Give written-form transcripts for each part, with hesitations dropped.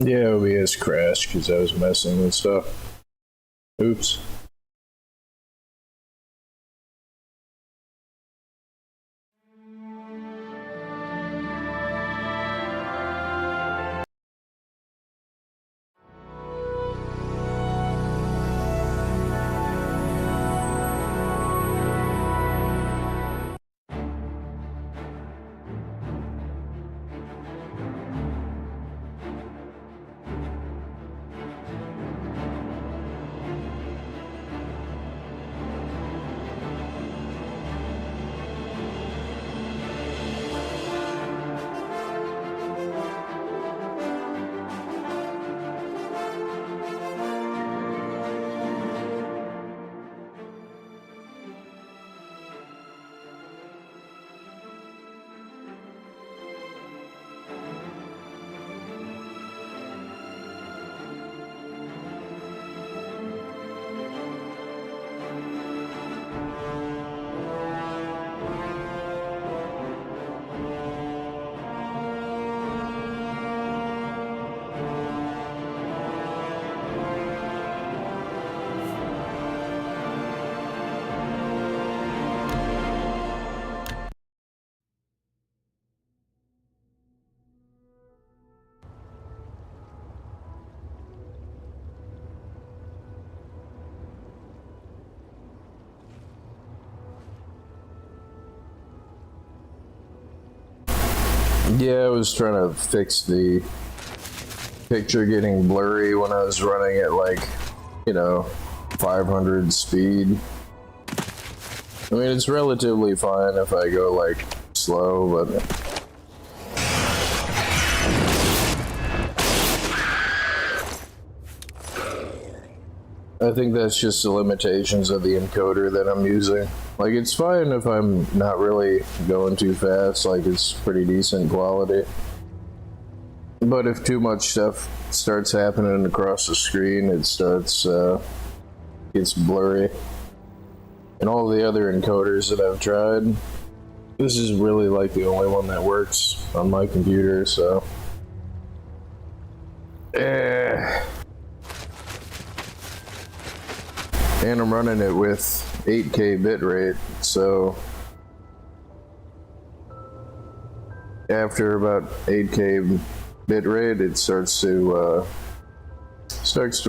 Yeah, OBS crashed because I was messing with stuff. Oops. Yeah, I was trying to fix the picture getting blurry when I was running at like, 500 speed. I mean, it's relatively fine if I go like slow, but I think that's just the limitations of the encoder that I'm using. Like, it's fine if I'm not really going too fast, like it's pretty decent quality. But if too much stuff starts happening across the screen, it starts, gets blurry. And all the other encoders that I've tried, this is really like the only one that works on my computer, so. And I'm running it with 8K bitrate, so after about 8K bitrate, it starts to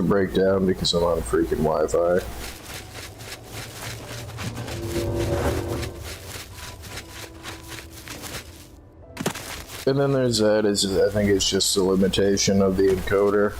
break down because I'm on freaking Wi-Fi. And then there's that. I think it's just a limitation of the encoder.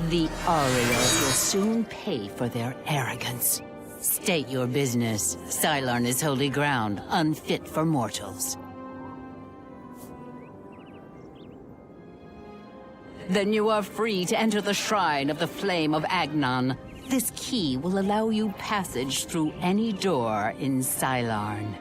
The Aureals will soon pay for their arrogance. State your business. Sylarn is holy ground, unfit for mortals. Then you are free to enter the Shrine of the Flame of Agnon. This key will allow you passage through any door in Sylarn.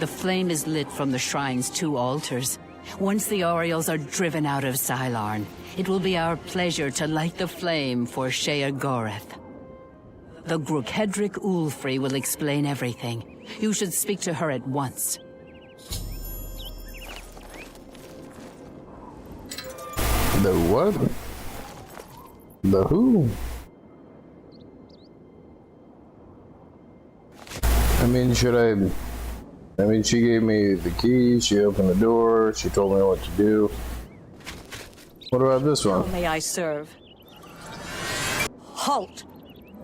The flame is lit from the Shrine's 2 altars. Once the Aureals are driven out of Sylarn, it will be our pleasure to light the flame for Sheogorath. The Grukhedric Ulfri will explain everything. You should speak to her at once. The what? The who? I mean, she gave me the key, she opened the door, she told me what to do. What about this one? How may I serve? Halt!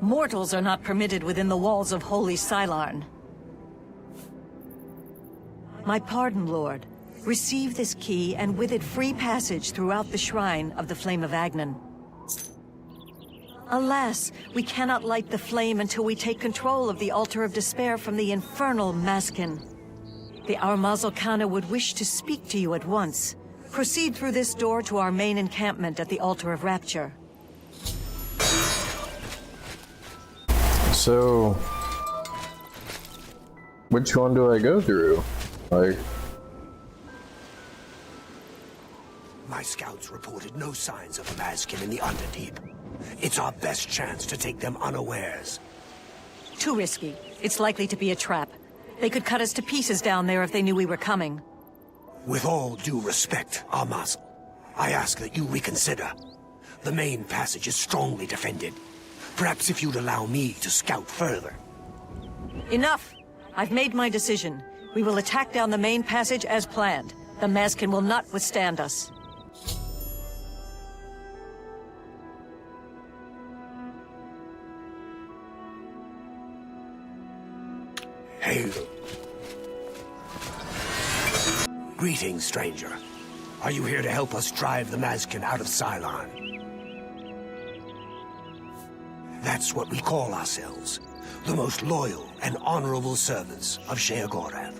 Mortals are not permitted within the walls of Holy Sylarn. My pardon, Lord. Receive this key, and with it free passage throughout the Shrine of the Flame of Agnon. Alas, we cannot light the flame until we take control of the Altar of Despair from the infernal Maskin. The Armazel Kana would wish to speak to you at once. Proceed through this door to our main encampment at the Altar of Rapture. So, which one do I go through? Like, my scouts reported no signs of a Maskin in the Underdeep. It's our best chance to take them unawares. Too risky. It's likely to be a trap. They could cut us to pieces down there if they knew we were coming. With all due respect, Armazel, I ask that you reconsider. The main passage is strongly defended. Perhaps if you'd allow me to scout further. Enough! I've made my decision. We will attack down the main passage as planned. The Maskin will not withstand us. Hail. Greetings, stranger. Are you here to help us drive the Maskin out of Sylarn? That's what we call ourselves, the most loyal and honorable servants of Sheogorath.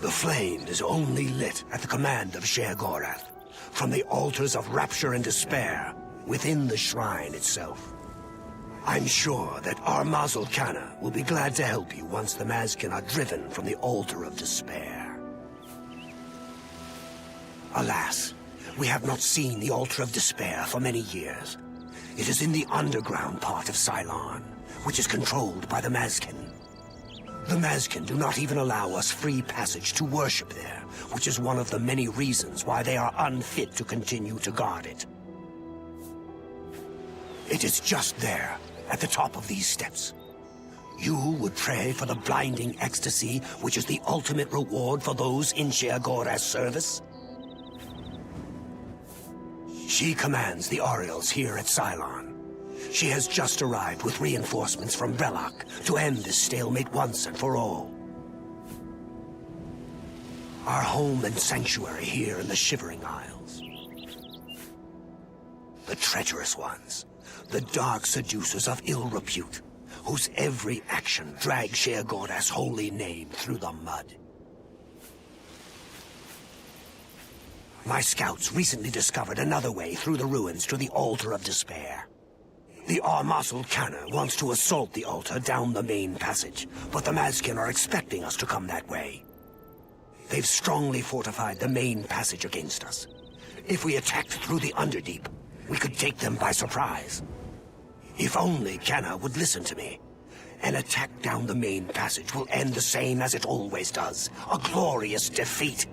The flame is only lit at the command of Sheogorath, from the altars of Rapture and Despair within the shrine itself. I'm sure that Armazel Kana will be glad to help you once the Maskin are driven from the Altar of Despair. Alas, we have not seen the Altar of Despair for many years. It is in the underground part of Sylarn, which is controlled by the Maskin. The Maskin do not even allow us free passage to worship there, which is one of the many reasons why they are unfit to continue to guard it. It is just there, at the top of these steps. You would pray for the blinding ecstasy, which is the ultimate reward for those in Sheogorath's service? She commands the Aureals here at Sylarn. She has just arrived with reinforcements from Brelok to end this stalemate once and for all. Our home and sanctuary here in the Shivering Isles. The treacherous ones. The dark seducers of ill repute, whose every action drags Sheogorath's holy name through the mud. My scouts recently discovered another way through the ruins to the Altar of Despair. The Armazel Canna wants to assault the altar down the main passage, but the Mazkin are expecting us to come that way. They've strongly fortified the main passage against us. If we attacked through the Underdeep, we could take them by surprise. If only Canna would listen to me. An attack down the main passage will end the same as it always does. A glorious defeat.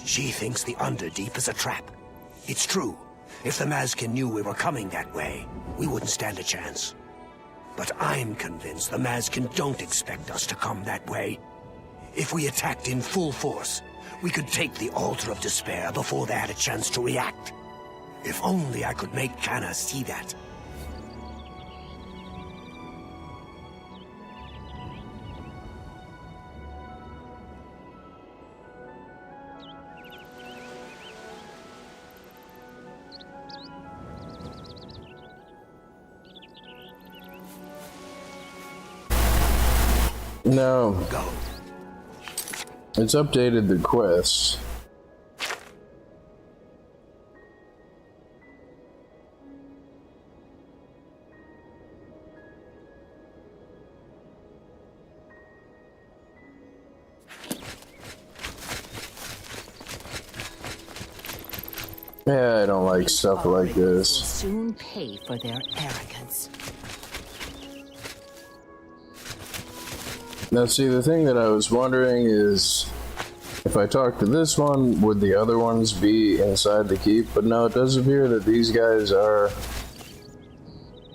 She thinks the Underdeep is a trap. It's true. If the Mazkin knew we were coming that way, we wouldn't stand a chance. But I'm convinced the Mazkin don't expect us to come that way. If we attacked in full force, we could take the Altar of Despair before they had a chance to react. If only I could make Canna see that. No, Go. it's updated the quest. Yeah, I don't like stuff like Will this. soon pay for their arrogance. Now see, the thing that I was wondering is, if I talk to this one, would the other ones be inside the keep? But no, it does appear that these guys are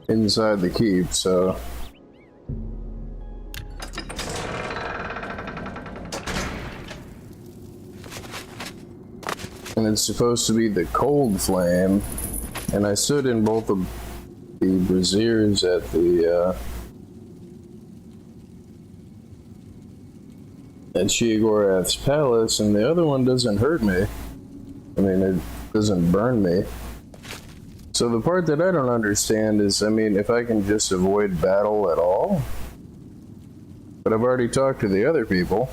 inside the keep, so... And it's supposed to be the cold flame, and I stood in both of the braziers at the, at Sheogorath's palace, and the other one doesn't hurt me. I mean, it doesn't burn me. So the part that I don't understand is, I mean, if I can just avoid battle at all? But I've already talked to the other people.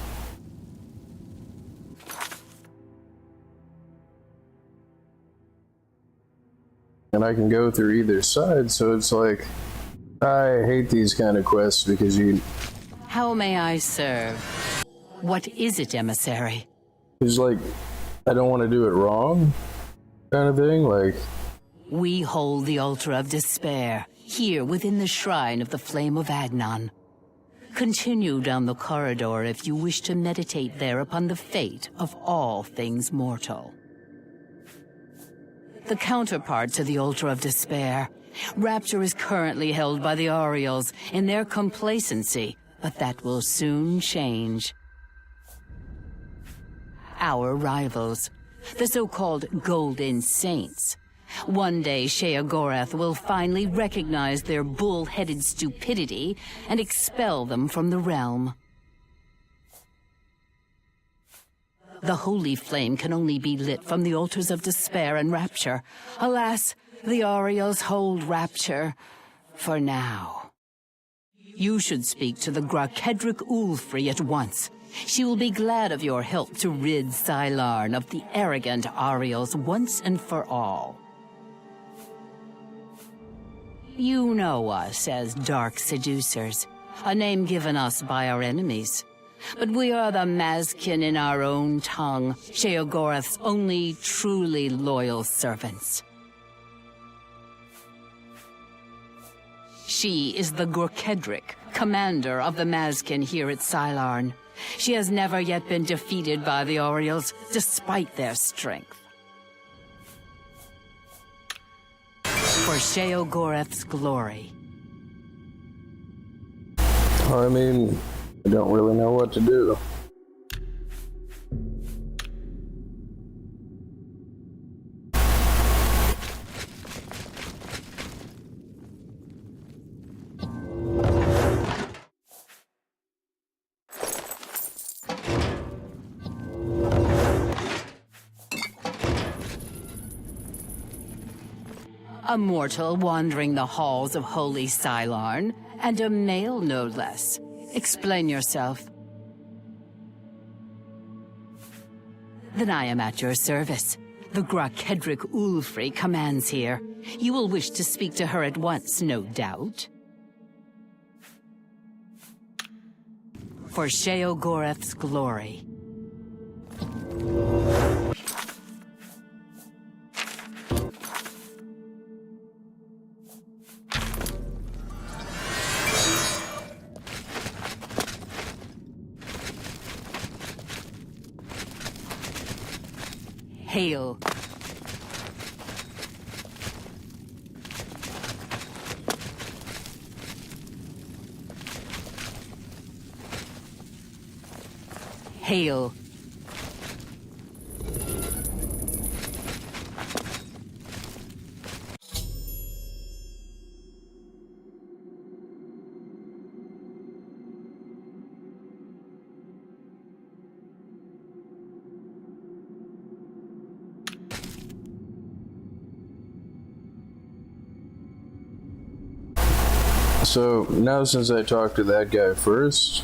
And I can go through either side, so it's like, I hate these kind of quests because you... How may I serve? What is it, emissary? It's like, I don't want to do it wrong, kind of thing, like... We hold the Altar of Despair, here within the Shrine of the Flame of Agnon. Continue down the corridor if you wish to meditate there upon the fate of all things mortal. The counterpart to the Altar of Despair, Rapture is currently held by the Ariels in their complacency, but that will soon change. Our rivals, the so-called Golden Saints. One day Sheogorath will finally recognize their bull-headed stupidity and expel them from the realm. The holy flame can only be lit from the altars of despair and rapture. Alas, the Ariels hold rapture for now. You should speak to the Grakedric Ulfri at once. She will be glad of your help to rid Sylarn of the arrogant Ariels once and for all. You know us as Dark Seducers, a name given us by our enemies. But we are the Mazkin in our own tongue, Sheogorath's only truly loyal servants. She is the Gorkedric, commander of the Mazkin here at Sylarn. She has never yet been defeated by the Ariels, despite their strength. For Sheogorath's glory. I mean, I don't really know what to do. A mortal wandering the halls of holy Sylarn, and a male no less. Explain yourself. Then I am at your service. The Grakedric Ulfri commands here. You will wish to speak to her at once, no doubt. For Sheogorath's glory. Hail. Hail. So now since I talked to that guy first,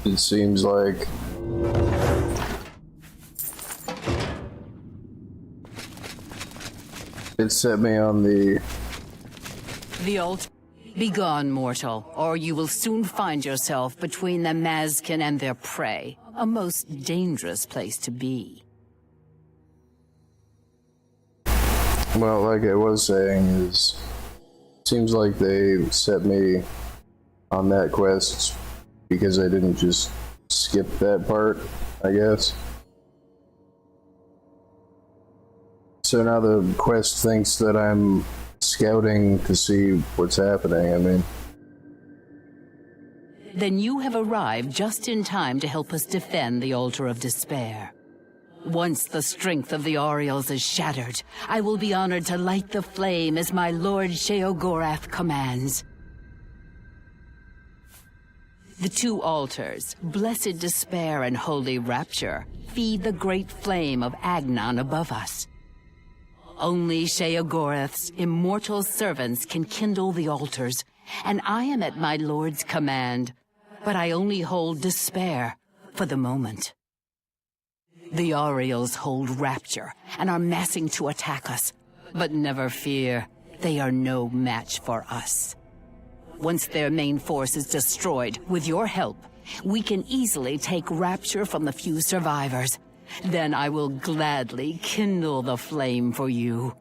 it seems like it set me on the The Begone, mortal, or you will soon find yourself between the Mazkin and their prey. A most dangerous place to be. well, like I was saying, is seems like they set me on that quest because I didn't just skip that part, I guess. So now the quest thinks that I'm scouting to see what's happening. I mean, Then you have arrived just in time to help us defend the Altar of Despair. Once the strength of the Oriels is shattered, I will be honored to light the flame as my Lord Sheogorath commands. The two altars, Blessed Despair and Holy Rapture, feed the great flame of Agnon above us. Only Sheogorath's immortal servants can kindle the altars, and I am at my Lord's command. But I only hold Despair for the moment. The Oriels hold Rapture and are massing to attack us. But never fear, they are no match for us. Once their main force is destroyed, with your help, we can easily take Rapture from the few survivors. Then I will gladly kindle the flame for you.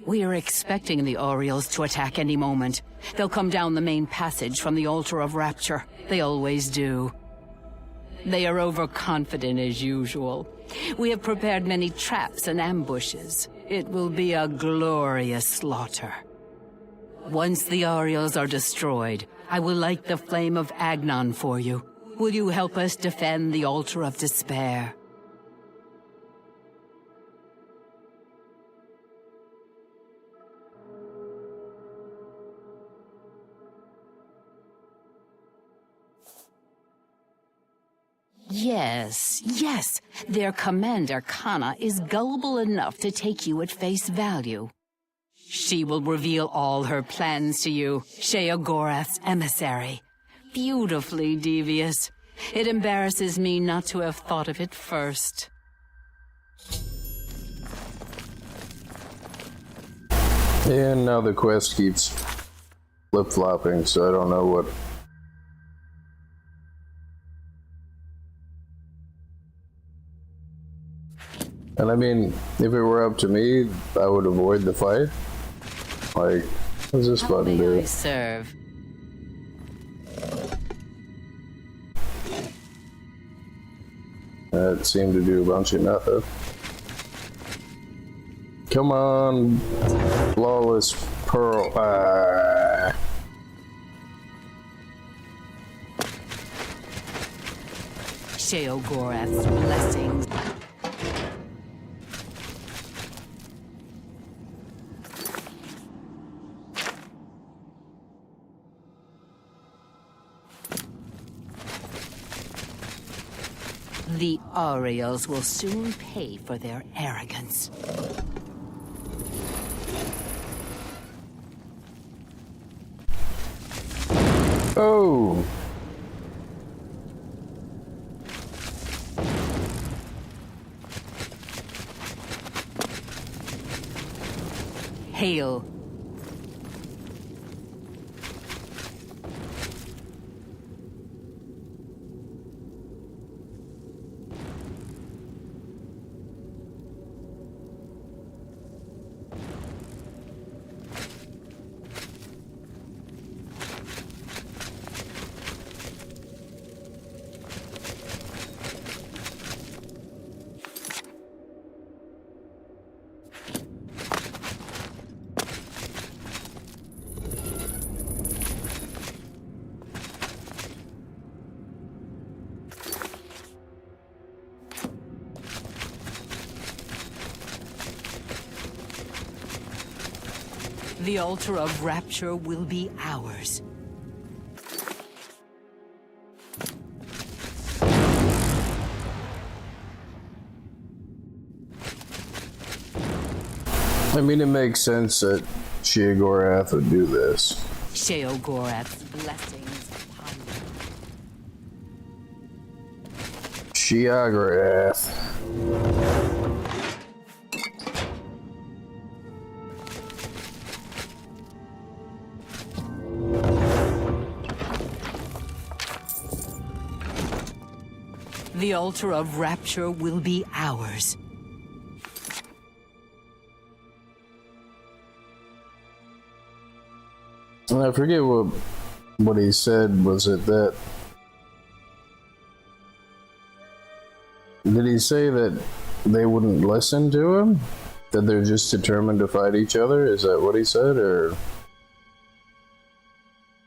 We are expecting the Oriels to attack any moment. They'll come down the main passage from the Altar of Rapture. They always do. They are overconfident as usual. We have prepared many traps and ambushes. It will be a glorious slaughter. Once the Oriels are destroyed, I will light the flame of Agnon for you. Will you help us defend the Altar of Despair? Yes. Their commander, Kana, is gullible enough to take you at face value. She will reveal all her plans to you, Sheogorath's emissary. Beautifully devious. It embarrasses me not to have thought of it first. and now the quest keeps flip-flopping, so I don't know what. And I mean, if it were up to me, I would avoid the fight. Like, what does this button do? I serve. That seemed to do a bunch of nothing. Come on, flawless pearl. Sheogorath's blessings. The Aureals will soon pay for their arrogance. Oh! Hail. The altar of rapture will be ours. I mean, it makes sense that Sheogorath would do this. Sheogorath's blessings upon you. Sheogorath. The altar of rapture will be ours. I forget what he said. Was it that? Did he say that they wouldn't listen to him? That they're just determined to fight each other? Is that what he said, or?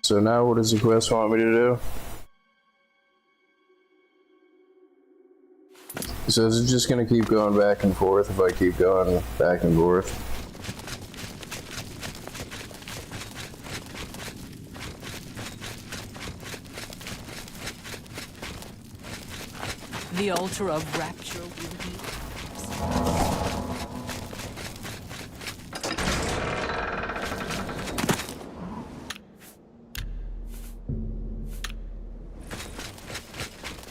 So now what does the quest want me to do? So is it just gonna keep going back and forth if I keep going back and forth? The altar of rapture will be ours.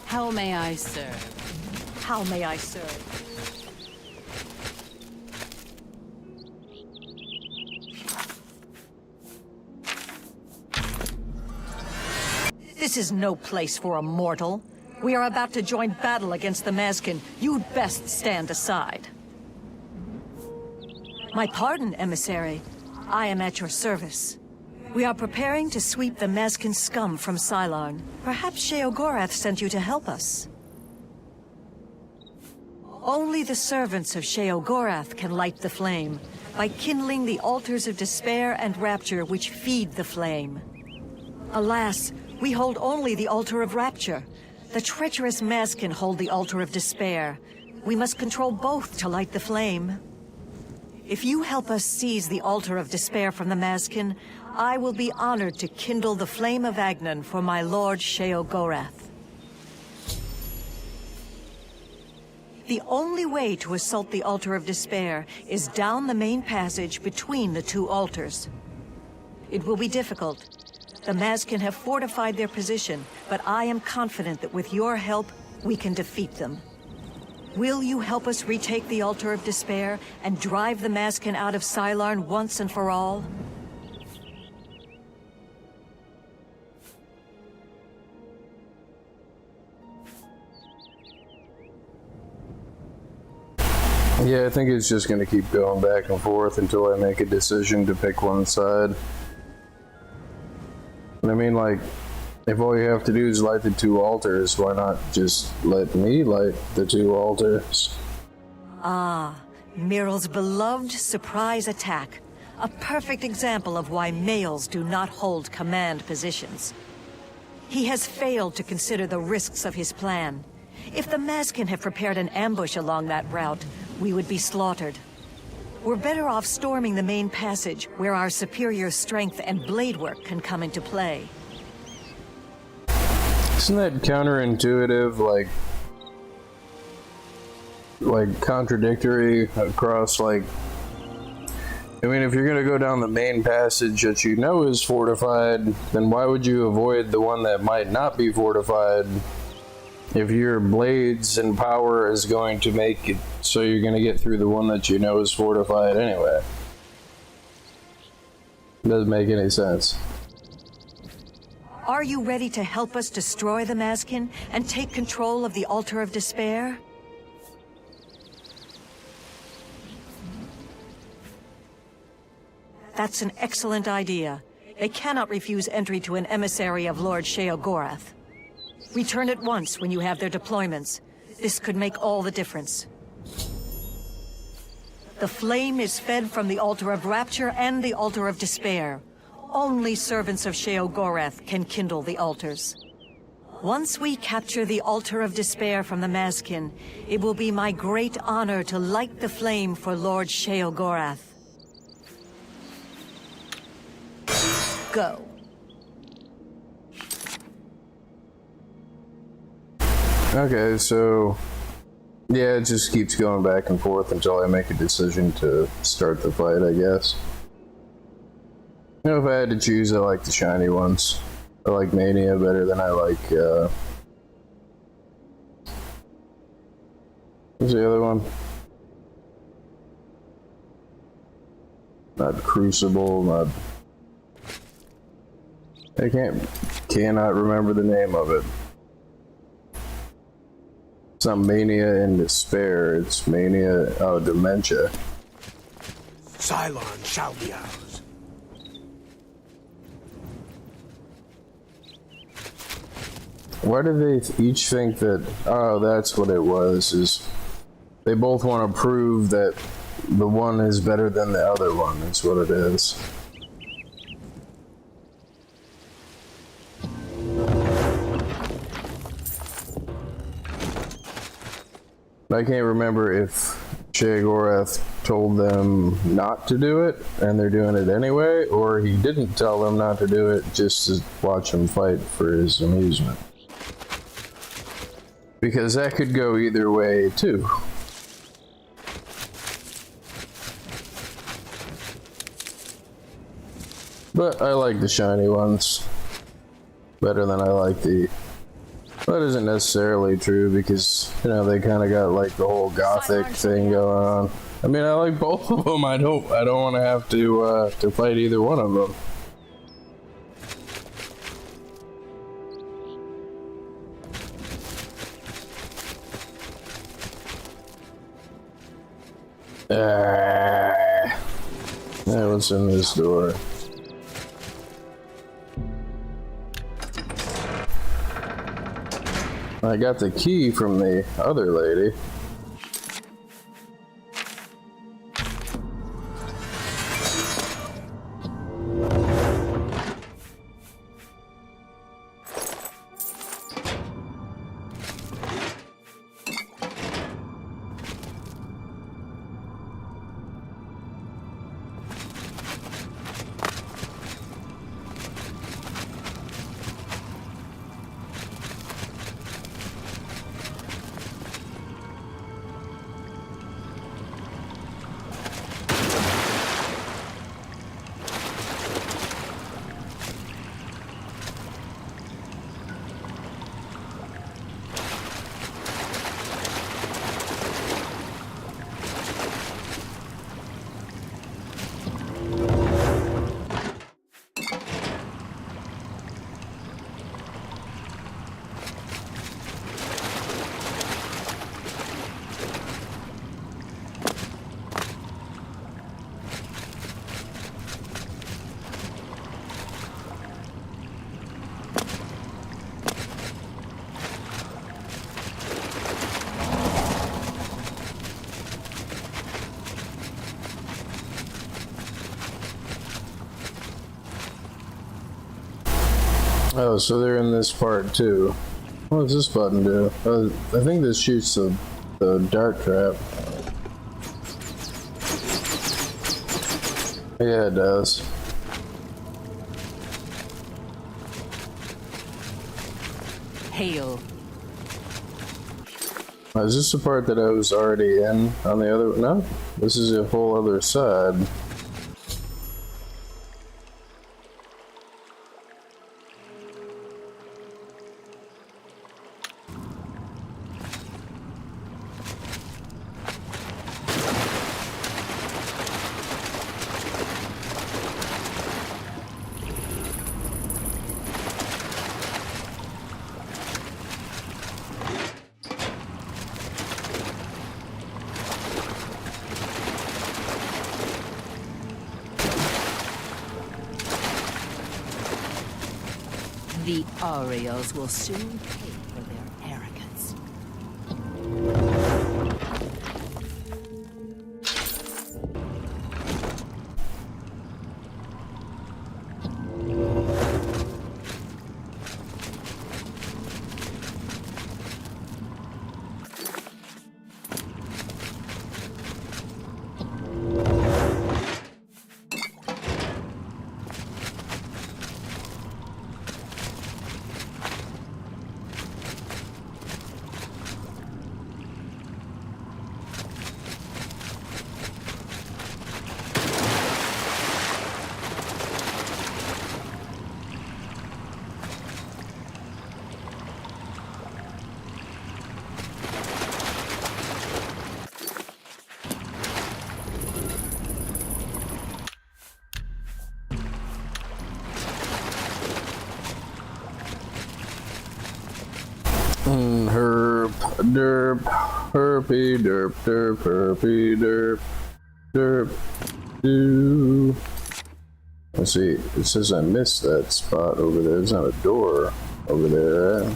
How may I serve? How may I serve? This is no place for a mortal. We are about to join battle against the Mazkin. You'd best stand aside. My pardon, emissary. I am at your service. We are preparing to sweep the Mazkin scum from Cylon. Perhaps Sheogorath sent you to help us. Only the servants of Sheogorath can light the flame, by kindling the altars of despair and rapture which feed the flame. Alas, we hold only the altar of rapture. The treacherous Mazkin hold the altar of despair. We must control both to light the flame. If you help us seize the altar of despair from the Mazkin, I will be honored to kindle the flame of Agnon for my lord Sheogorath. The only way to assault the altar of despair is down the main passage between the two altars. It will be difficult. The Mazkin have fortified their position, but I am confident that with your help, we can defeat them. Will you help us retake the altar of despair and drive the Mazkin out of Cylon once and for all? Yeah, I think it's just gonna keep going back and forth until I make a decision to pick one side. I mean, like, if all you have to do is light the two altars, why not just let me light the two altars? Ah, Miral's beloved surprise attack. A perfect example of why males do not hold command positions. He has failed to consider the risks of his plan. If the Mazkin have prepared an ambush along that route, we would be slaughtered. We're better off storming the main passage, where our superior strength and blade work can come into play. Isn't that counterintuitive? Like, like contradictory across like. I mean, if you're gonna go down the main passage that you know is fortified, then why would you avoid the one that might not be fortified? If your blades and power is going to make it so you're gonna get through the one that you know is fortified anyway. Doesn't make any sense. Are you ready to help us destroy the Mazkin and take control of the Altar of Despair? That's an excellent idea. They cannot refuse entry to an emissary of Lord Sheogorath. Return at once when you have their deployments. This could make all the difference. The flame is fed from the Altar of Rapture and the Altar of Despair. Only servants of Sheogorath can kindle the altars. Once we capture the Altar of Despair from the Mazkin, it will be my great honor to light the flame for Lord Sheogorath. Go. Okay, so yeah, it just keeps going back and forth until I make a decision to start the fight, I guess. You know, if I had to choose, I like the shiny ones. I like Mania better than I like, what's the other one? Not Crucible, not... I cannot remember the name of it. It's not Mania and Despair, it's Mania, oh, Dementia. Cylon shall be ours. Why do they each think that, oh, that's what it was, is they both want to prove that the one is better than the other one, is what it is. I can't remember if Sheogorath told them not to do it, and they're doing it anyway, or he didn't tell them not to do it just to watch them fight for his amusement. Because that could go either way, too. But I like the shiny ones better than I like the... That isn't necessarily true because, you know, they kind of got like the whole gothic thing going on. I mean, I like both of them. I don't want to have to fight either one of them. Yeah, what's in this door? I got the key from the other lady. Oh, so they're in this part too. What does this button do? I think this shoots the dart trap. Yeah, it does. Hail. Is this the part that I was already in on the other? No, this is a whole other side. The Aureals will soon pay for their arrogance. Herp, derp, herpy, derp, derp, herpy, derp, derp, doo. Let's see, it says I missed that spot over there. There's not a door over there.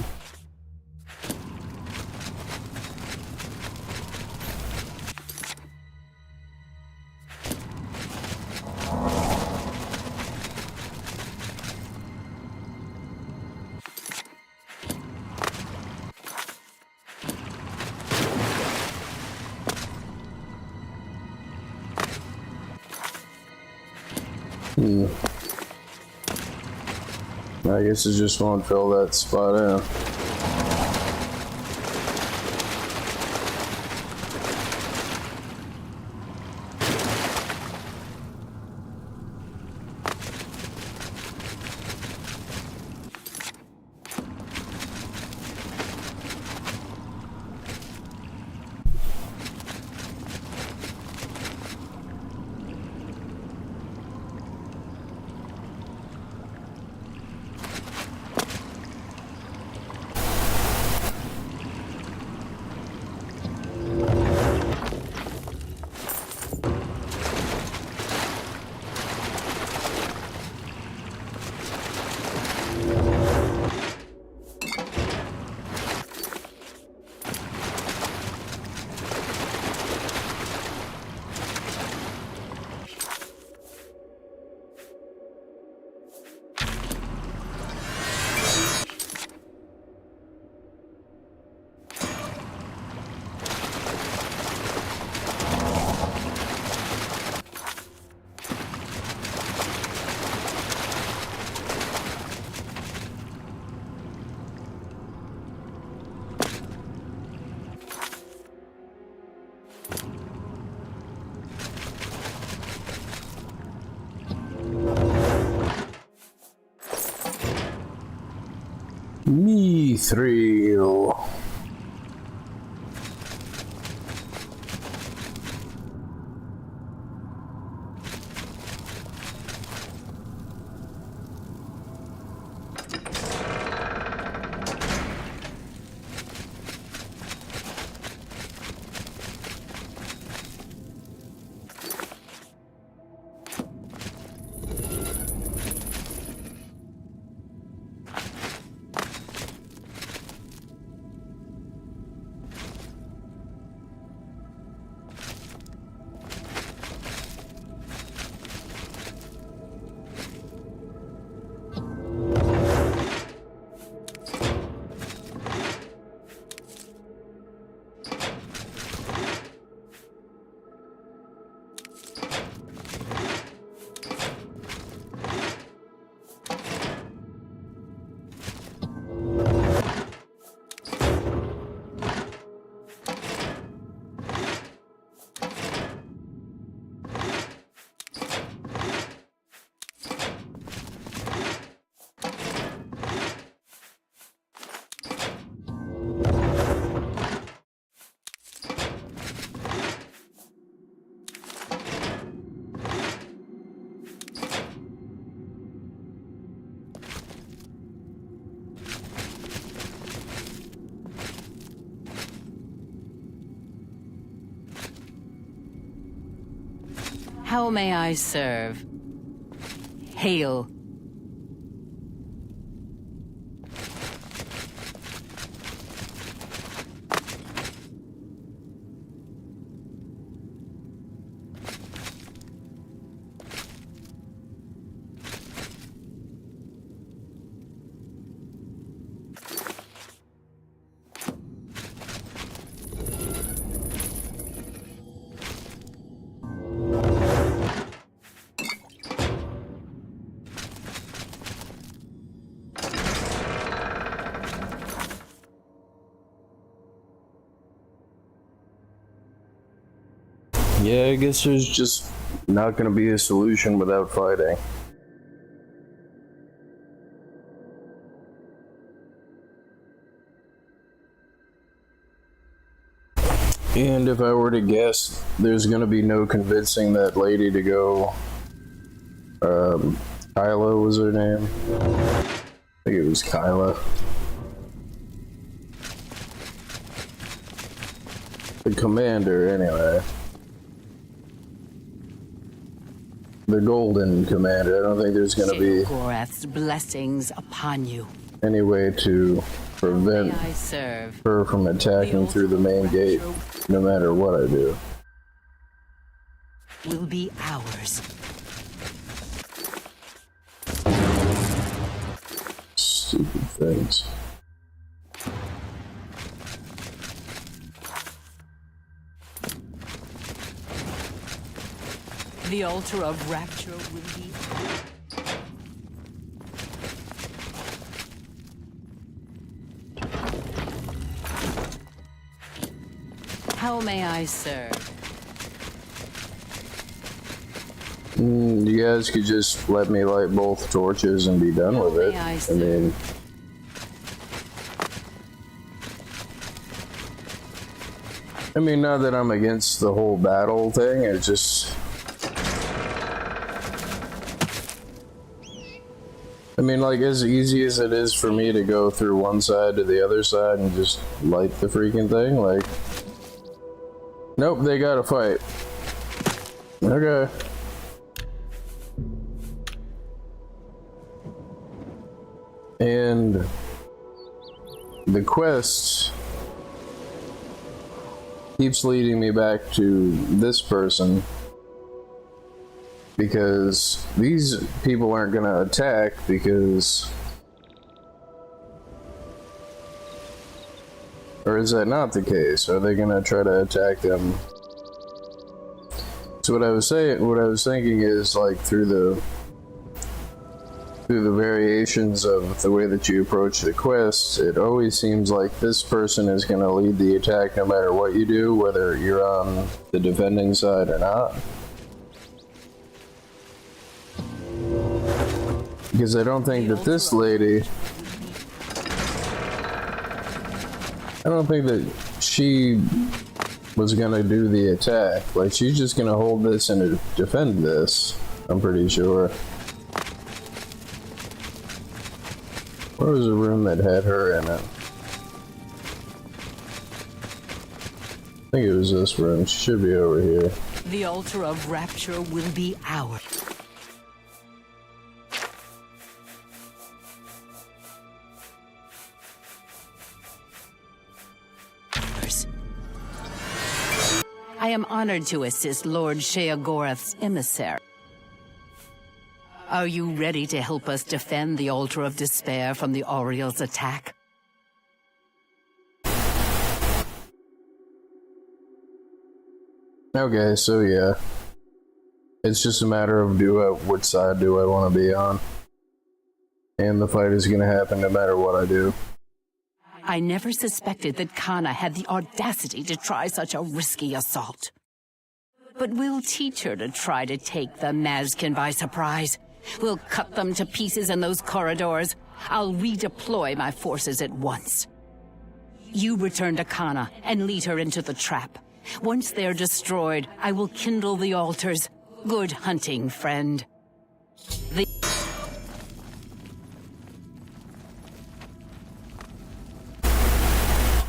I guess it just won't fill that spot in. Mithril. How may I serve? Hail. Yeah, I guess there's just not gonna be a solution without fighting. And if I were to guess, there's gonna be no convincing that lady to go. Kyla was her name. I think it was Kyla. The commander, anyway. The golden commander. I don't think there's gonna be Goreth's blessings upon you. any way to prevent May I serve? her from attacking through the main gate, no matter what I do. Will be ours. Stupid things. The altar of rapture will be. How may I serve? You guys could just let me light both torches and be done with it. I mean, not that I'm against the whole battle thing, it's just... like, as easy as it is for me to go through one side to the other side and just light the freaking thing, like... Nope, they gotta fight. Okay. And... the quest keeps leading me back to this person. Because these people aren't gonna attack because... Or is that not the case? Are they gonna try to attack them? So what I was thinking is, like, through the variations of the way that you approach the quests, it always seems like this person is gonna lead the attack no matter what you do, whether you're on the defending side or not. Because I don't think that this lady... I don't think that she was gonna do the attack. Like, she's just gonna hold this and defend this, I'm pretty sure. Where was the room that had her in it? I think it was this room. She should be over here. The altar of rapture will be ours. I am honored to assist Lord Sheagoreth's emissary. Are you ready to help us defend the Altar of Despair from the Oriel's attack? Okay, so yeah. It's just a matter of which side do I want to be on. And the fight is going to happen no matter what I do. I never suspected that Kana had the audacity to try such a risky assault. But we'll teach her to try to take the Mazkin by surprise. We'll cut them to pieces in those corridors. I'll redeploy my forces at once. You return to Kana and lead her into the trap. Once they're destroyed, I will kindle the altars. Good hunting, friend.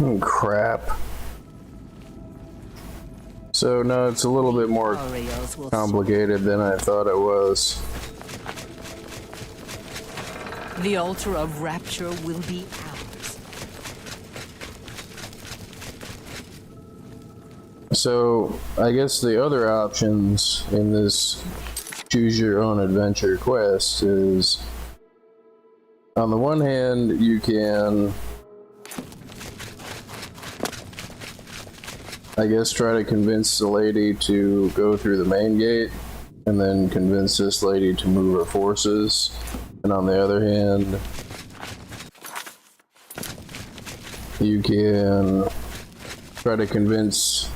Oh, crap. So no, it's a little bit more Aureals will complicated than I thought it was. The altar of rapture will be ours. So I guess the other options in this choose your own adventure quest is, on the one hand, you can, I guess, try to convince the lady to go through the main gate, and then convince this lady to move her forces. And on the other hand, you can try to convince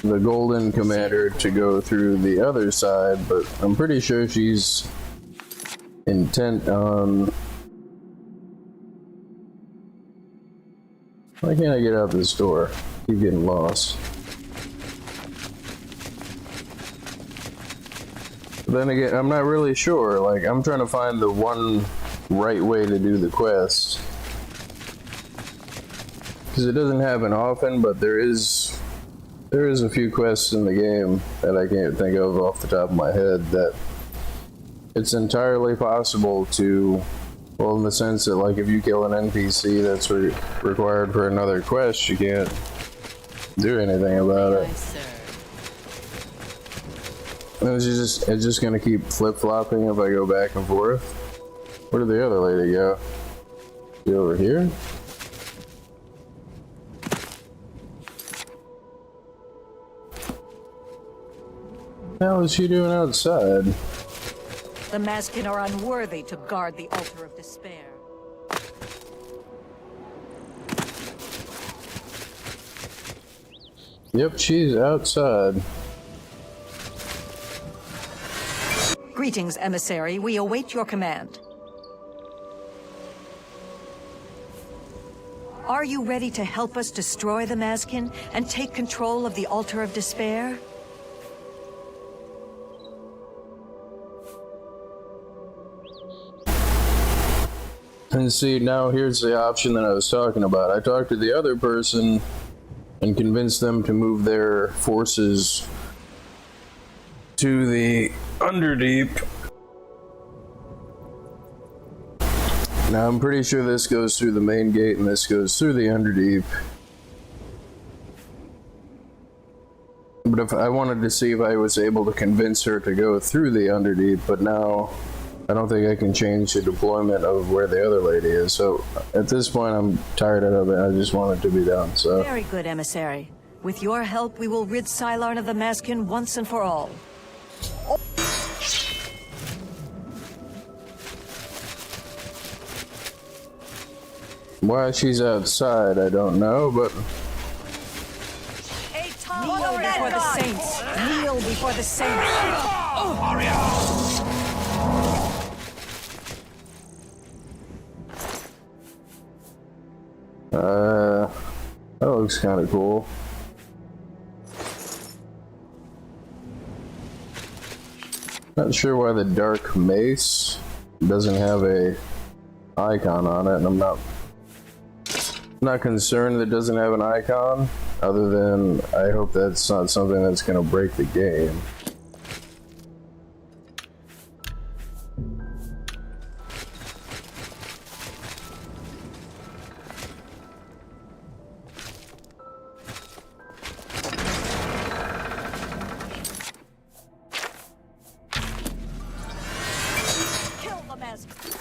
the Golden Commander to go through the other side, but I'm pretty sure she's intent on... Why can't I get out this door? Keep getting lost. But then again, I'm not really sure. Like, I'm trying to find the one right way to do the quest. Because it doesn't happen often, but there is a few quests in the game that I can't think of off the top of my head that it's entirely possible to, well, in the sense that, like, if you kill an NPC that's required for another quest, you can't do anything about it. It's just gonna keep flip-flopping if I go back and forth. Where did the other lady go? She over here? What the hell is she doing outside? The Maskin are unworthy to guard the Altar of Despair. Yep, she's outside. Greetings, emissary. We await your command. Are you ready to help us destroy the Maskin and take control of the Altar of Despair? And see, now here's the option that I was talking about. I talked to the other person and convinced them to move their forces to the Underdeep. Now I'm pretty sure this goes through the main gate and this goes through the Underdeep. But if I wanted to see if I was able to convince her to go through the Underdeep, but now I don't think I can change the deployment of where the other lady is. So at this point I'm tired of it. I just want it to be done. So Very good, emissary. With your help, we will rid Sylarn of the Maskin once and for all. why she's outside, I don't know, but Kneel before the saints! Kneel before the saints! that looks kind of cool. Not sure why the dark mace doesn't have a icon on it, and I'm not concerned that it doesn't have an icon, other than I hope that's not something that's going to break the game. Kill the Maskin!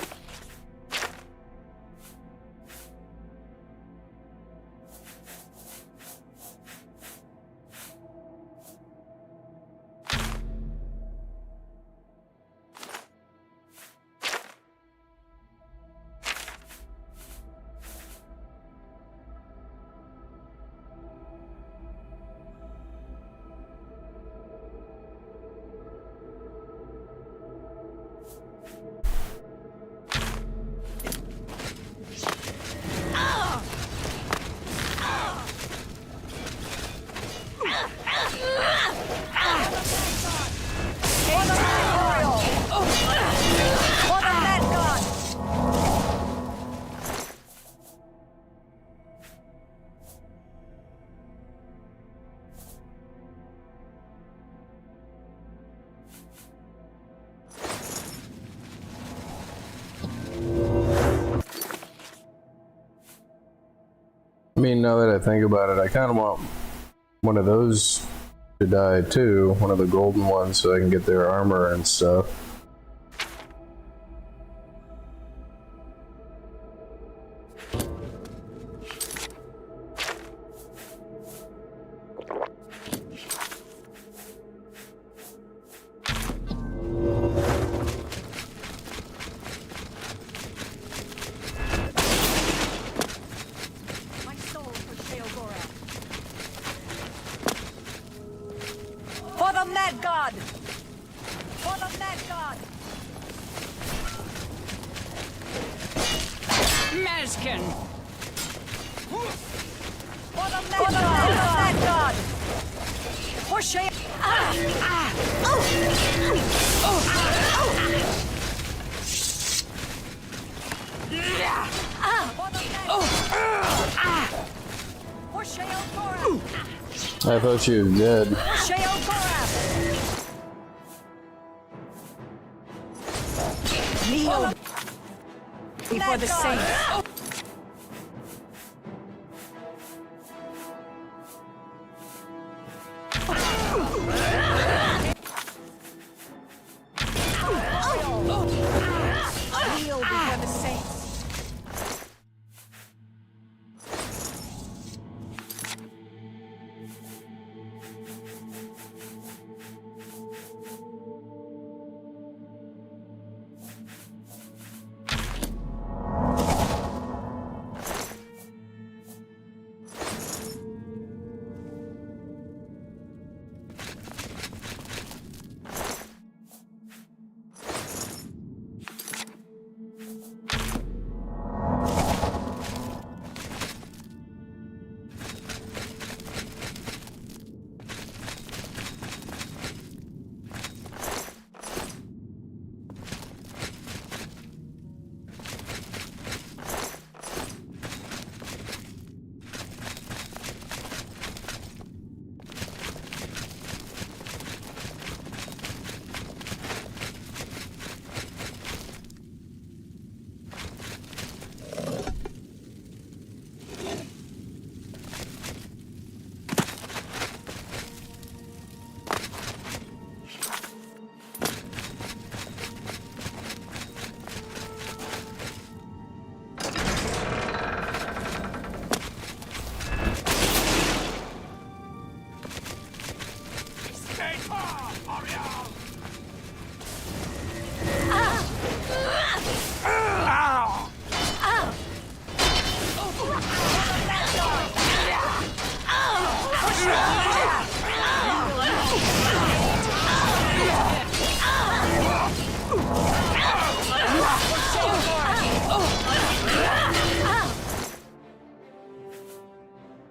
mean, now that I think about it, I kind of want one of those to die too, one of the golden ones, so I can get their armor and stuff. I thought she was dead. Kneel before the saints. Kneel before the saints.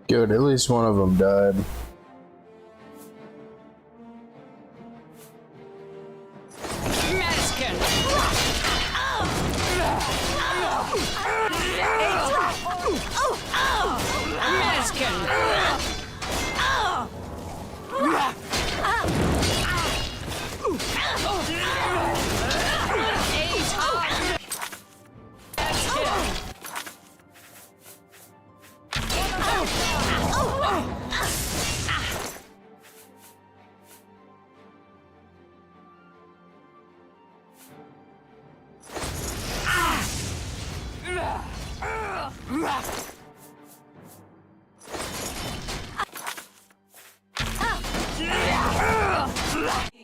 Good, at least one of them died.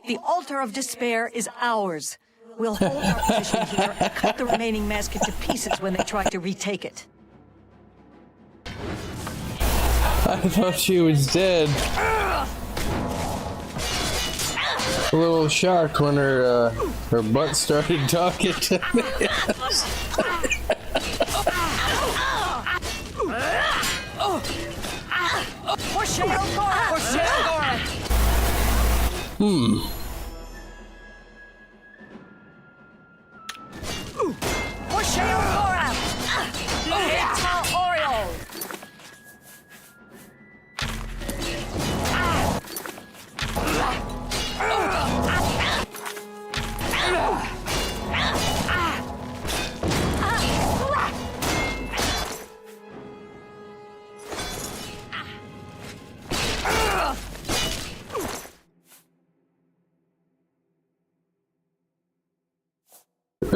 The Altar of Despair is ours. We'll hold our position here and cut the remaining Maskin to pieces when they try to retake it. I thought she was dead. A little shocked when her butt started talking to me.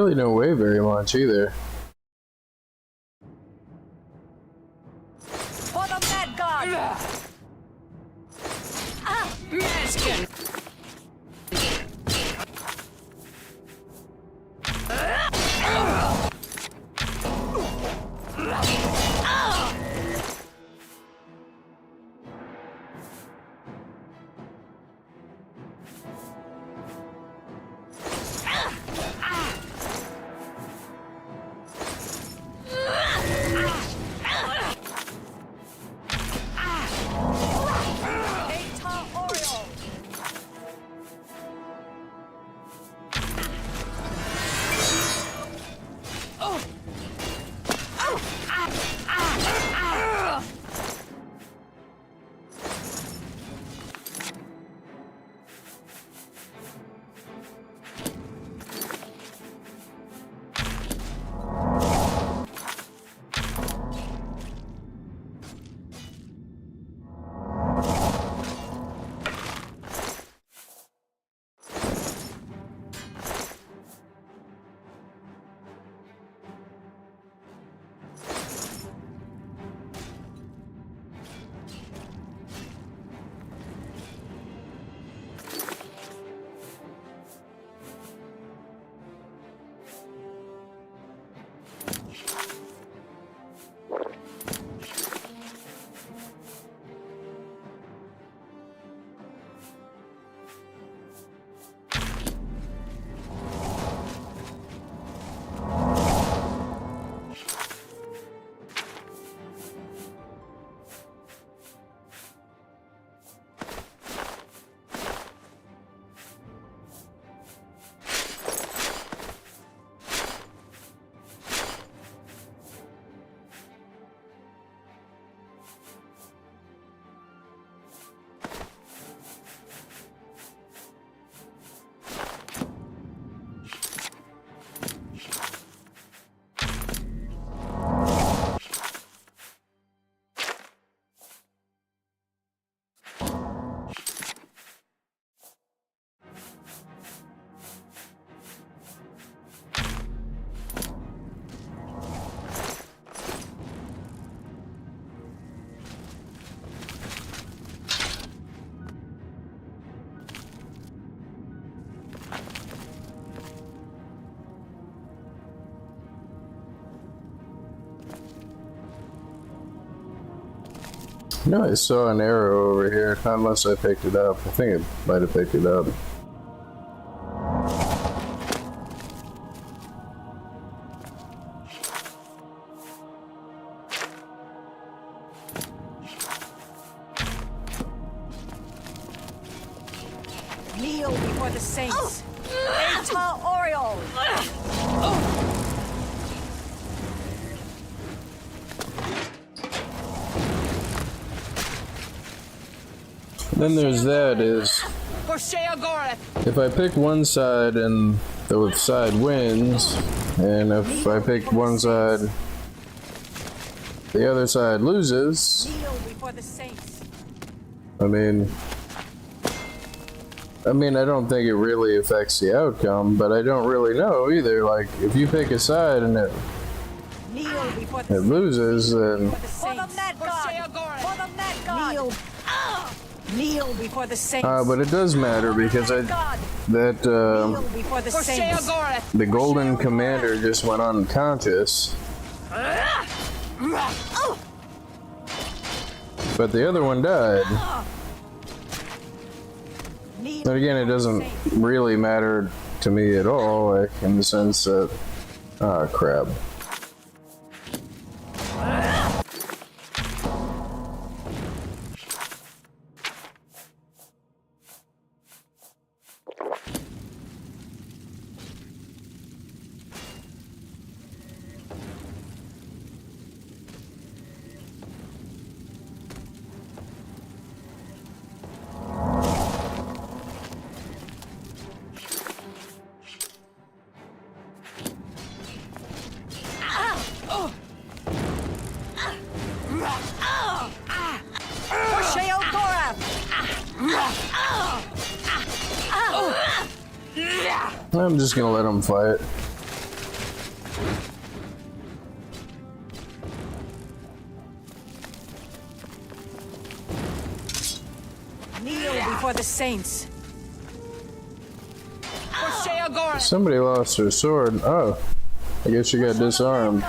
Really don't weigh very much either. For the Mad God! Maskin! No, I saw an arrow over here, not unless I picked it up. I think I might have picked it up. Kneel before the saints. Eta Oriole. Then there's that is, For Sheagoreth! if I pick one side and the side wins, and if I pick one side, the other side loses, Kneel before the saints. I mean, I don't think it really affects the outcome, but I don't really know either. Like, if you pick a side and it Kneel before the loses, then For the Mad God! For the Mad God! Kneel. Kneel before the saints. but it does matter because God. that Kneel before the saints. the golden commander just went unconscious, but the other one died. Kneel But again, it doesn't really matter to me at all, like, in the sense that, ah, crap. I'm just gonna let him fight. Kneel before the saints. Somebody lost their sword. Oh, I guess you got disarmed.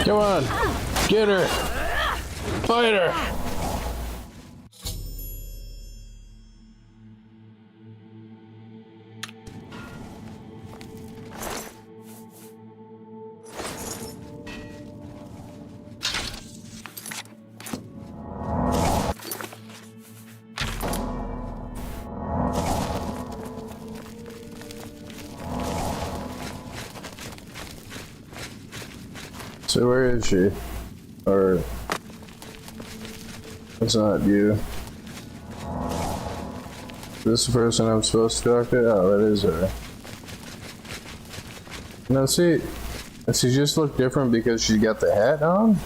Come on, get her, fight her. So where is she? Or it's not you. Is this the person I'm supposed to talk to? Oh, that is her. No, see, does she just look different because she got the hat on?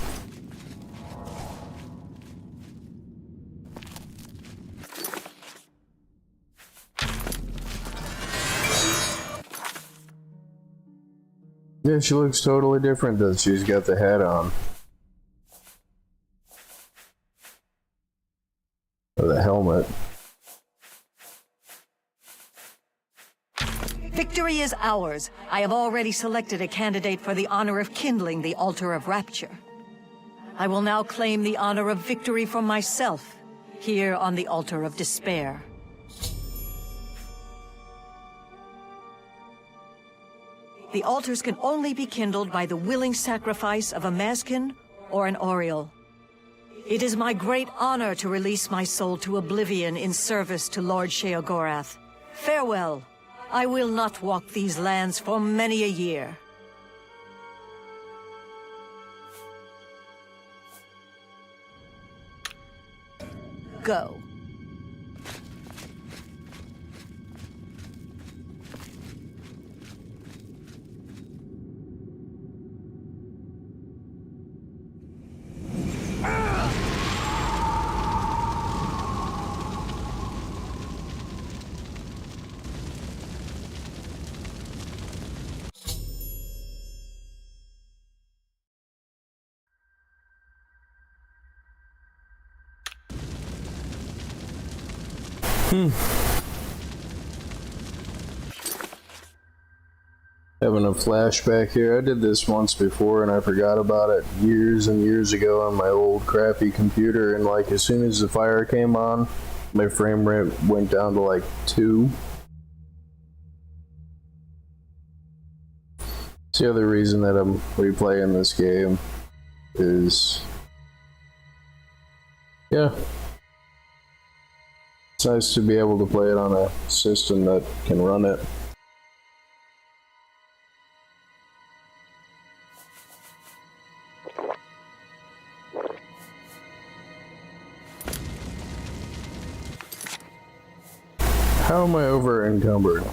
Yeah, she looks totally different that she's got the hat on. Or the helmet. Victory is ours. I have already selected a candidate for the honor of kindling the altar of rapture. I will now claim the honor of victory for myself, here on the altar of despair. The altars can only be kindled by the willing sacrifice of a Mazkin or an Oriole. It is my great honor to release my soul to Oblivion in service to Lord Sheogorath. Farewell. I will not walk these lands for many a year. Go. Having a flashback here. I did this once before and I forgot about it years and years ago on my old crappy computer, and like as soon as the fire came on, my frame rate went down to like 2. It's the other reason that I'm replaying this game is, yeah, it's nice to be able to play it on a system that can run it. How am I over encumbered?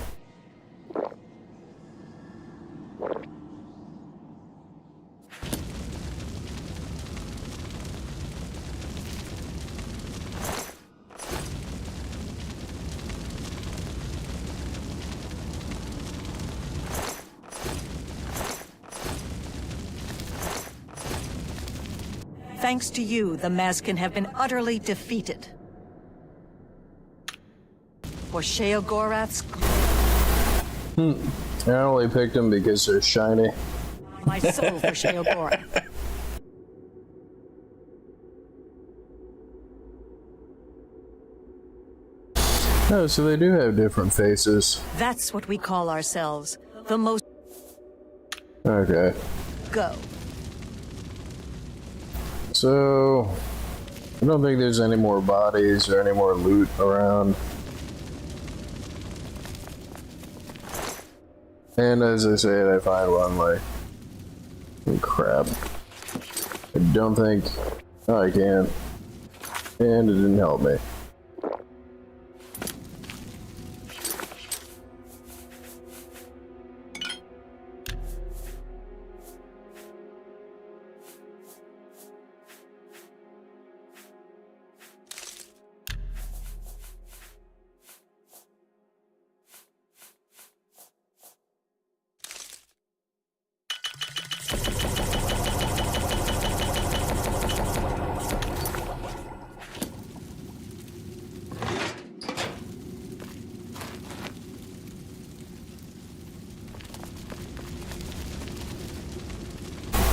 Thanks to you, the Mazkin have been utterly defeated. For Sheogorath's... I only picked them because they're shiny. My soul for Sheogorath. Oh, so they do have different faces. That's what we call ourselves. The most... Okay. Go. So, I don't think there's any more bodies or any more loot around. And as I said, I find one like Oh, crap. I don't think... Oh, I can. And it didn't help me.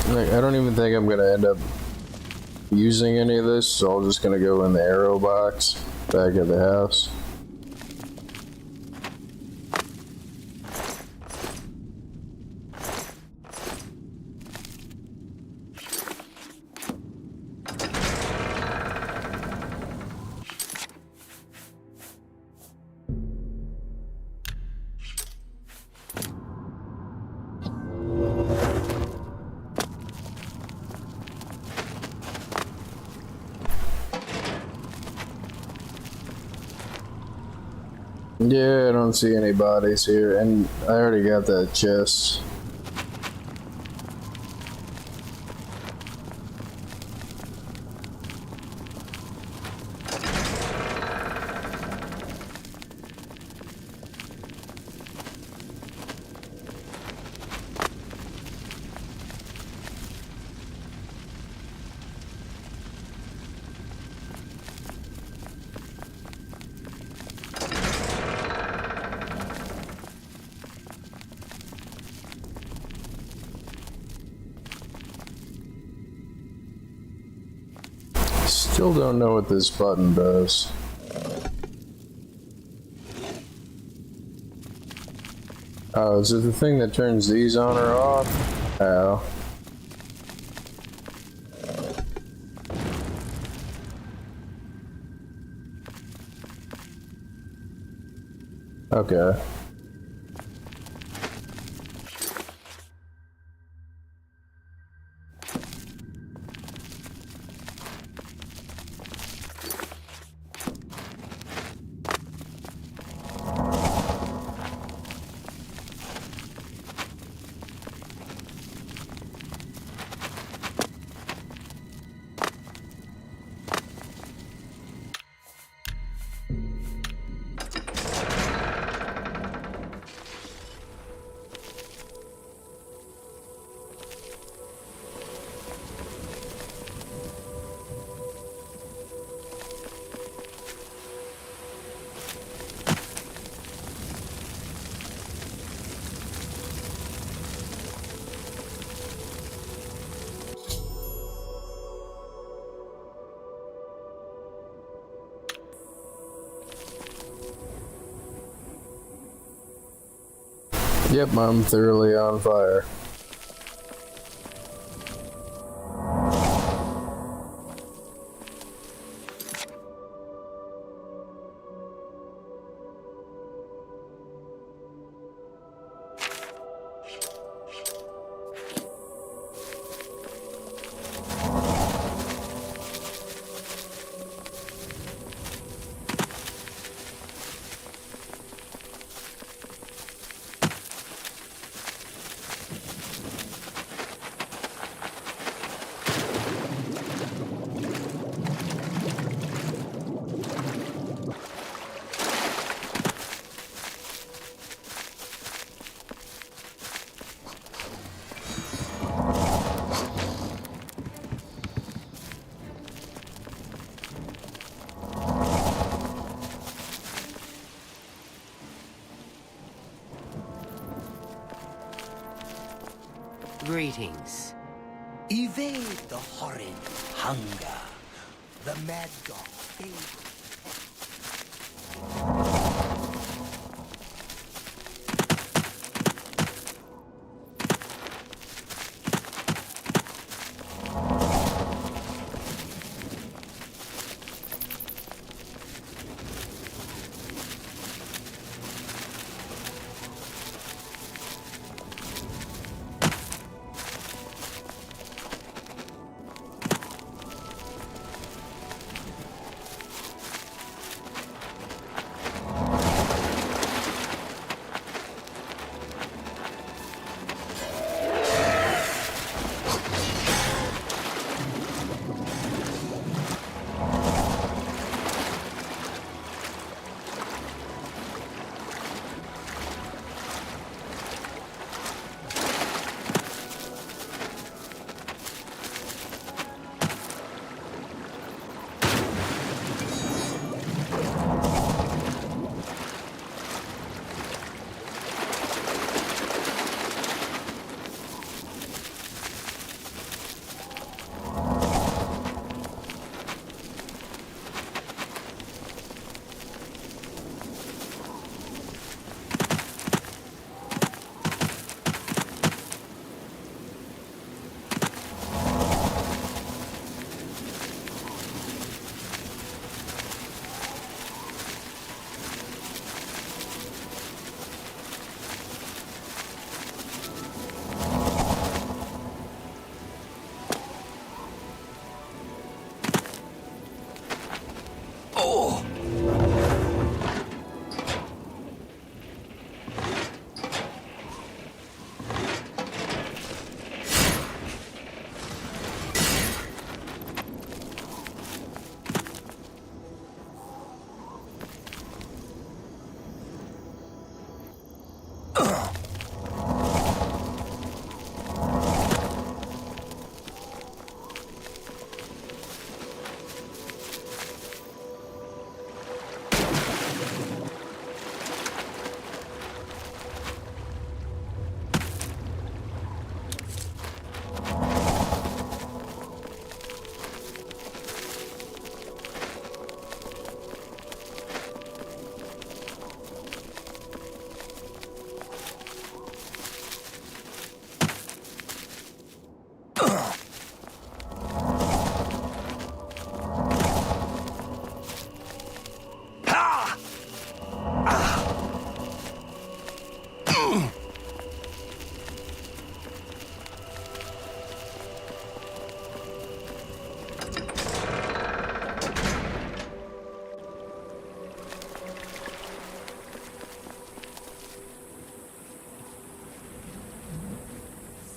Like, I don't even think I'm gonna end up using any of this, so I'm just gonna go in the arrow box back at the house. Yeah, I don't see any bodies here, and I already got that chest. Still don't know what this button does. Oh, is it the thing that turns these on or off? Oh. Okay. Yep, I'm thoroughly on fire. Greetings. Evade the horrid hunger. The mad god favors.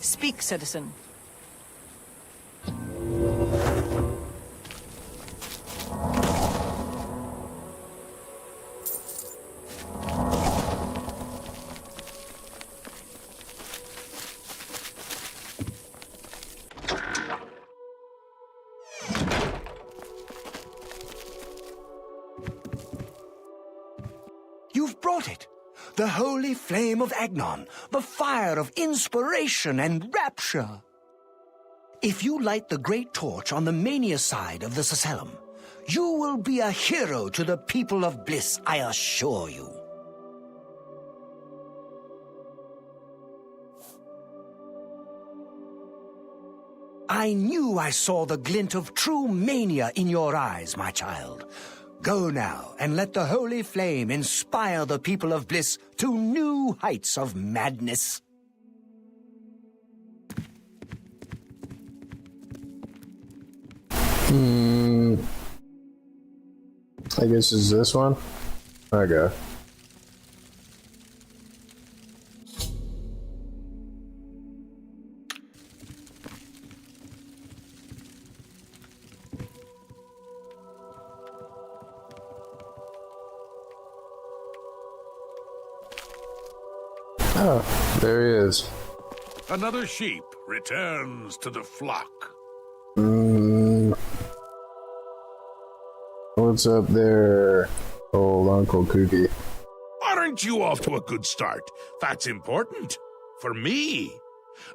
Speak, citizen. You've brought it. The holy flame of Agnon, the fire of inspiration and rapture. If you light the great torch on the Mania side of the Sacellum, you will be a hero to the people of Bliss, I assure you. I knew I saw the glint of true mania in your eyes, my child. Go now, and let the holy flame inspire the people of Bliss to new heights of madness. I guess it's this one? Okay. Oh, there he is. Another sheep returns to the flock. What's up there, old Uncle Cookie? Aren't you off to a good start? That's important. For me.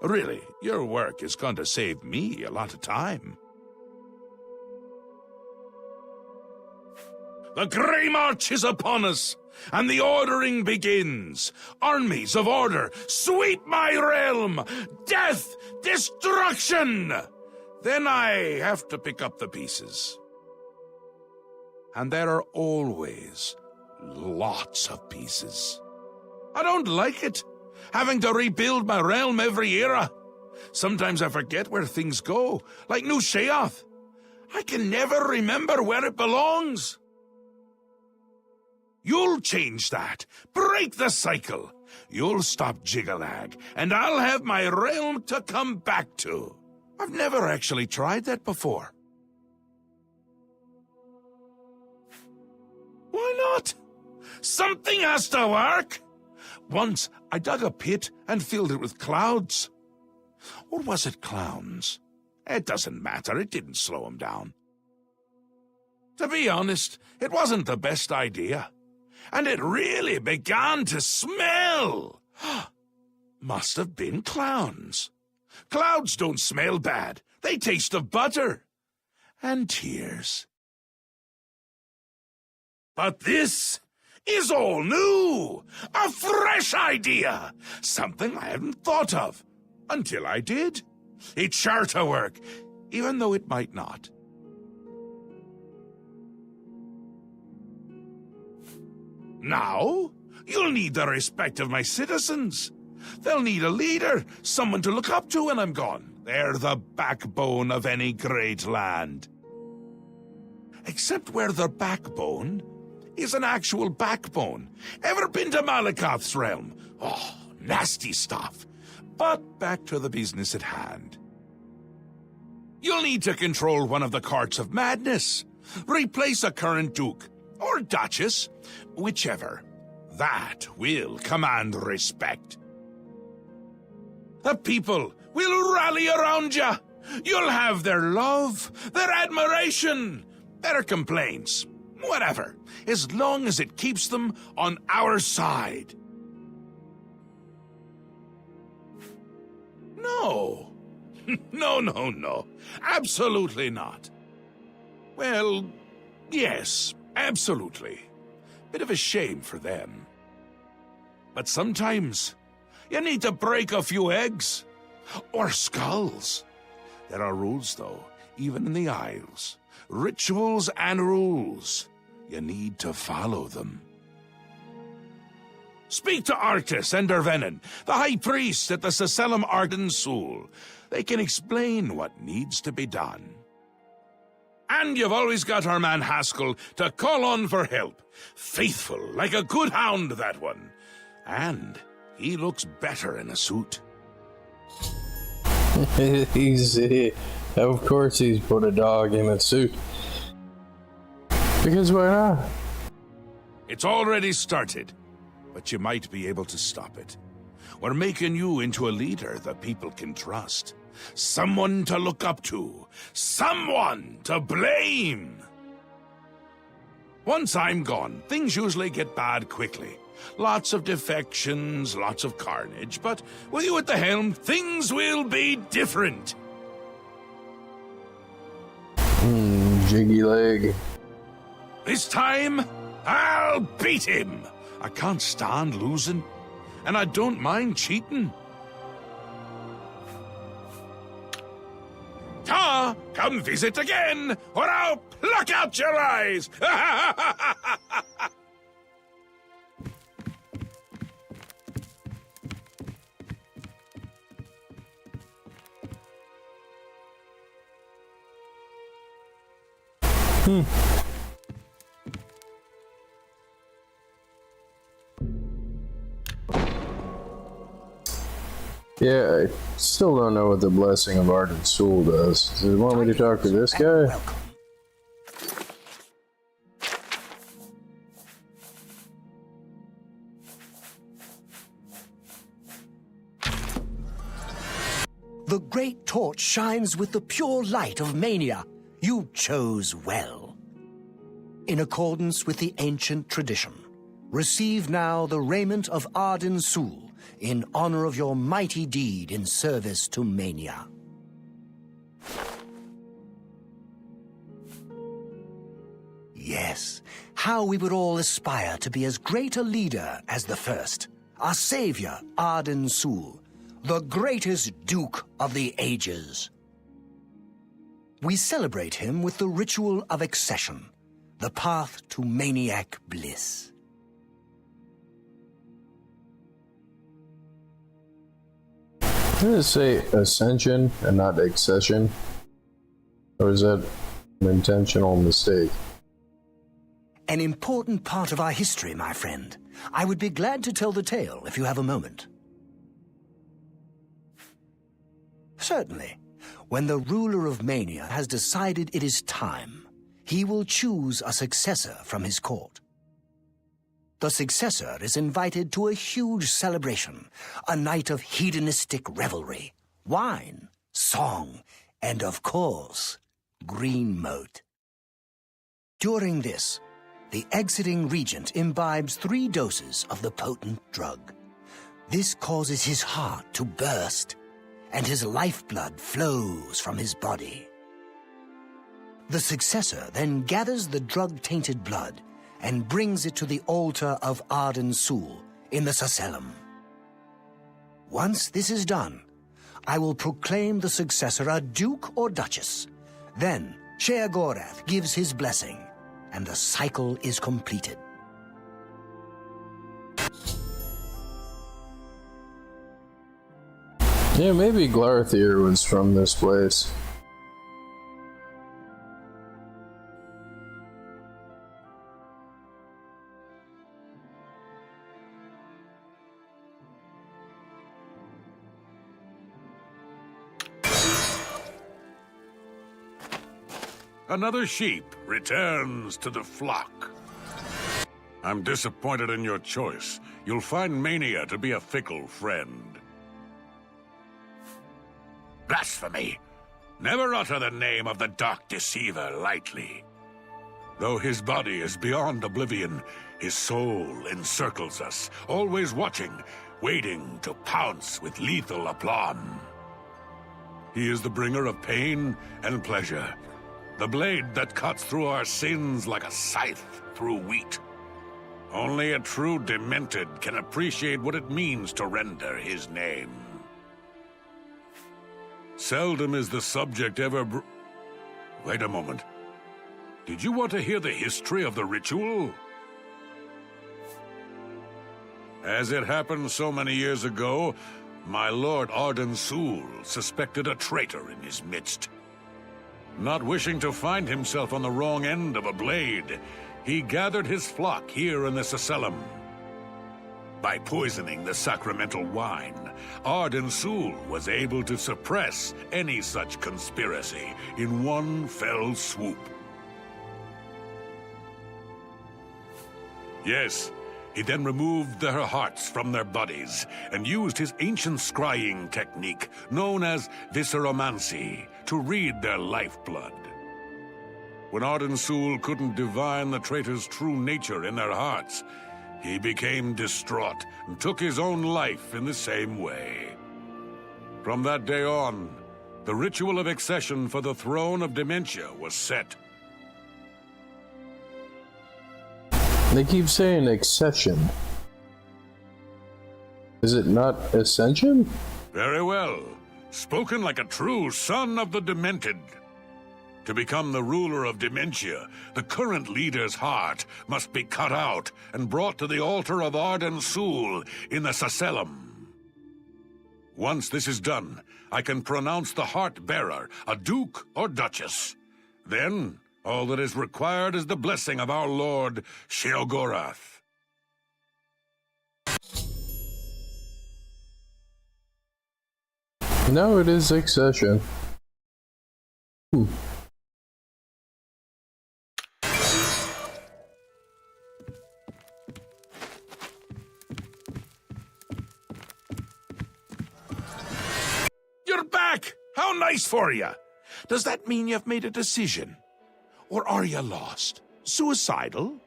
Really, your work is going to save me a lot of time. The Grey March is upon us, and the ordering begins. Armies of order, sweep my realm! Death! Destruction! Then I have to pick up the pieces. And there are always lots of pieces. I don't like it, having to rebuild my realm every era. Sometimes I forget where things go, like New Sheoth. I can never remember where it belongs. You'll change that. Break the cycle. You'll stop Jiggalag, and I'll have my realm to come back to. I've never actually tried that before. Why not? Something has to work. Once I dug a pit and filled it with clouds. Or was it clowns? It doesn't matter. It didn't slow him down. To be honest, it wasn't the best idea. And it really began to smell. Must have been clowns. Clouds don't smell bad. They taste of butter. And tears. But this is all new. A fresh idea. Something I hadn't thought of. Until I did. It's sure to work, even though it might not. Now, you'll need the respect of my citizens. They'll need a leader, someone to look up to when I'm gone. They're the backbone of any great land. Except where their backbone is an actual backbone. Ever been to Malakoth's realm? Oh, nasty stuff. But back to the business at hand. You'll need to control one of the courts of madness. Replace a current duke. Or duchess, whichever. That will command respect. The people will rally around you. You'll have their love, their admiration, their complaints, whatever, as long as it keeps them on our side. No. No. Absolutely not. Well, yes. Absolutely. Bit of a shame for them. But sometimes, you need to break a few eggs. Or skulls. There are rules, though, even in the Isles. Rituals and rules. You need to follow them. Speak to Artis and Dervenin, the high priest at the Sacellum Arden Sul. They can explain what needs to be done. And you've always got our man Haskell to call on for help. Faithful, like a good hound, that one. And he looks better in a suit. Of course he's put a dog in a suit. Because why not? It's already started, but you might be able to stop it. We're making you into a leader the people can trust. Someone to look up to. Someone to blame. Once I'm gone, things usually get bad quickly. Lots of defections, lots of carnage, but with you at the helm, things will be different. Jiggy leg. This time, I'll beat him. I can't stand losing, and I don't mind cheating. Ta, come visit again, or I'll pluck out your eyes. Yeah, I still don't know what the Blessing of Arden Sul does. Does it want me to talk to this guy? Welcome. The great torch shines with the pure light of Mania. You chose well. In accordance with the ancient tradition, receive now the raiment of Arden Sul in honor of your mighty deed in service to Mania. Yes, how we would all aspire to be as great a leader as the first, our savior, Arden Sul, the greatest Duke of the Ages. We celebrate him with the ritual of Accession, the path to maniac bliss. I'm gonna say Ascension and not Accession. Or is that an intentional mistake? An important part of our history, my friend. I would be glad to tell the tale if you have a moment. Certainly. When the ruler of Mania has decided it is time, he will choose a successor from his court. The successor is invited to a huge celebration, a night of hedonistic revelry, wine, song, and of course, green moat. During this, the exiting regent imbibes 3 doses of the potent drug. This causes his heart to burst, and his lifeblood flows from his body. The successor then gathers the drug-tainted blood and brings it to the altar of Arden Sul in the Sacellum. Once this is done, I will proclaim the successor a duke or duchess. Then Sheogorath gives his blessing, and the cycle is completed. Yeah, maybe Glarthir was from this place. Another sheep returns to the flock. I'm disappointed in your choice. You'll find Mania to be a fickle friend. Blasphemy! Never utter the name of the Dark Deceiver lightly. Though his body is beyond Oblivion, his soul encircles us, always watching, waiting to pounce with lethal aplomb. He is the bringer of pain and pleasure, the blade that cuts through our sins like a scythe through wheat. Only a true demented can appreciate what it means to render his name. Seldom is the subject ever Wait a moment. Did you want to hear the history of the ritual? As it happened so many years ago, my lord Arden Sul suspected a traitor in his midst. Not wishing to find himself on the wrong end of a blade, he gathered his flock here in the Accession. By poisoning the sacramental wine, Arden Sul was able to suppress any such conspiracy in one fell swoop. Yes, he then removed their hearts from their bodies and used his ancient scrying technique known as visceromancy to read their lifeblood. When Arden Sul couldn't divine the traitors' true nature in their hearts, he became distraught and took his own life in the same way. From that day on, the ritual of accession for the throne of Dementia was set. They keep saying accession. Is it not ascension? Very well. Spoken like a true son of the Demented. To become the ruler of Dementia, the current leader's heart must be cut out and brought to the altar of Arden Sul in the Accession. Once this is done, I can pronounce the heart-bearer a duke or duchess. Then, all that is required is the blessing of our lord, Sheogorath. No, it is accession. You're back! How nice for you! Does that mean you've made a decision? Or are you lost? Suicidal?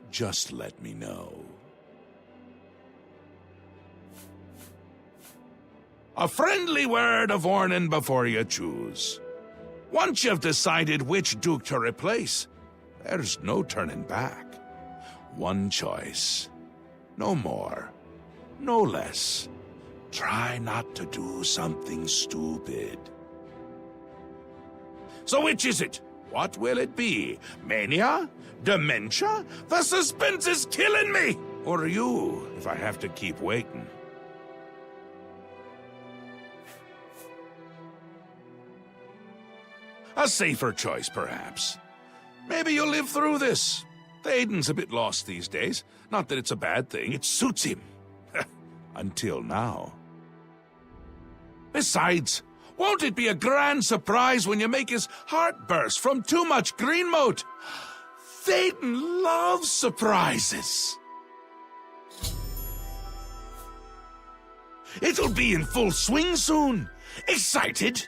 Just let me know. A friendly word of warning before you choose. Once you've decided which duke to replace, there's no turning back. One choice. No more. No less. Try not to do something stupid. So which is it? What will it be? Mania? Dementia? The suspense is killing me! Or you, if I have to keep waiting. A safer choice, perhaps. Maybe you'll live through this. Théoden's a bit lost these days. Not that it's a bad thing, it suits him. Until now. Besides, won't it be a grand surprise when you make his heart burst from too much green moat? Théoden loves surprises. It'll be in full swing soon. Excited?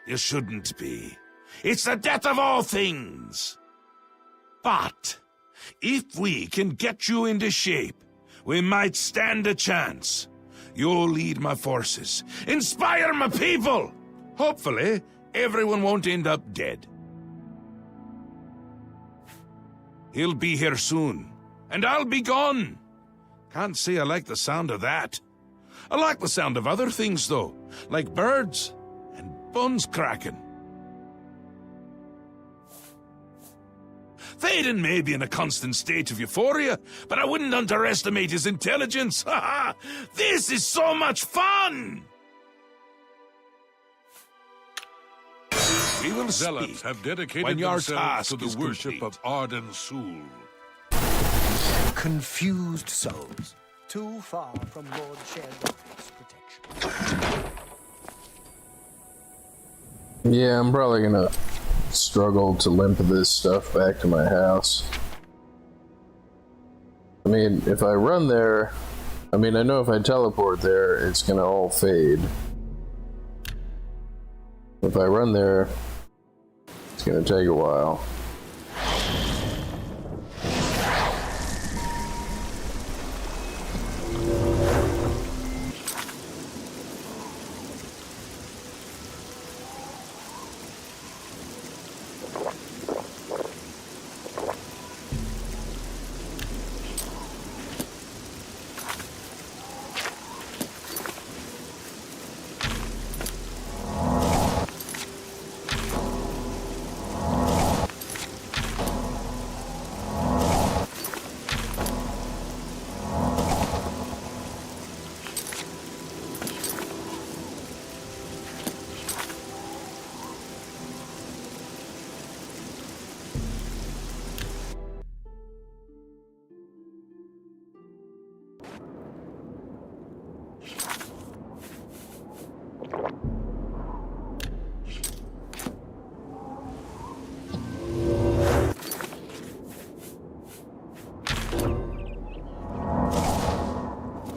You shouldn't be. It's the death of all things. But if we can get you into shape, we might stand a chance. You'll lead my forces, inspire my people. Hopefully, everyone won't end up dead. He'll be here soon, and I'll be gone. Can't say I like the sound of that. I like the sound of other things, though, like birds and bones cracking. Théoden may be in a constant state of euphoria, but I wouldn't underestimate his intelligence. Ha ha! This is so much fun! We will Zealots speak have dedicated when your themselves task to the is worship complete. of Arden Sul. Confused souls. Too far from Lord Sheogorath's protection. Yeah, I'm probably gonna struggle to limp this stuff back to my house. I mean, if I run there, I mean, I know if I teleport there, it's gonna all fade. If I run there, it's gonna take a while.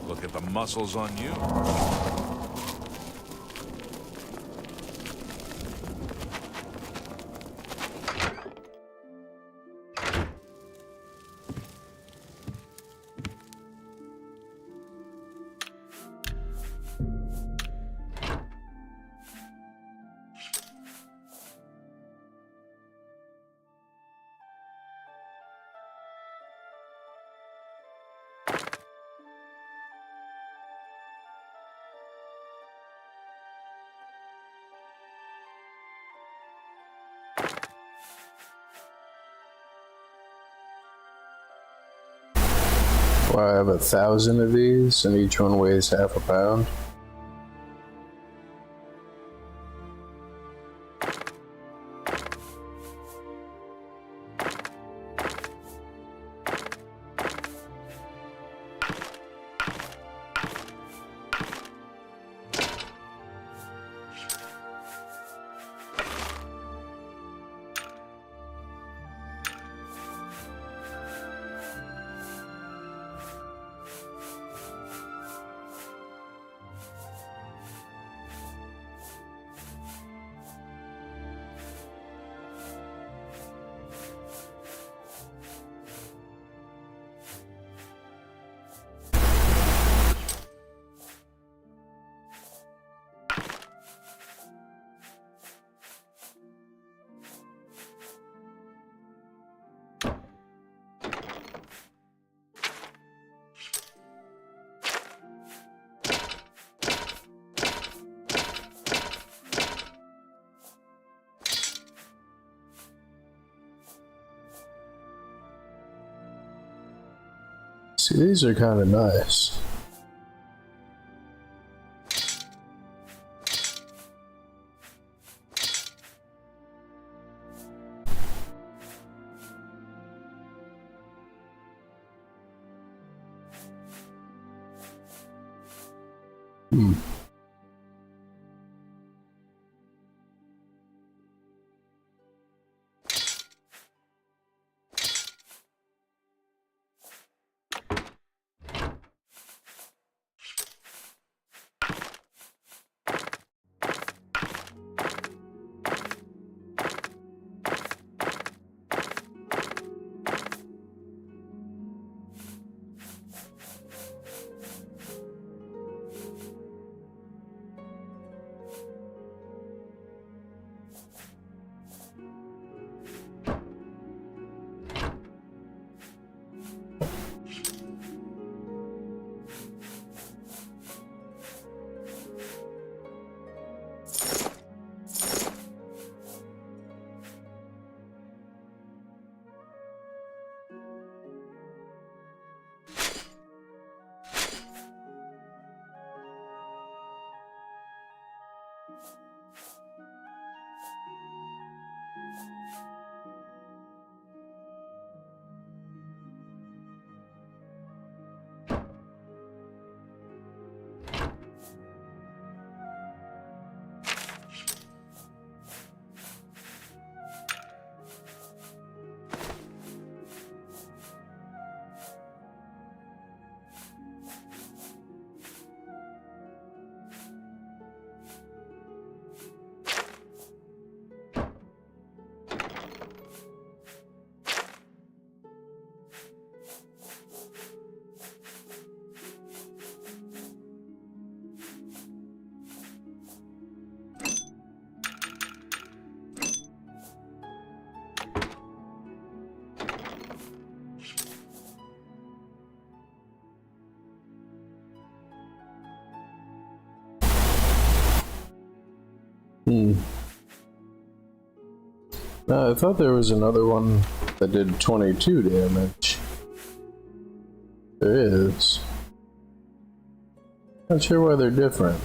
Look at the muscles on you. Well, I have 1,000 of these, and each one weighs half a pound. See, these are kind of nice. I thought there was another one that did 22 damage. There is. Not sure why they're different.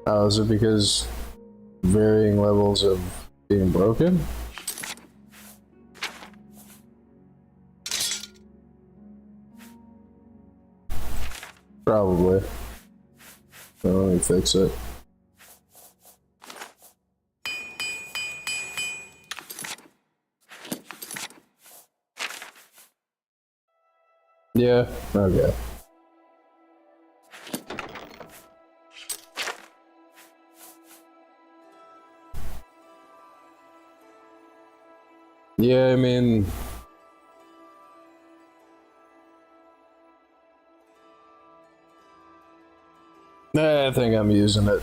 Oh, is it because varying levels of being broken? Probably. Let me fix it. Yeah, okay. Yeah, I mean... I think I'm using it.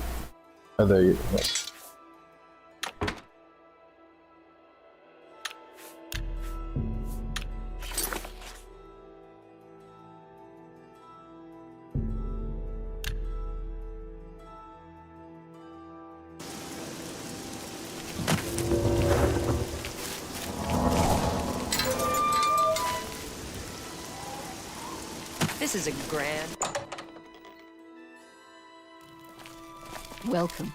I think... This is a grand... Welcome.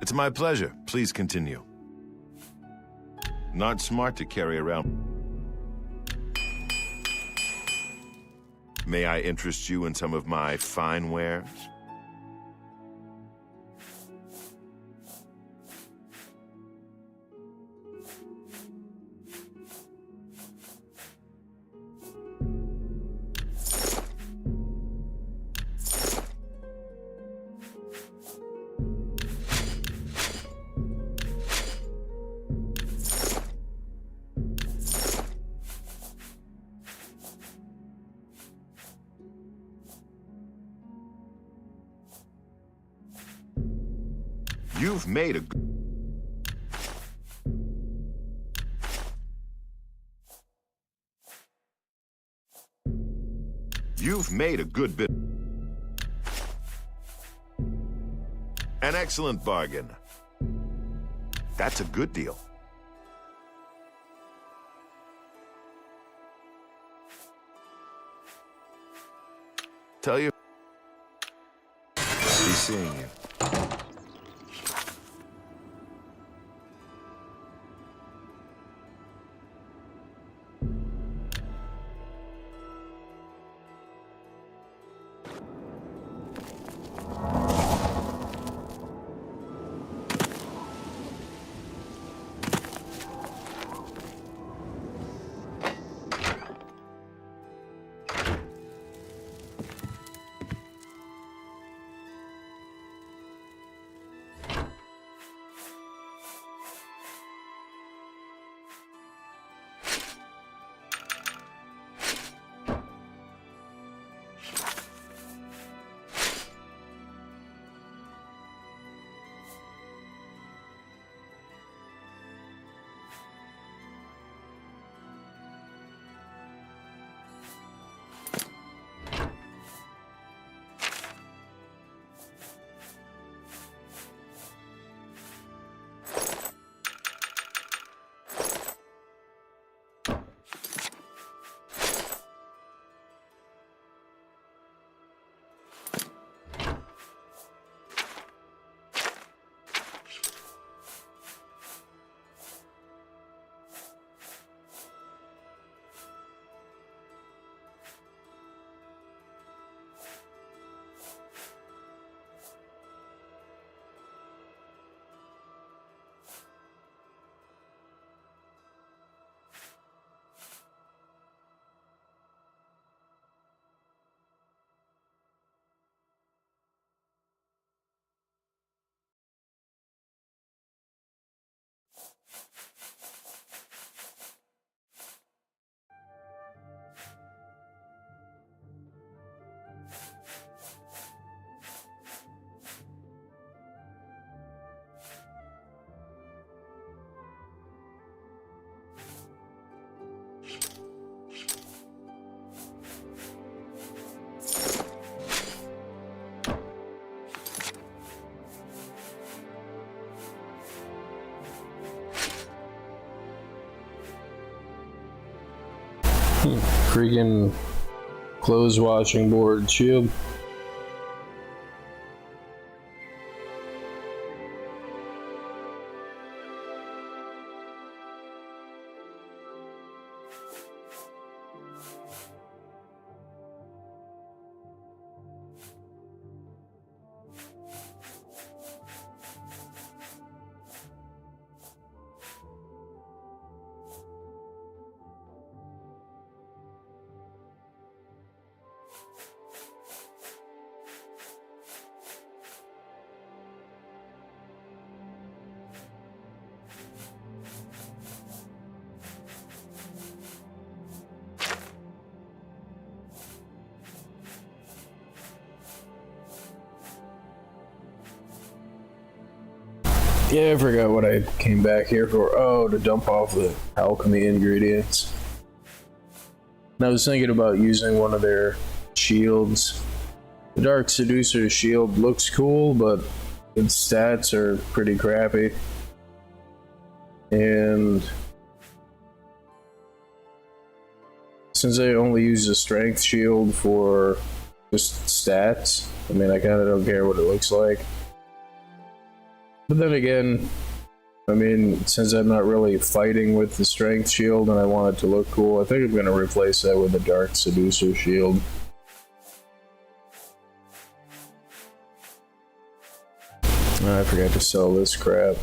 It's my pleasure. Please continue. Not smart to carry around. May I interest you in some of my fine wares? You've made a... You've made a good bit. An excellent bargain. That's a good deal. Tell you. Be seeing you. Freaking clothes washing board shield. Yeah, I forgot what I came back here for. Oh, to dump off the alchemy ingredients. And I was thinking about using one of their shields. The Dark Seducer's shield looks cool, but its stats are pretty crappy. And since I only use a strength shield for just stats, I mean, I kind of don't care what it looks like. But then again, I mean, since I'm not really fighting with the strength shield and I want it to look cool, I think I'm going to replace that with the Dark Seducer shield. Oh, I forgot to sell this crap.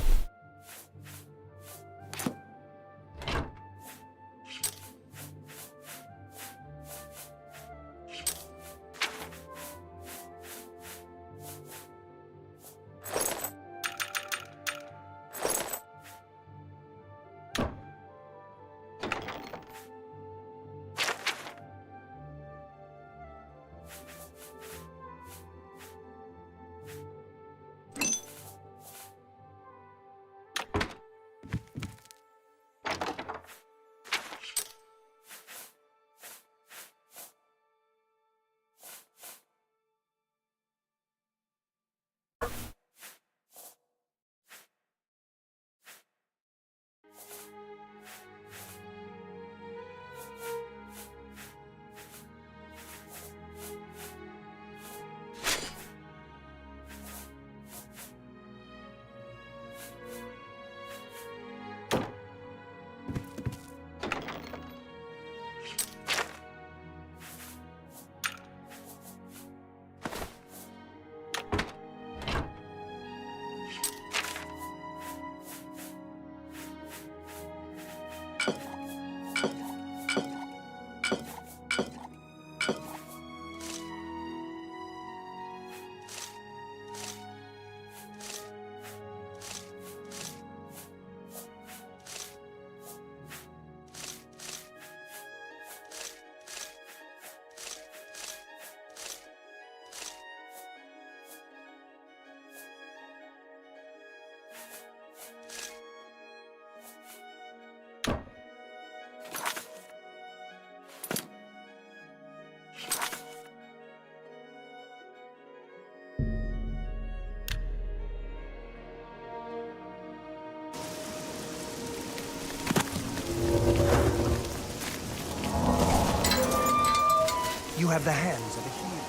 You have the hands of a healer.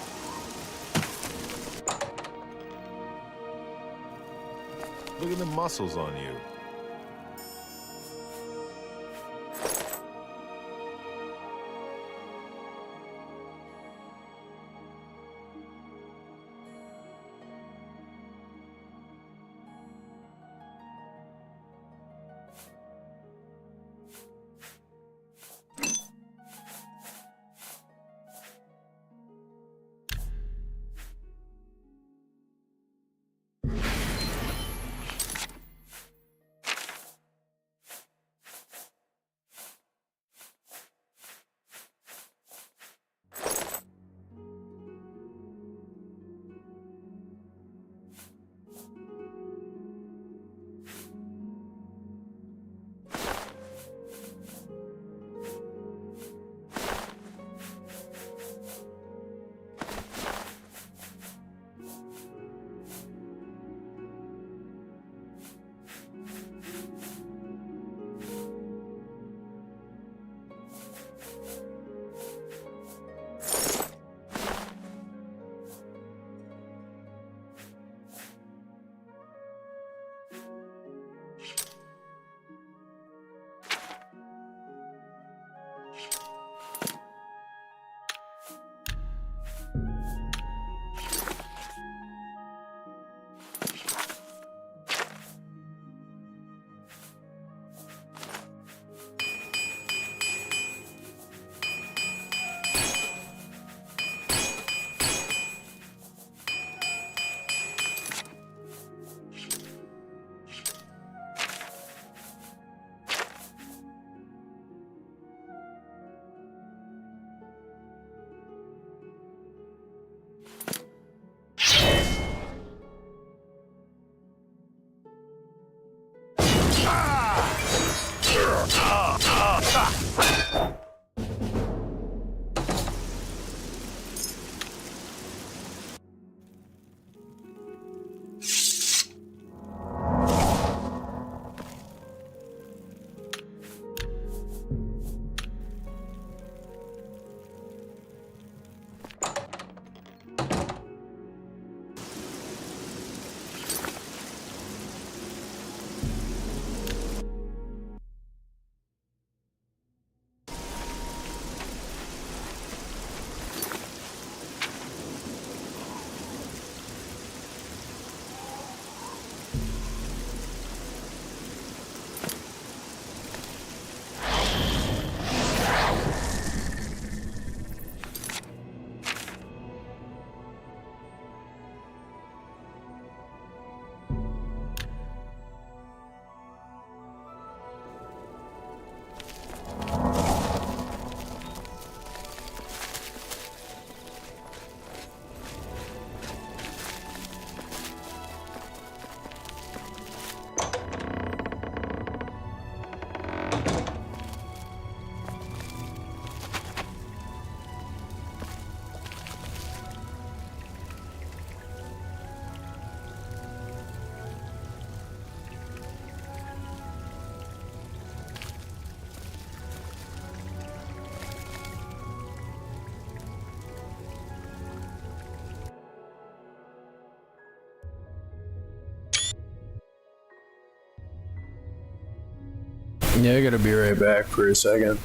Look at the muscles on you. Yeah, I gotta be right back for a second.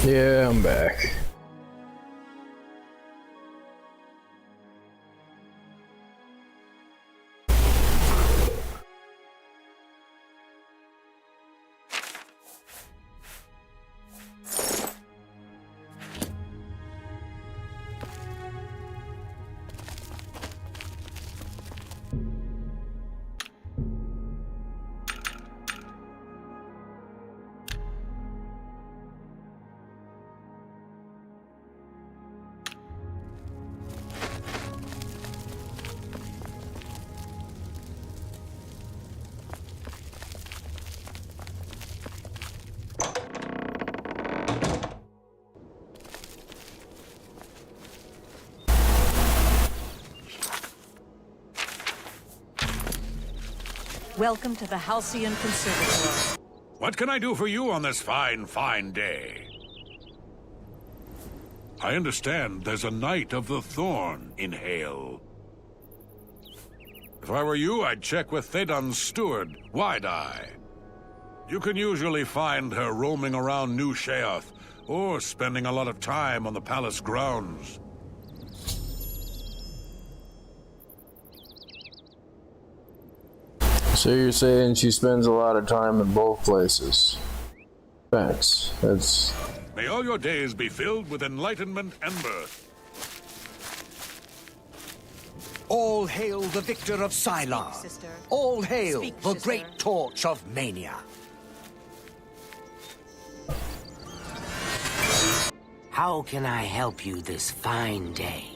Yeah, I'm back. Welcome to the Halcyon Conservatory. What can I do for you on this fine, fine day? I understand there's a Knight of the Thorn in Hale. If I were you, I'd check with Thedon's steward, Wide-Eye. You can usually find her roaming around New Sheoth, or spending a lot of time on the palace grounds. So you're saying she spends a lot of time in both places? Thanks. That's... May all your days be filled with enlightenment and mirth. All hail the victor of Sylar. Speak, sister. All hail Speak, the sister. great torch of Mania. How can I help you this fine day?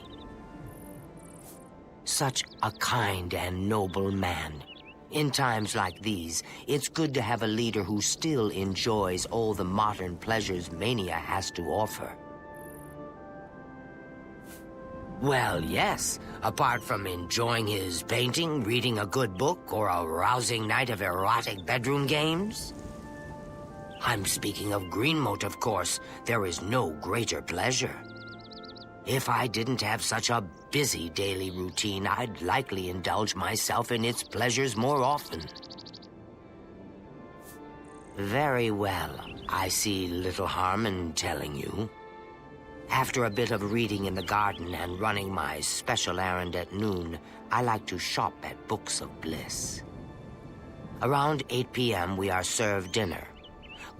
Such a kind and noble man. In times like these, it's good to have a leader who still enjoys all the modern pleasures Mania has to offer. Well, yes. Apart from enjoying his painting, reading a good book, or a rousing night of erotic bedroom games. I'm speaking of Greenmote, of course. There is no greater pleasure. If I didn't have such a busy daily routine, I'd likely indulge myself in its pleasures more often. Very well. I see little harm in telling you. After a bit of reading in the garden and running my special errand at noon, I like to shop at Books of Bliss. Around 8 p.m. we are served dinner.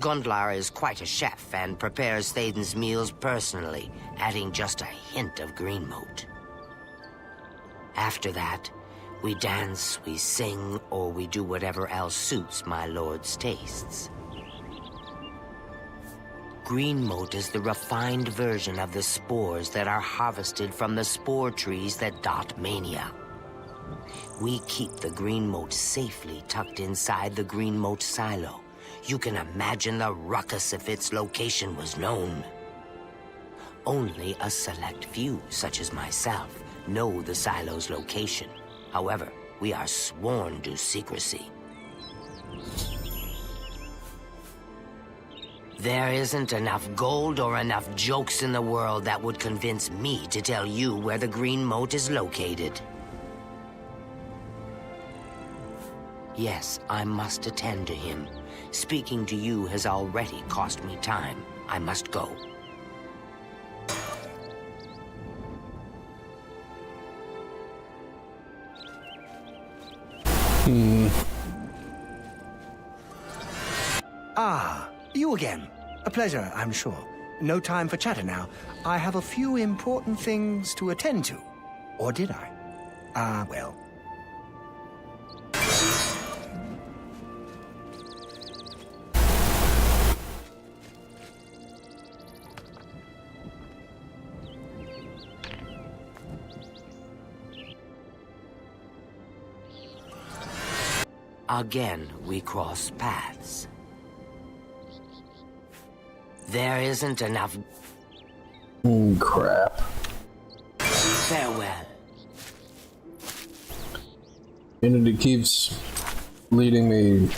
Gundlar is quite a chef and prepares Thaden's meals personally, adding just a hint of Greenmote. After that, we dance, we sing, or we do whatever else suits my lord's tastes. Greenmote is the refined version of the spores that are harvested from the spore trees that dot Mania. We keep the Greenmote safely tucked inside the Greenmote silo. You can imagine the ruckus if its location was known. Only a select few, such as myself, know the silo's location. However, we are sworn to secrecy. There isn't enough gold or enough jokes in the world that would convince me to tell you where the Greenmote is located. Yes, I must attend to him. Speaking to you has already cost me time. I must go. Ah, you again. A pleasure, I'm sure. No time for chatter now. I have a few important things to attend to. Or did I? Well. Again, we cross paths. There isn't enough. Crap. Farewell. And it keeps leading me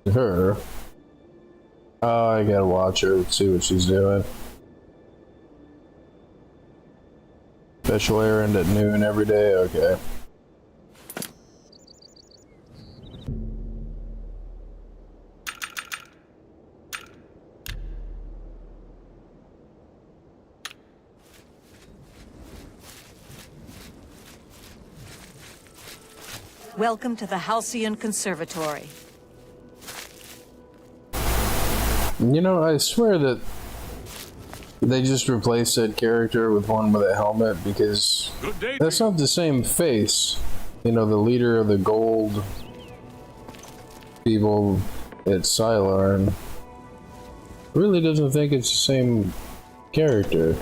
to her. Oh, I gotta watch her, see what she's doing. Special errand at noon every day, okay. Welcome to the Halcyon Conservatory. You know, I swear that they just replaced that character with one with a helmet because Good day. that's not the same face. You know, the leader of the gold people at Sylarn really doesn't think it's the same character.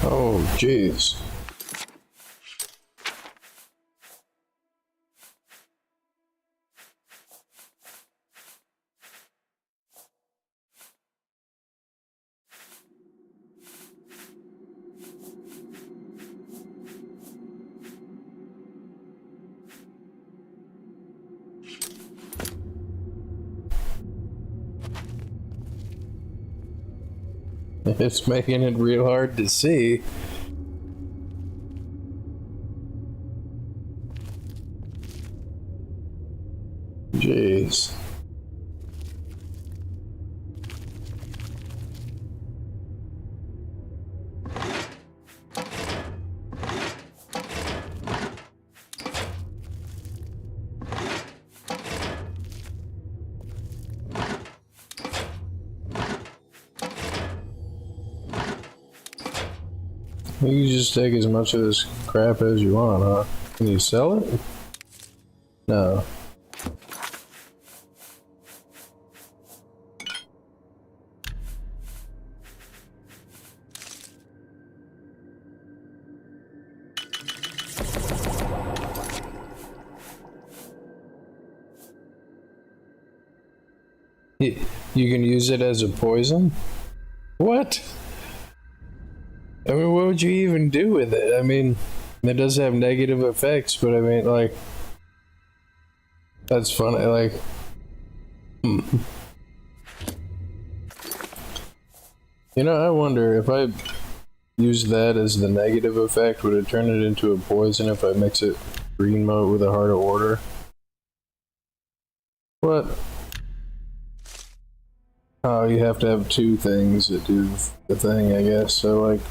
Oh, jeez. It's making it real hard to see. Jeez. You can just take as much of this crap as you want, huh? Can you sell it? No. You can use it as a poison? What? I mean, what would you even do with it? I mean, it does have negative effects, but I mean, like, that's funny, like, You know, I wonder if I use that as the negative effect, would it turn it into a poison if I mix it green mode with a Heart of Order? What? Oh, you have to have two things that do the thing, I guess, so like...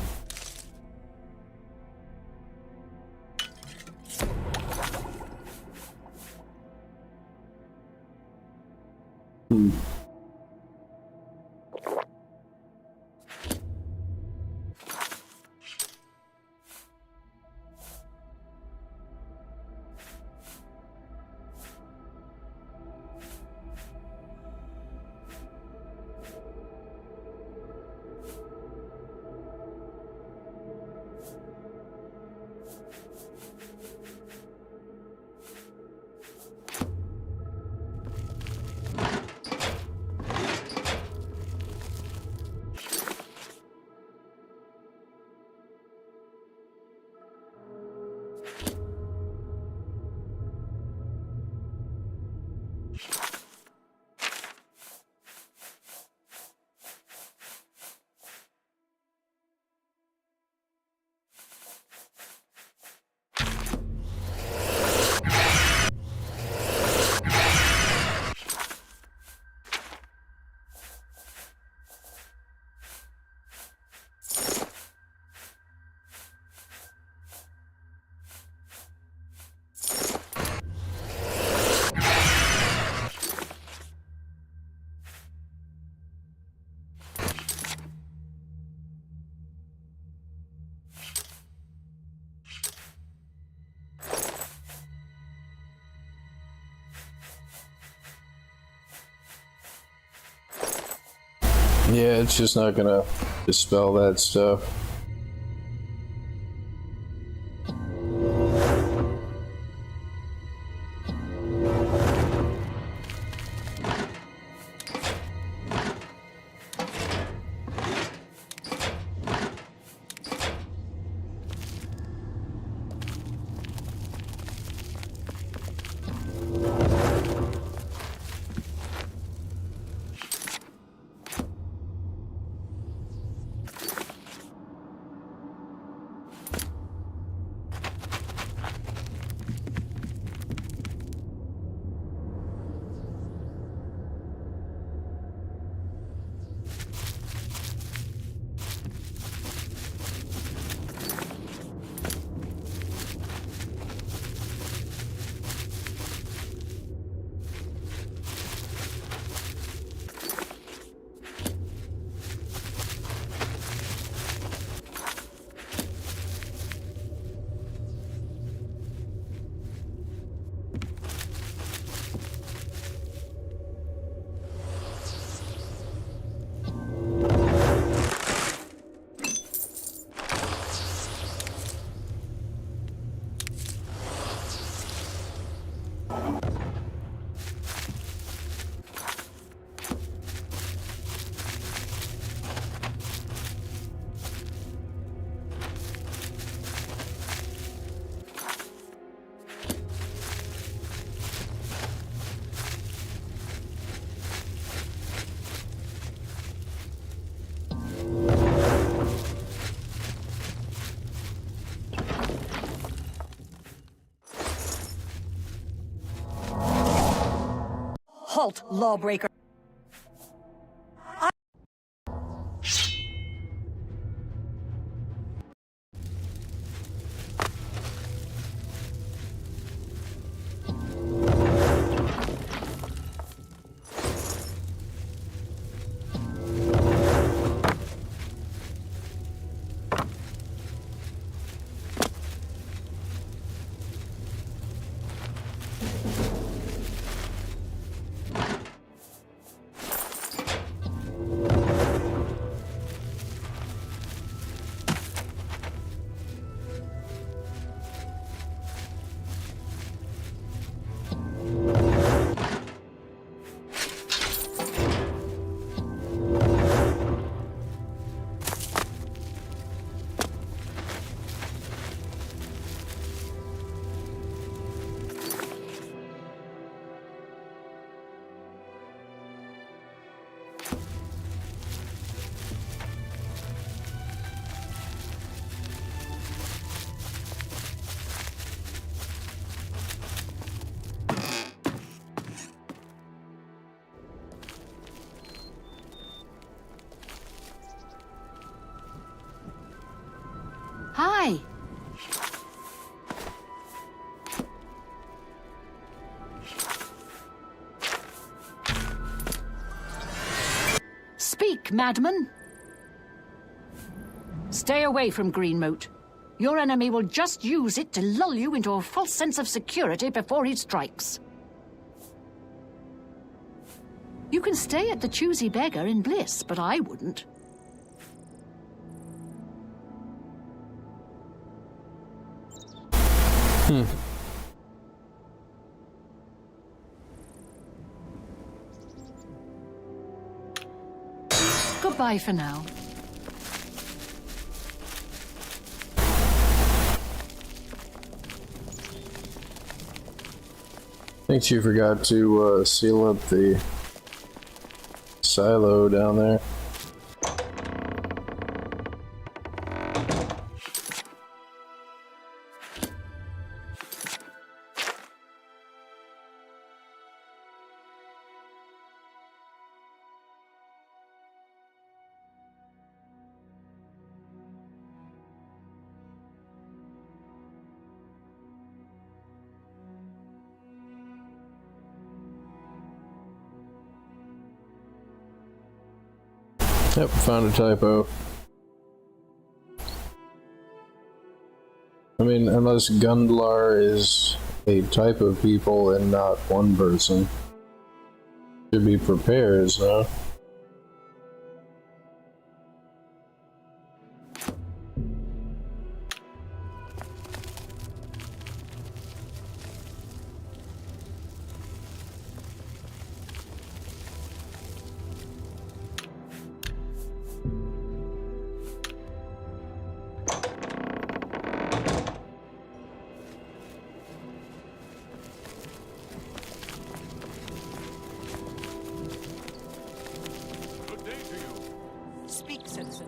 Yeah, it's just not gonna dispel that stuff. Halt, lawbreaker! Hi. Speak, madman. Stay away from Greenmote. Your enemy will just use it to lull you into a false sense of security before he strikes. You can stay at the Choosy Beggar in Bliss, but I wouldn't. Goodbye for now. Thanks, you forgot to seal up the silo down there. Yep, found a typo. I mean, unless Gundlar is a type of people and not one person. Should be prepares, no? Speak, citizen.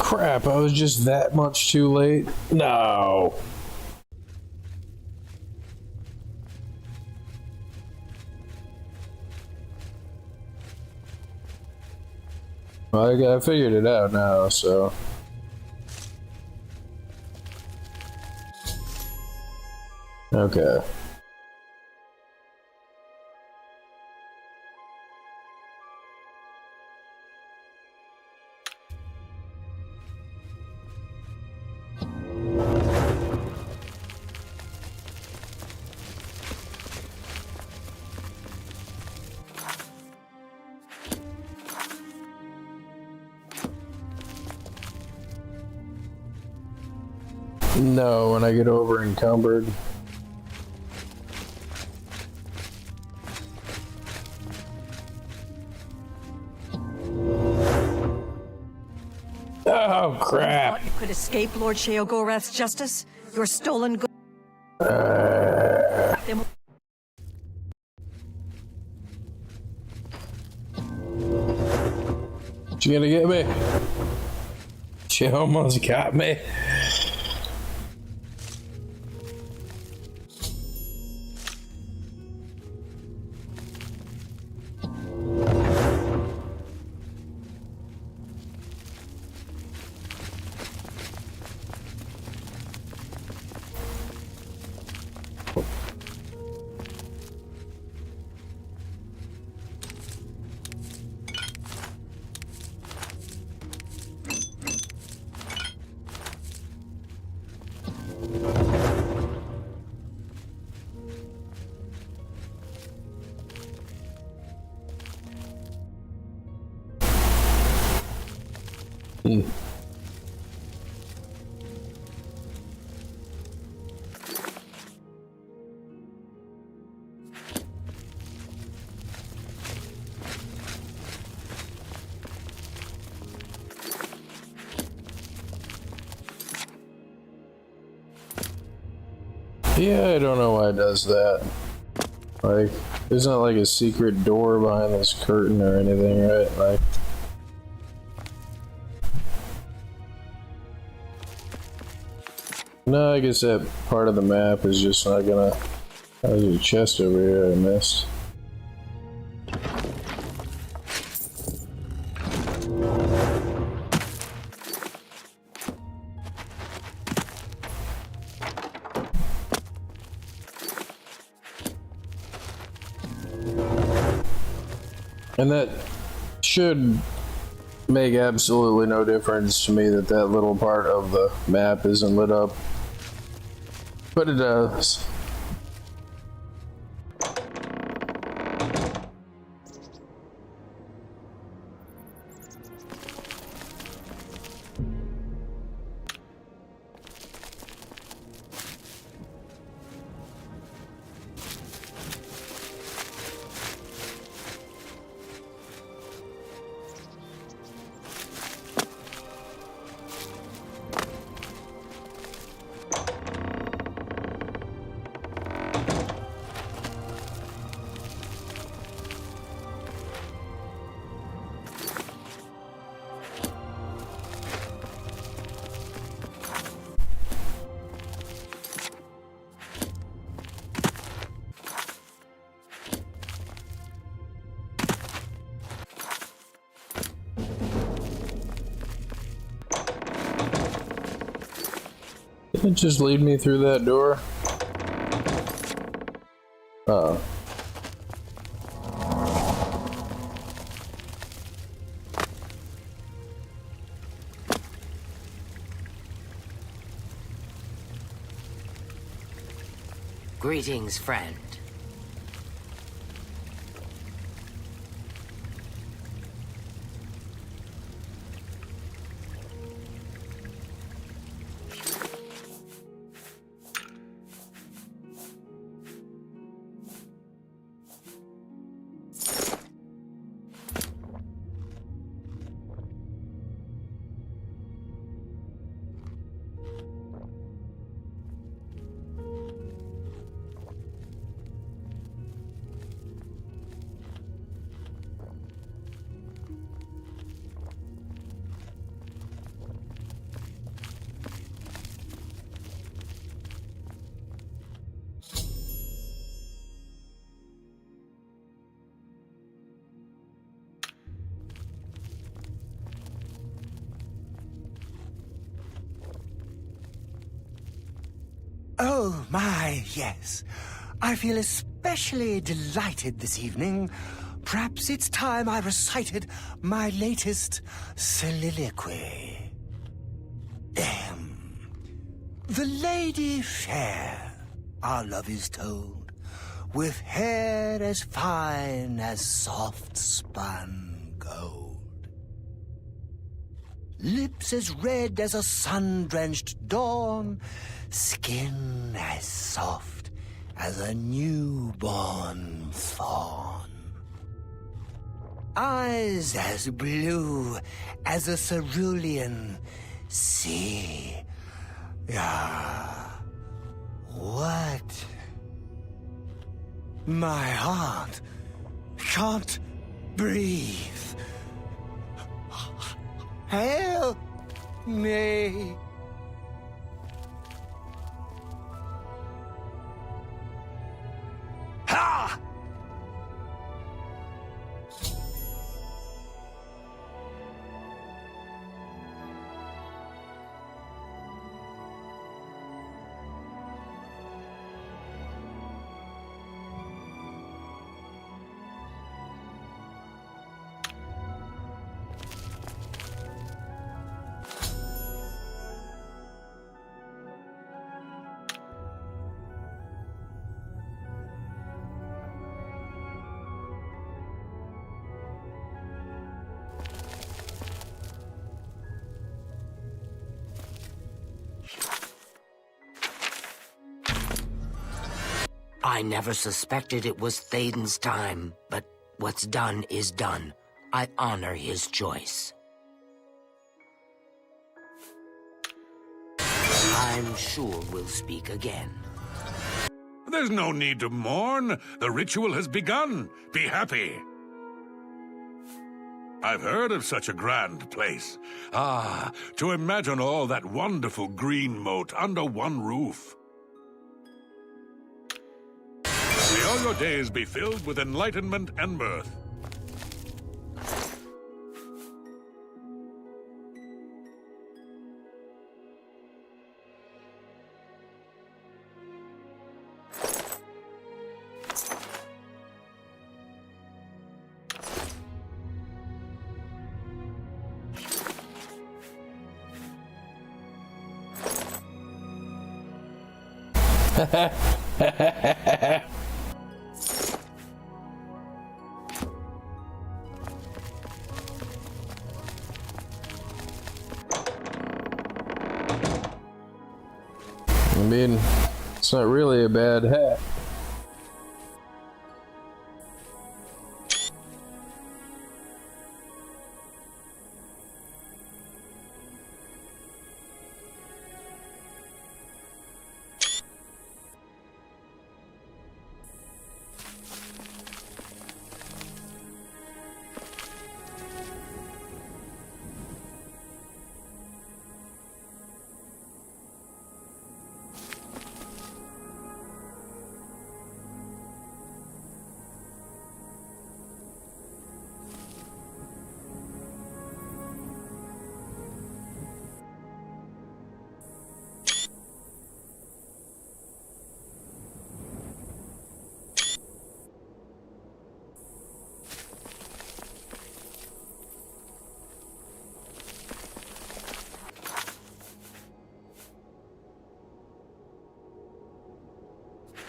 crap, I was just that much too late. No. Well, I figured it out now, so. Okay. No, when I get over encumbered. Oh, crap. Thought you could escape Lord Sheogorath's justice? Your stolen goods. She gonna get me? She almost got me. Yeah, I don't know why it does that. Like, there's not like a secret door behind this curtain or anything, right? Like, no, I guess that part of the map is just not gonna. There's a chest over here I missed. And that should make absolutely no difference to me that that little part of the map isn't lit up. But it does. Didn't it just lead me through that door? Oh. Greetings, friend. My, yes. I feel especially delighted this evening. Perhaps it's time I recited my latest soliloquy. The lady fair, our love is told, with hair as fine as soft spun gold, lips as red as a sun-drenched dawn, skin as soft as a newborn fawn, eyes as blue as a cerulean sea. What? My heart can't breathe. Help me. Ha! I never suspected it was Thaden's time, but what's done is done. I honor his choice. I'm sure we'll speak again. There's no need to mourn. The ritual has begun. Be happy. I've heard of such a grand place. Ah, to imagine all that wonderful green moat under one roof. May all your days be filled with enlightenment and mirth. I mean, it's not really a bad hat.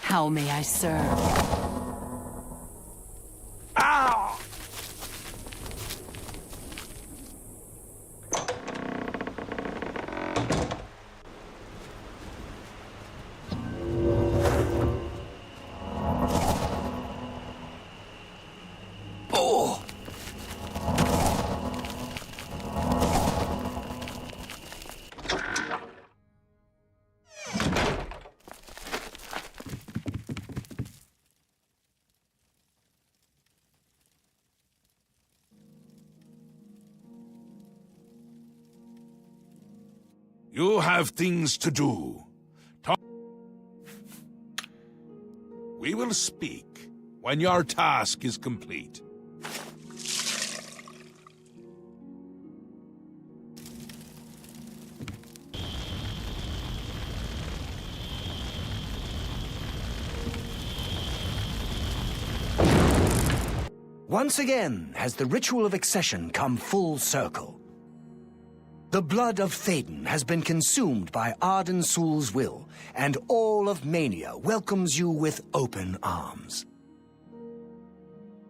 How may I serve? Ow! Oh! You have things to do. We will speak when your task is complete. Once again has the ritual of accession come full circle. The blood of Théden has been consumed by Arden Sul's will, and all of Mania welcomes you with open arms.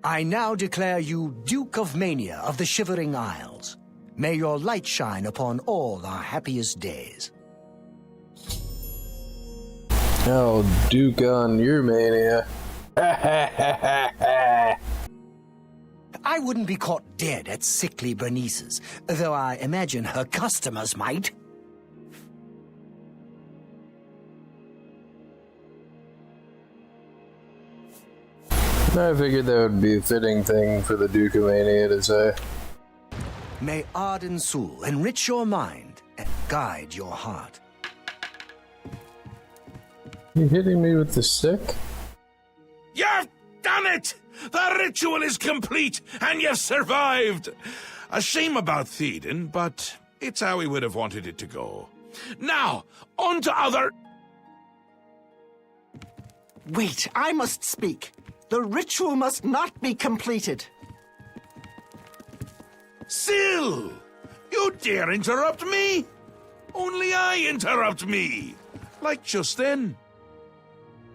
I now declare you Duke of Mania of the Shivering Isles. May your light shine upon all our happiest days. Oh, Duke on your Mania. I wouldn't be caught dead at sickly Bernice's, though I imagine her customers might. I figured that would be a fitting thing for the Duke of Mania to say. May Arden Sul enrich your mind and guide your heart. You hitting me with the stick? You've done it! The ritual is complete, and you've survived! A shame about Théden, but it's how he would have wanted it to go. Now, on to other... Wait, I must speak. The ritual must not be completed. Syl! You dare interrupt me? Only I interrupt me. Like just then.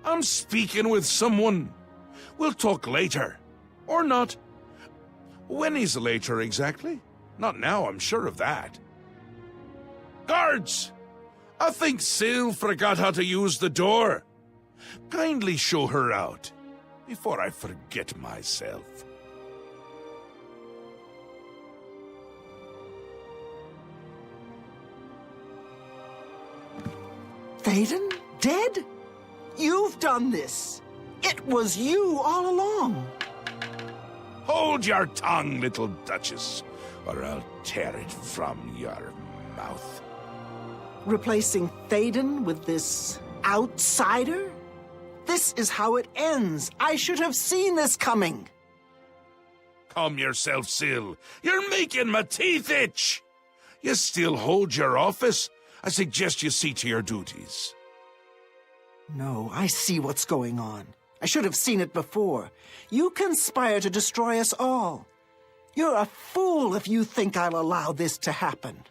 I'm speaking with someone. We'll talk later. Or not. When is later exactly? Not now, I'm sure of that. Guards! I think Syl forgot how to use the door. Kindly show her out, before I forget myself. Théden? Dead? You've done this. It was you all along. Hold your tongue, little Duchess, or I'll tear it from your mouth. Replacing Théden with this outsider? This is how it ends. I should have seen this coming. Calm yourself, Syl. You're making my teeth itch. You still hold your office. I suggest you see to your duties. No, I see what's going on. I should have seen it before. You conspire to destroy us all. You're a fool if you think I'll allow this to happen.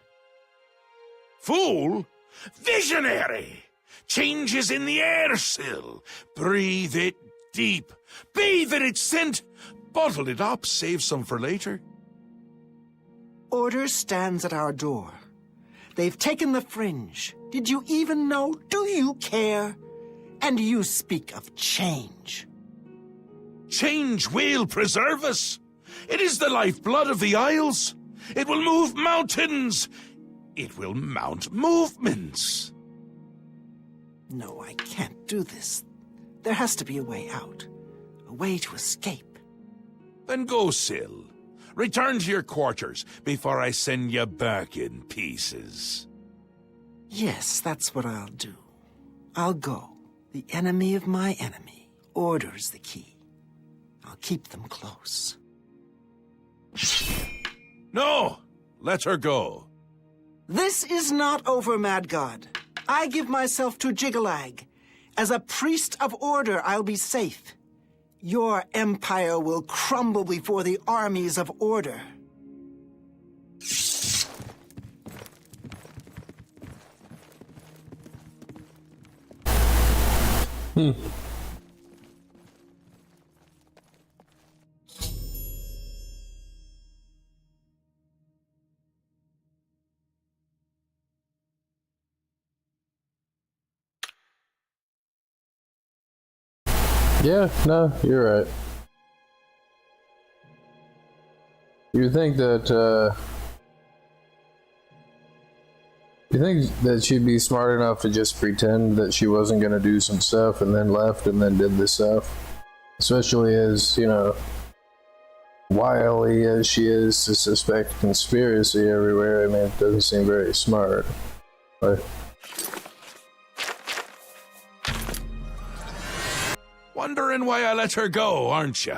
Fool? Visionary! Change is in the air, Syl. Breathe it deep. Bathe in its scent. Bottle it up, save some for later. Order stands at our door. They've taken the Fringe. Did you even know? Do you care? And you speak of change. Change will preserve us. It is the lifeblood of the Isles. It will move mountains. It will mount movements. No, I can't do this. There has to be a way out. A way to escape. Then go, Syl. Return to your quarters before I send you back in pieces. Yes, that's what I'll do. I'll go. The enemy of my enemy orders the key. I'll keep them close. No! Let her go. This is not over, Mad God. I give myself to Jiggalag. As a priest of order, I'll be safe. Your empire will crumble before the armies of order. Yeah, no, you're right. You think that, you think that she'd be smart enough to just pretend that she wasn't gonna do some stuff and then left and then did the stuff? Especially as, you know, wily as she is to suspect conspiracy everywhere. I mean, it doesn't seem very smart. But Wondering why I let her go, aren't you?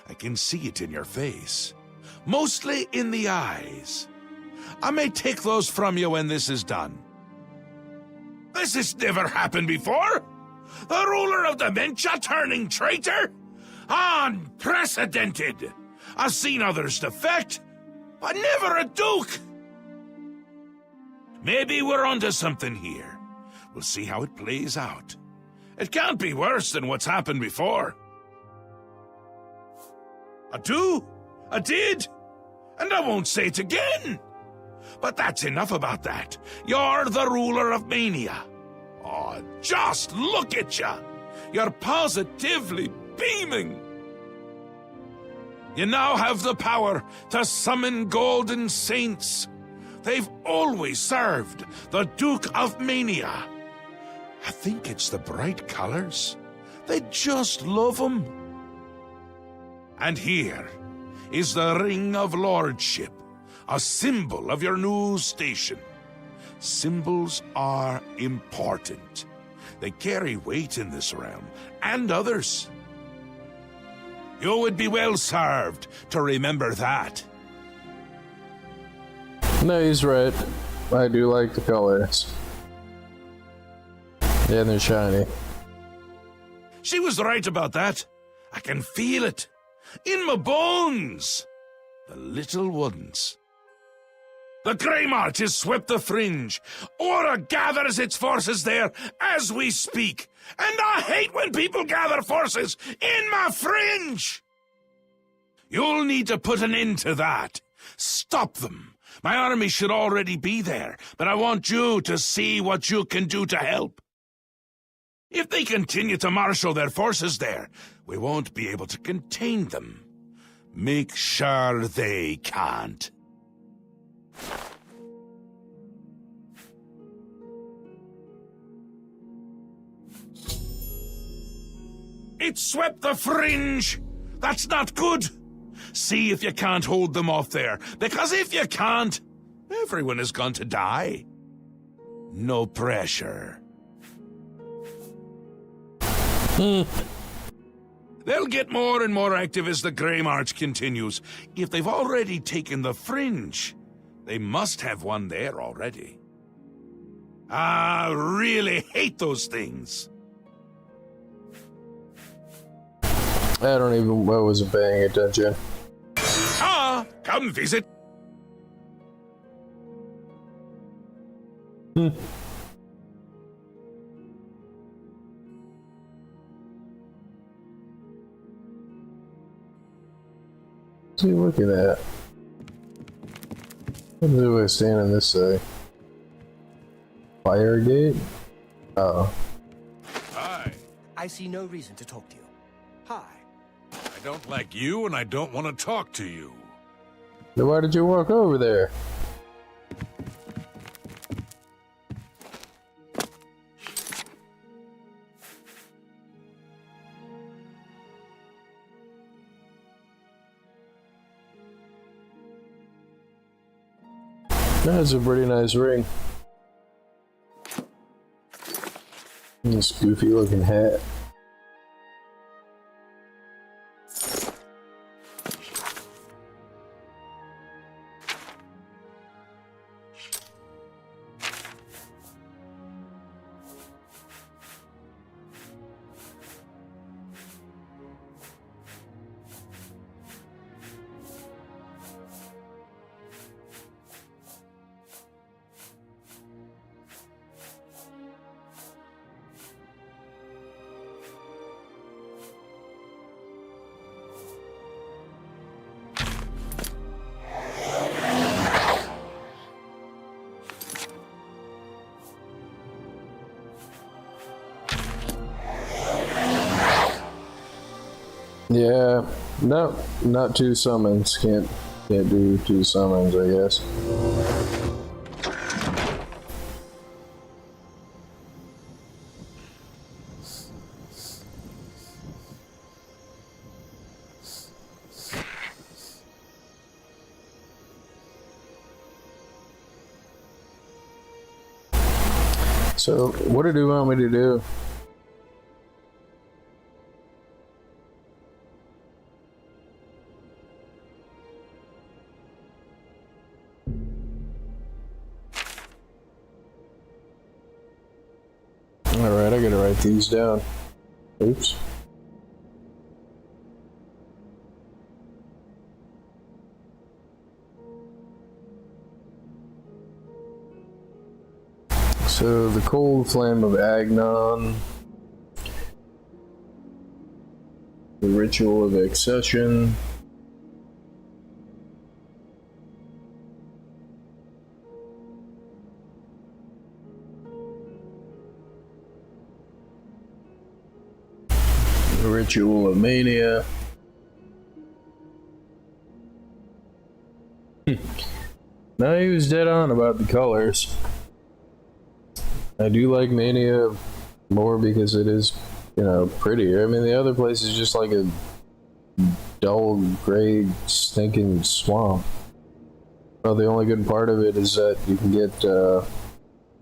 I can see it in your face. Mostly in the eyes. I may take those from you when this is done. This has never happened before! The ruler of dementia turning traitor? Unprecedented! I've seen others defect, but never a duke. Maybe we're onto something here. We'll see how it plays out. It can't be worse than what's happened before. A do, a did, and I won't say it again. But that's enough about that. You're the ruler of Mania. Oh, just look at you. You're positively beaming. You now have the power to summon golden saints. They've always served the Duke of Mania. I think it's the bright colors. They just love them. And here is the Ring of Lordship, a symbol of your new station. Symbols are important. They carry weight in this realm, and others. You would be well served to remember that. No, he's right. I do like the colors. Yeah, they're shiny. She was right about that. I can feel it. In my bones. The little ones. The Grey March has swept the Fringe. Aura gathers its forces there as we speak. And I hate when people gather forces in my Fringe. You'll need to put an end to that. Stop them. My army should already be there, but I want you to see what you can do to help. If they continue to marshal their forces there, we won't be able to contain them. Make sure they can't. It swept the Fringe! That's not good! See if you can't hold them off there, because if you can't, everyone is going to die. No pressure. They'll get more and more active as the Grey March continues. If they've already taken the Fringe, they must have one there already. I really hate those things. I wasn't paying attention. Ah, come visit. What's he looking at? What do I stand on this side? Fire gate? Oh. Hi. I see no reason to talk to you. Hi. I don't like you, and I don't want to talk to you. Then why did you walk over there? That's a pretty nice ring. And this goofy looking hat. Yeah, no, not two summons. Can't do two summons, I guess. So, what do you want me to do? Alright, I gotta write these down. Oops. So the cold flame of Agnon, the ritual of Accession, the ritual of Mania. No, he was dead on about the colors. I do like Mania more because it is, you know, prettier. I mean, the other place is just like a dull, gray, stinking swamp. Well, the only good part of it is that you can get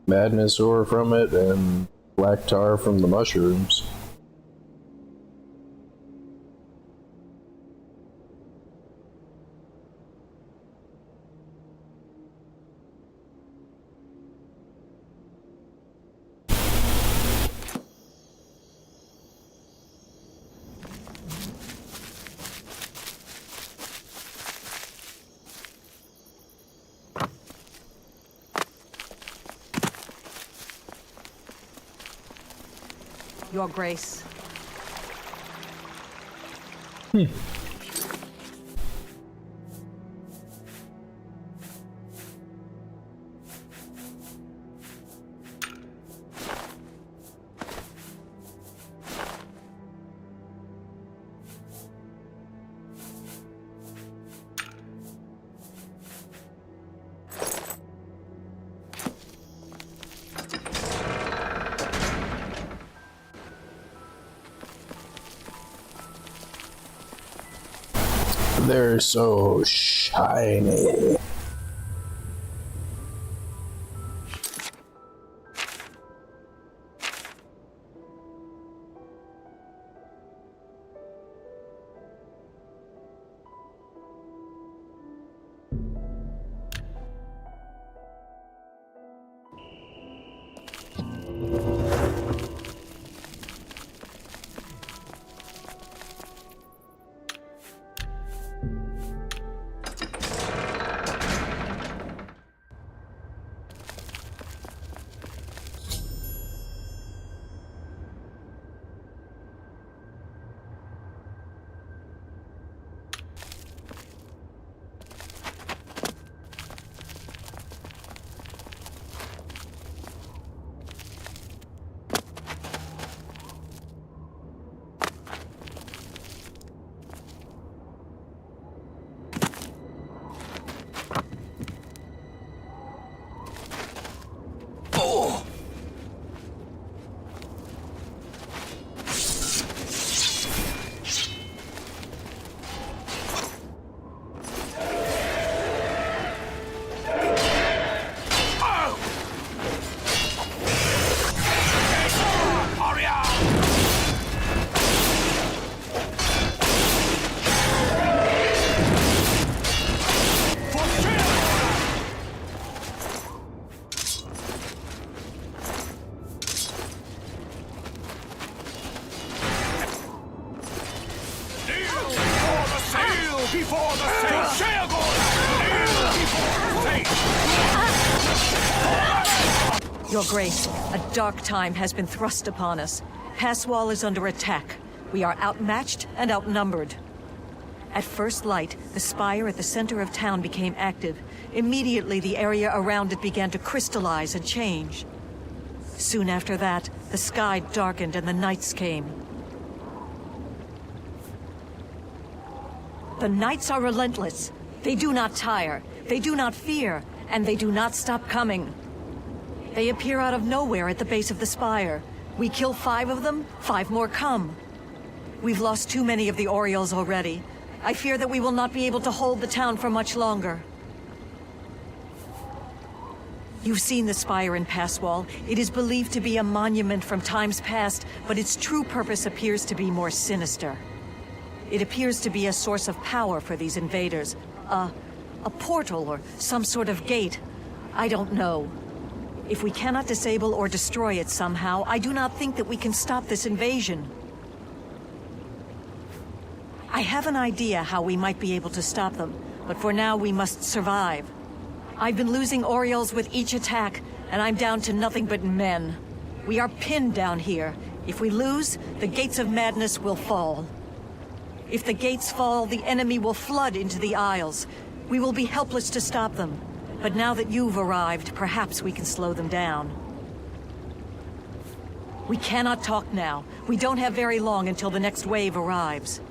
madness ore from it and black tar from the mushrooms. Your Grace. They're so shiny. Your Grace, a dark time has been thrust upon us. Passwall is under attack. We are outmatched and outnumbered. At first light, the spire at the center of town became active. Immediately, the area around it began to crystallize and change. Soon after that, the sky darkened and the nights came. The nights are relentless. They do not tire, they do not fear, and they do not stop coming. They appear out of nowhere at the base of the spire. We kill 5 of them, 5 more come. We've lost too many of the Orioles already. I fear that we will not be able to hold the town for much longer. You've seen the spire in Passwall. It is believed to be a monument from times past, but its true purpose appears to be more sinister. It appears to be a source of power for these invaders. A portal or some sort of gate. I don't know. If we cannot disable or destroy it somehow, I do not think that we can stop this invasion. I have an idea how we might be able to stop them, but for now we must survive. I've been losing Orioles with each attack. and I'm down to nothing but men. We are pinned down here. If we lose, the gates of madness will fall. If the gates fall, the enemy will flood into the Isles. We will be helpless to stop them. But now that you've arrived, perhaps we can slow them down. We cannot talk now. We don't have very long until the next wave arrives.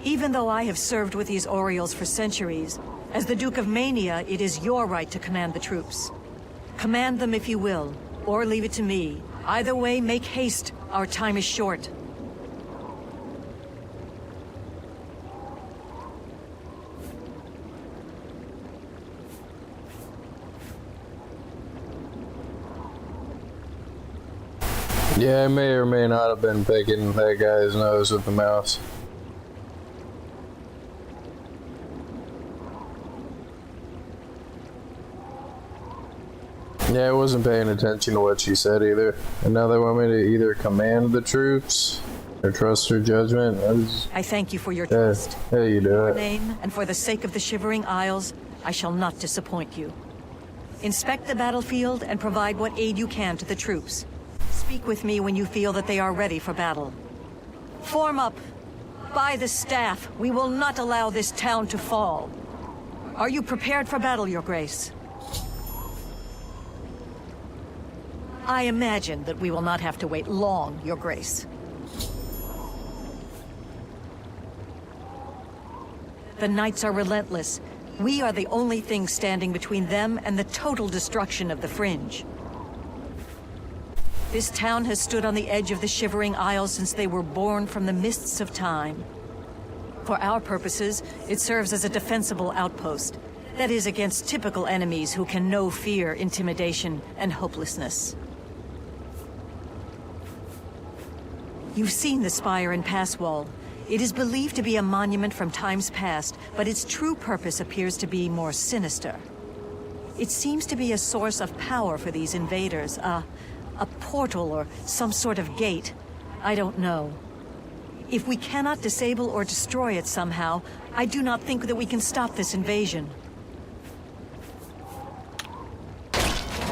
Even though I have served with these Orioles for centuries, as the Duke of Mania, it is your right to command the troops. Command them if you will, or leave it to me. Either way, make haste. Our time is short. Yeah, I may or may not have been picking that guy's nose with the mouse. Yeah, I wasn't paying attention to what she said either. And now they want me to either command the troops or trust her judgment. I thank you for your trust. Yeah, you do Your it. name, and for the sake of the Shivering Isles, I shall not disappoint you. Inspect the battlefield and provide what aid you can to the troops. Speak with me when you feel that they are ready for battle. Form up. By the staff, we will not allow this town to fall. Are you prepared for battle, Your Grace? I imagine that we will not have to wait long, Your Grace. The Knights are relentless. We are the only thing standing between them and the total destruction of the Fringe. This town has stood on the edge of the Shivering Isles since they were born from the mists of time. For our purposes, it serves as a defensible outpost. That is, against typical enemies who can know fear, intimidation, and hopelessness. You've seen the spire and pass wall. It is believed to be a monument from times past, but its true purpose appears to be more sinister. It seems to be a source of power for these invaders, a portal or some sort of gate. I don't know. If we cannot disable or destroy it somehow, I do not think that we can stop this invasion.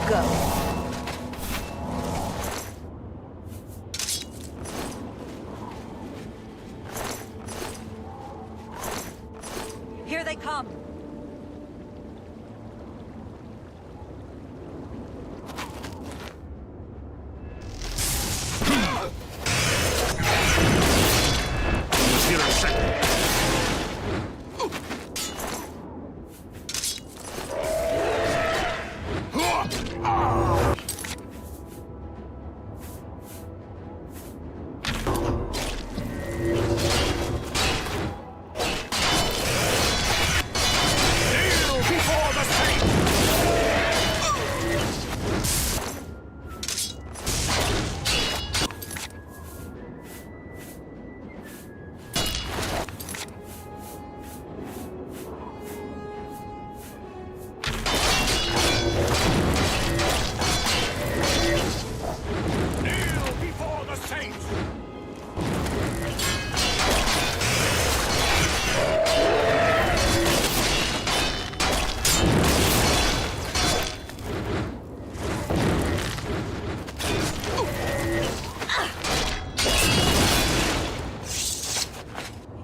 Go. Here they come.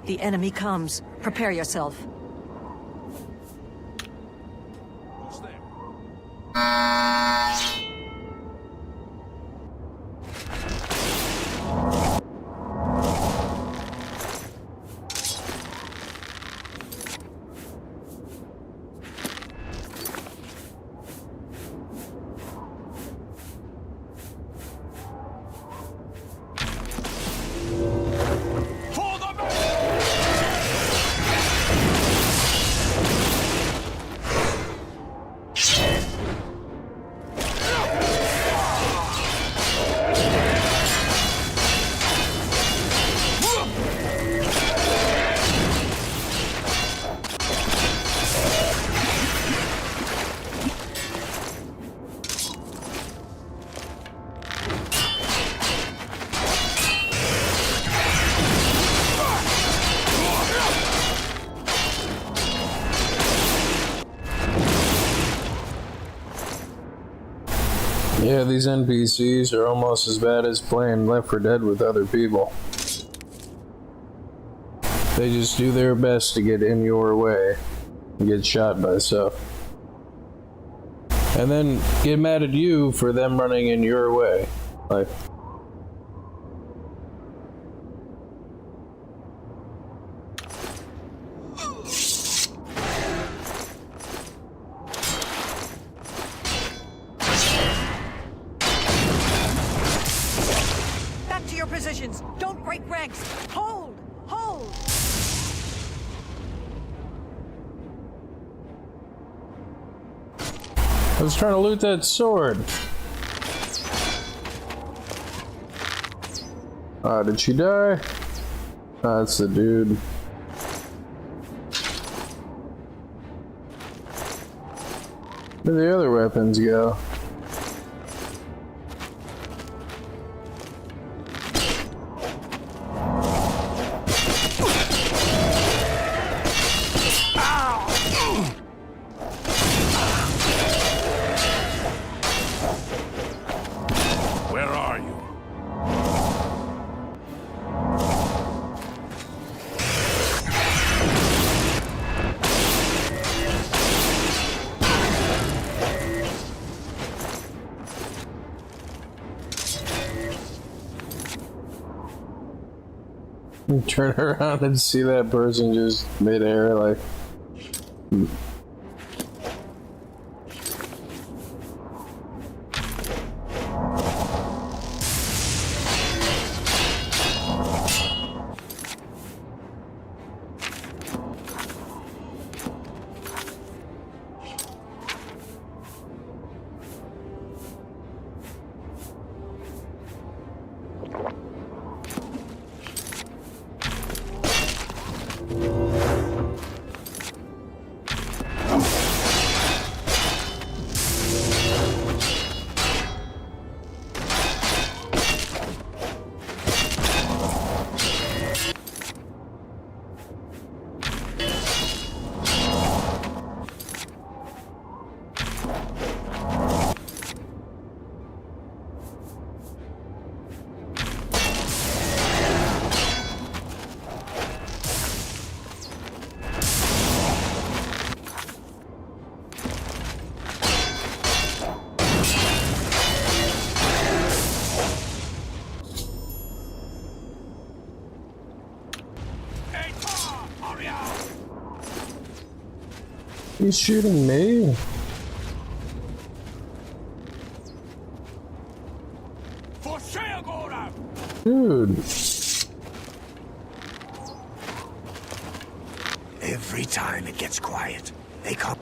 The enemy comes. Prepare yourself. Who's there? Yeah, these NPCs are almost as bad as playing Left 4 Dead with other people. They just do their best to get in your way and get shot by stuff. And then get mad at you for them running in your way. Like, Back to your positions! Don't break ranks! Hold! Hold! I was trying to loot that sword. Did she die? That's the dude. Where'd the other weapons go? Where are you? You turn around and see that person just midair, like. He's shooting me. Dude. Every time it gets quiet, they come.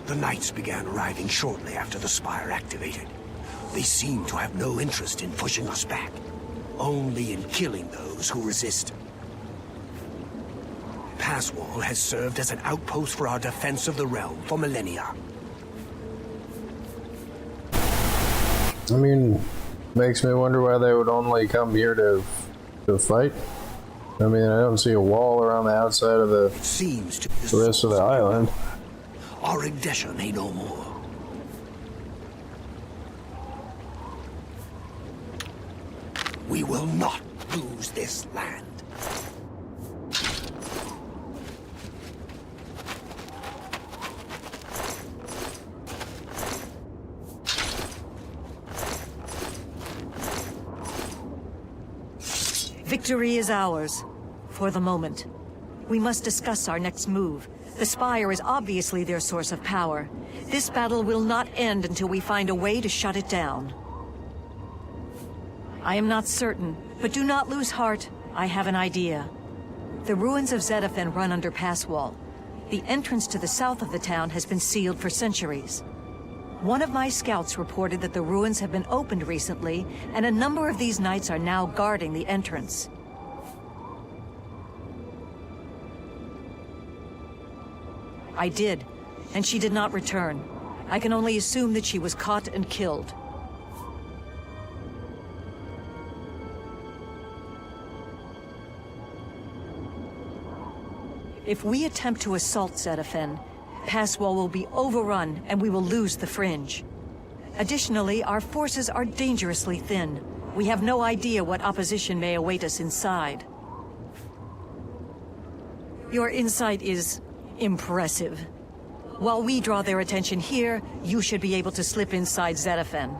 The knights began arriving shortly after the spire activated. They seem to have no interest in pushing us back, only in killing those who resist. Passwall has served as an outpost for our defense of the realm for millennia. I mean, makes me wonder why they would only come here to fight. I mean, I don't see a wall around the outside of the rest of the island. Our Accession may know more. We will not lose this land. Victory is ours, for the moment. We must discuss our next move. The Spire is obviously their source of power. This battle will not end until we find a way to shut it down. I am not certain, but do not lose heart. I have an idea. The ruins of Zedaphen run under Passwall. The entrance to the south of the town has been sealed for centuries. One of my scouts reported that the ruins have been opened recently, and a number of these knights are now guarding the entrance. I did, and she did not return. I can only assume that she was caught and killed. If we attempt to assault Zedaphen, Passwall will be overrun and we will lose the Fringe. Additionally, our forces are dangerously thin. We have no idea what opposition may await us inside. Your insight is impressive. While we draw their attention here, you should be able to slip inside Zetafen.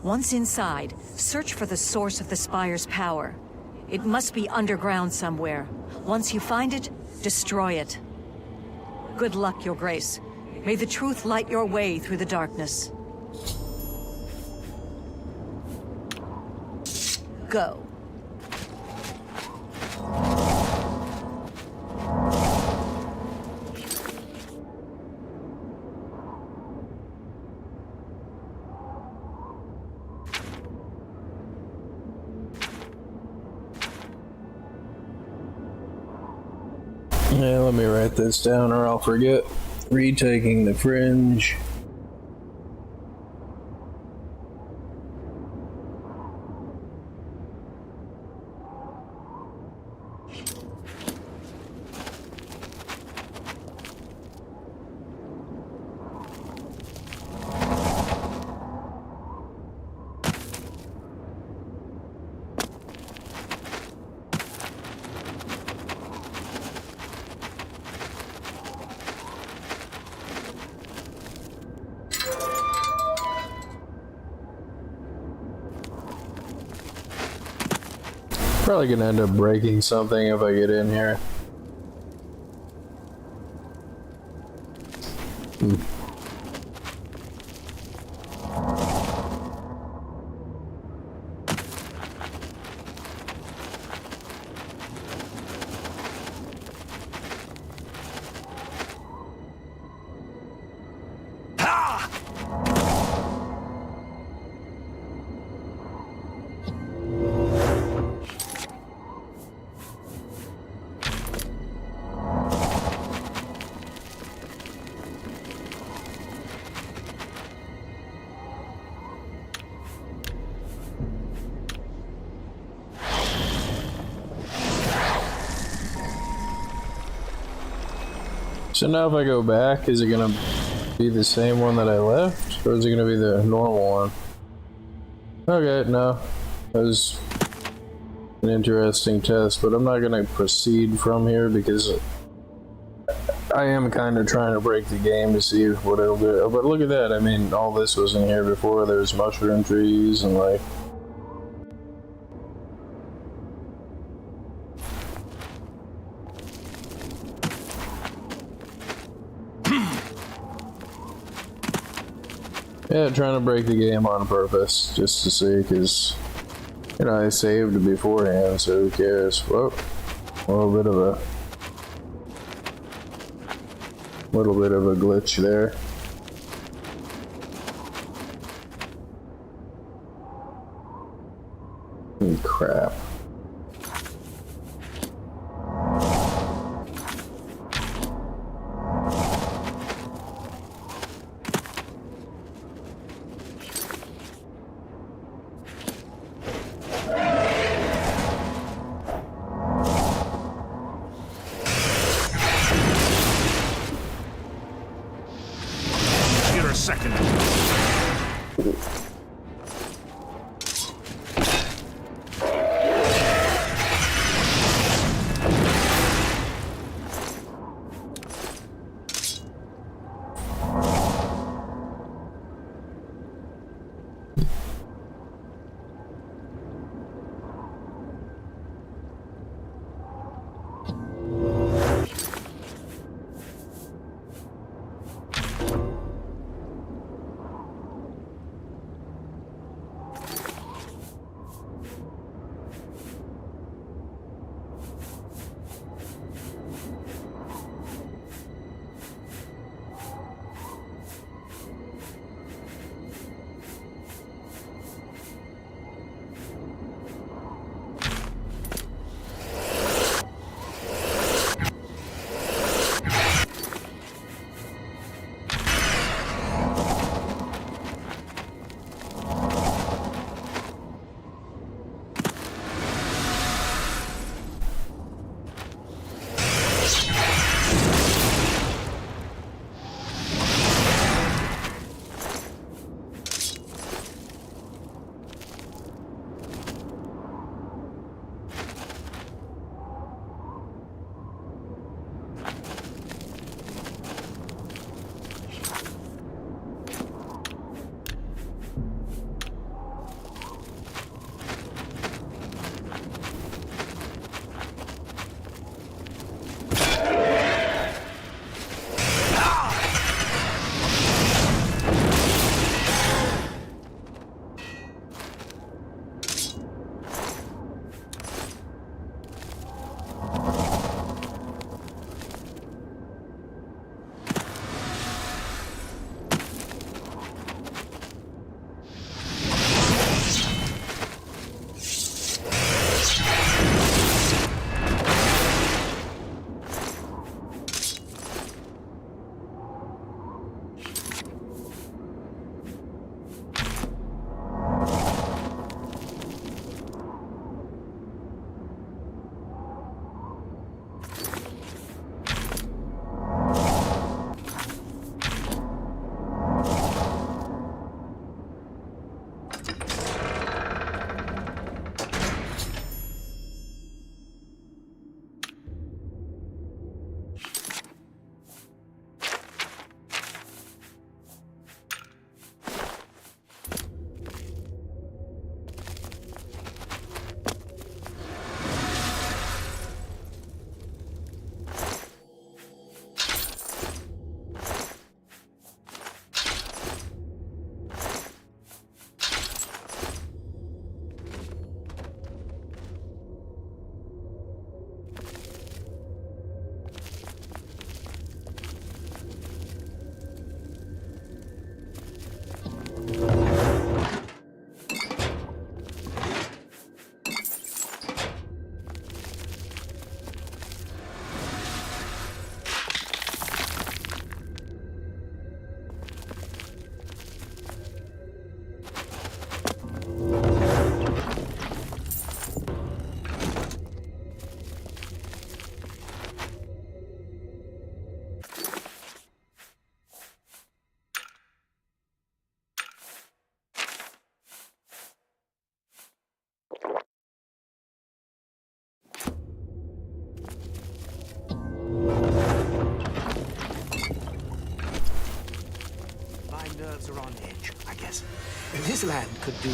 Once inside, search for the source of the Spire's power. It must be underground somewhere. Once you find it, destroy it. Good luck, Your Grace. May the truth light your way through the darkness. Go. Yeah, let me write this down or I'll forget. Retaking the Fringe. Probably gonna end up breaking something if I get in here. So now if I go back, is it gonna be the same one that I left? Or is it gonna be the normal one? Okay, no. That was an interesting test, but I'm not gonna proceed from here because I am kind of trying to break the game to see what it'll do. But look at that, I mean, all this was in here before. There's mushroom trees and like... Yeah, trying to break the game on purpose, just to see, because, you know, I saved beforehand, so who cares? Whoa, a little bit of a glitch there. Crap. nerves are on edge, I guess. This land could do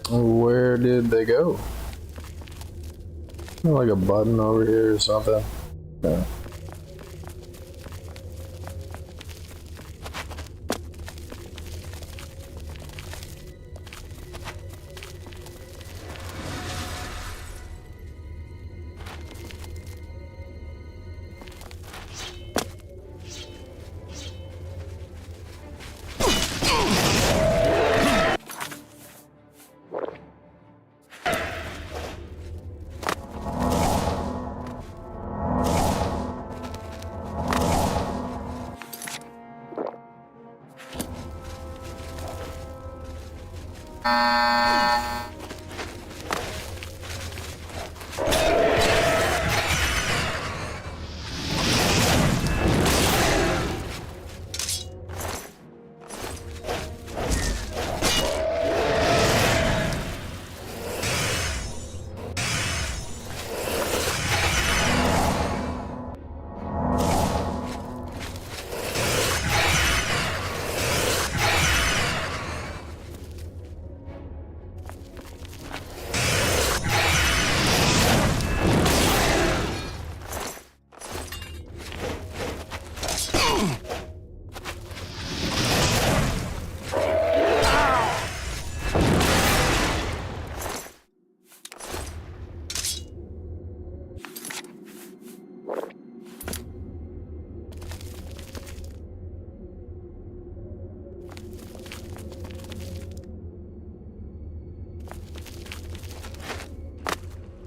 Where did they go? Like a button over here or something. No.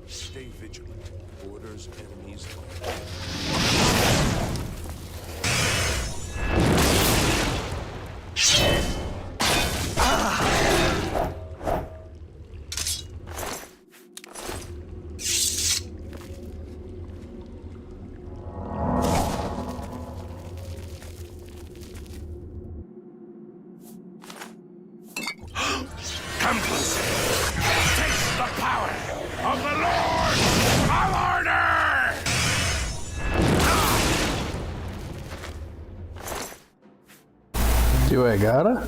Stay vigilant. Orders, enemies. Come closer. Taste the power of the Lord of Order! Do I gotta?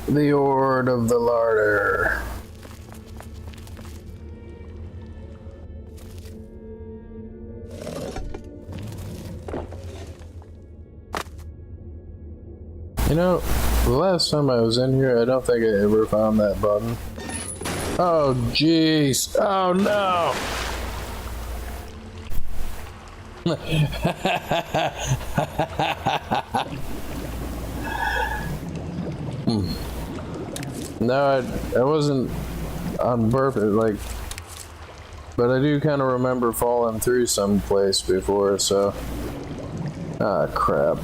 The Ord of the Larder. You know, the last time I was in here, I don't think I ever found that button. Oh, jeez. Oh, no. No, I wasn't on purpose, like, but I do kind of remember falling through some place before, so. Ah, crap.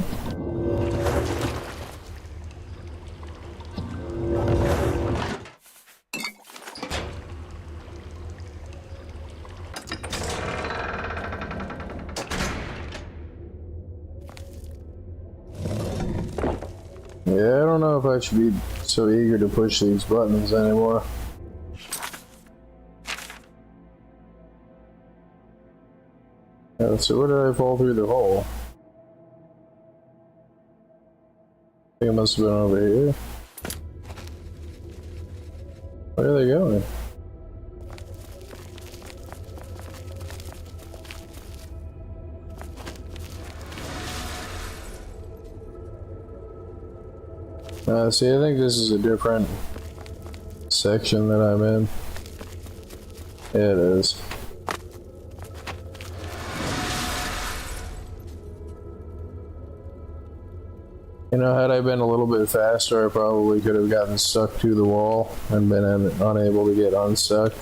Yeah, I don't know if I should be so eager to push these buttons anymore. Yeah, so where did I fall through the hole? I think it must have been over here. Where are they going? See, I think this is a different section that I'm in. Yeah, it is. You know, had I been a little bit faster, I probably could have gotten stuck to the wall and been unable to get unstuck.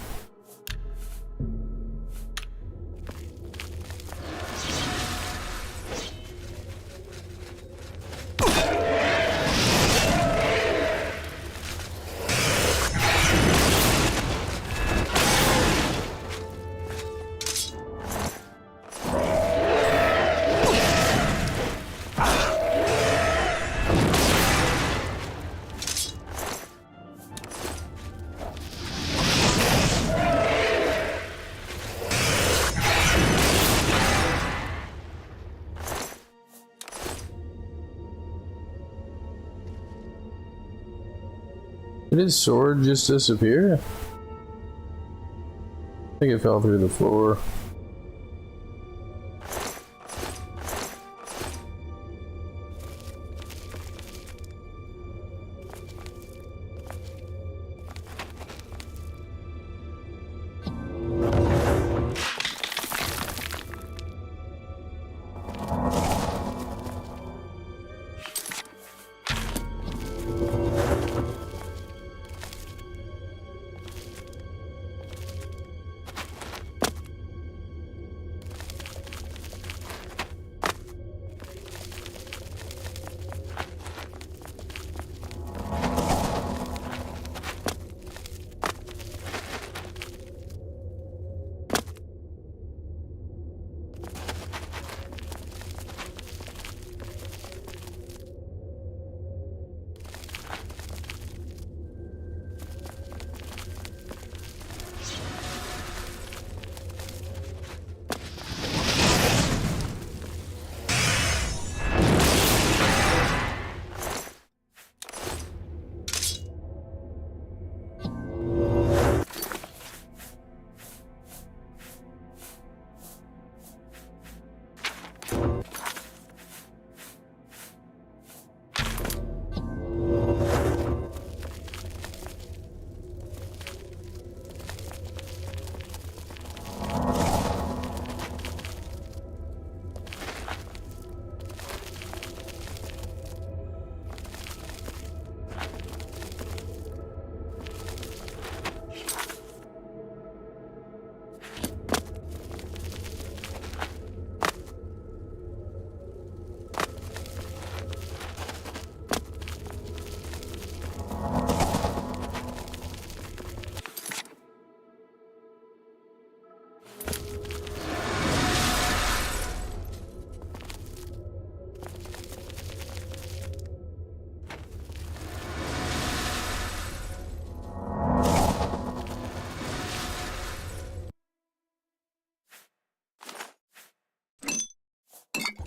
Did his sword just disappear? I think it fell through the floor.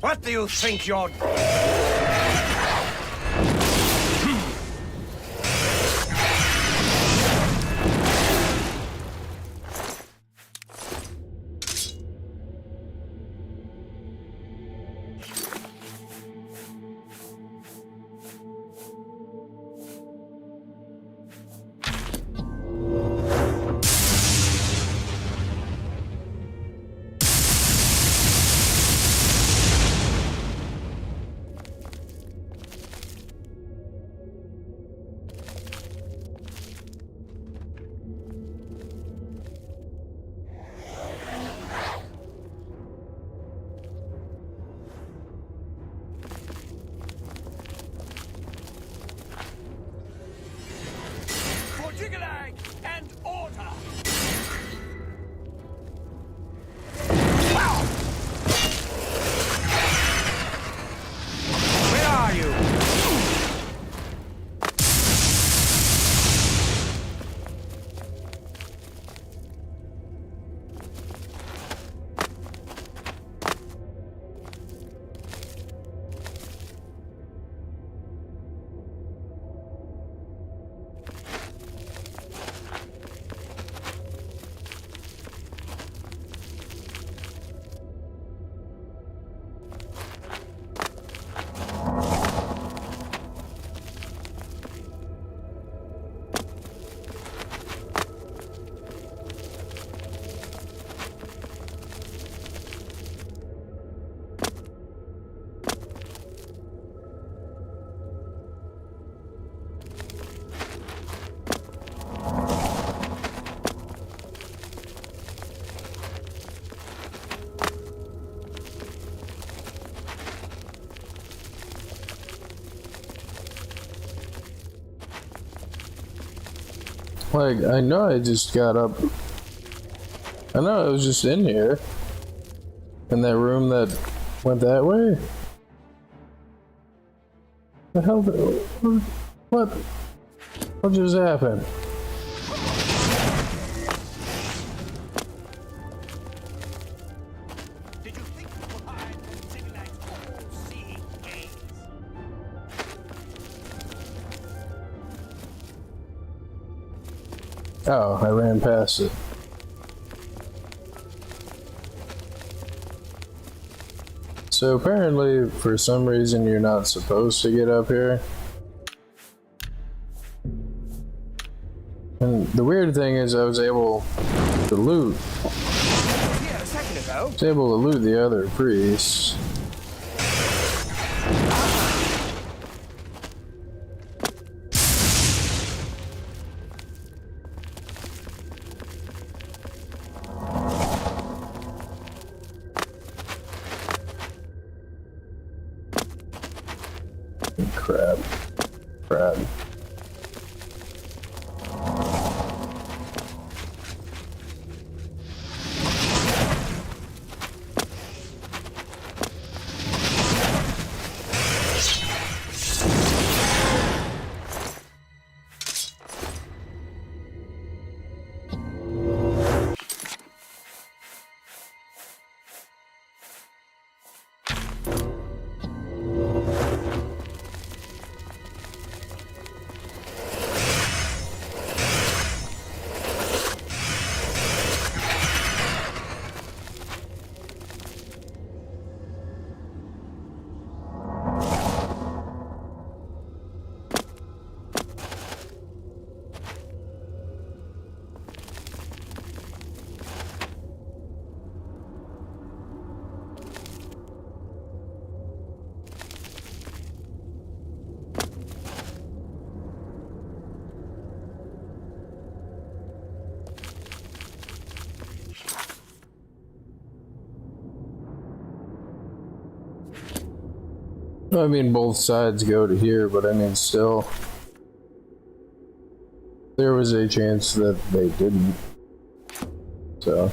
What do you think you're... Like, I know I just got up. I know I was just in here. In that room that went that way? The hell? What just happened? Did you think you could hide from Ziggurat's all-seeing gaze? Oh, I ran past it. So apparently, for some reason, you're not supposed to get up here. And the weird thing is I was able to loot. Here a second ago. I was able to loot the other priests. Crap. I mean, both sides go to here, but I mean, still, there was a chance that they didn't. So.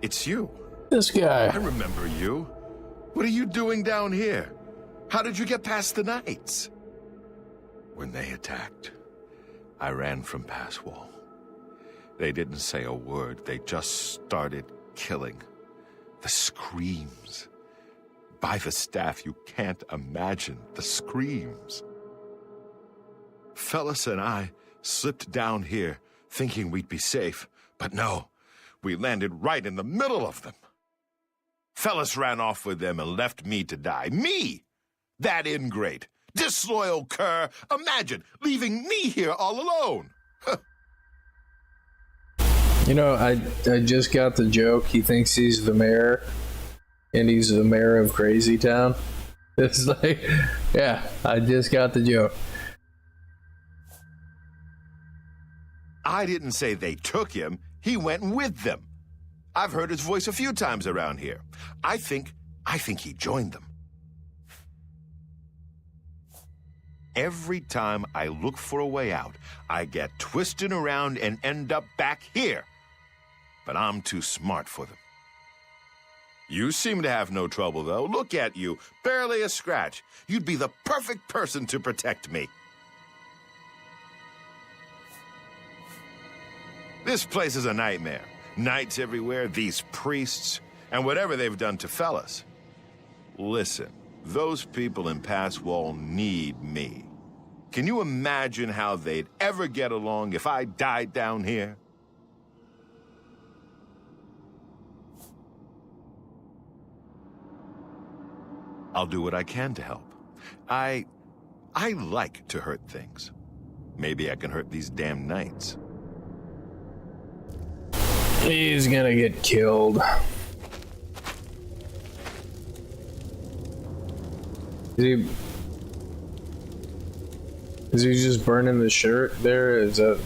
It's you. This guy. I remember you. What are you doing down here? How did you get past the knights? When they attacked, I ran from pass wall. They didn't say a word. They just started killing. The screams. By the staff, you can't imagine the screams. Fellas and I slipped down here thinking we'd be safe, but no, we landed right in the middle of them. Fellas ran off with them and left me to die. Me! That ingrate, disloyal cur. Imagine leaving me here all alone. You know, I just got the joke. He thinks he's the mayor, and he's the mayor of Crazy Town. It's like, yeah, I just got the joke. I didn't say they took him. He went with them. I've heard his voice a few times around here. I think he joined them. Every time I look for a way out, I get twisted around and end up back here. But I'm too smart for them. You seem to have no trouble, though. Look at you. Barely a scratch. You'd be the perfect person to protect me. This place is a nightmare. Knights everywhere, these priests, and whatever they've done to fellas. Listen, those people in Pass Wall need me. Can you imagine how they'd ever get along if I died down here? I'll do what I can to help. I like to hurt things. Maybe I can hurt these damn knights. He's gonna get killed. Is he just burning the shirt there? Is that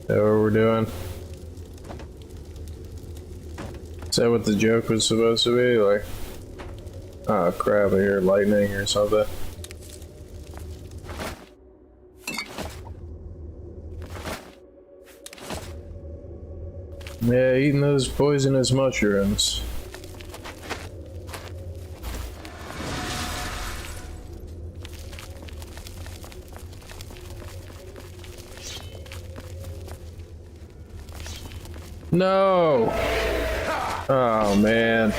what we're doing? Is that what the joke was supposed to be? Like, oh crap, I hear lightning or something. Yeah, eating those poisonous mushrooms. No! Oh man.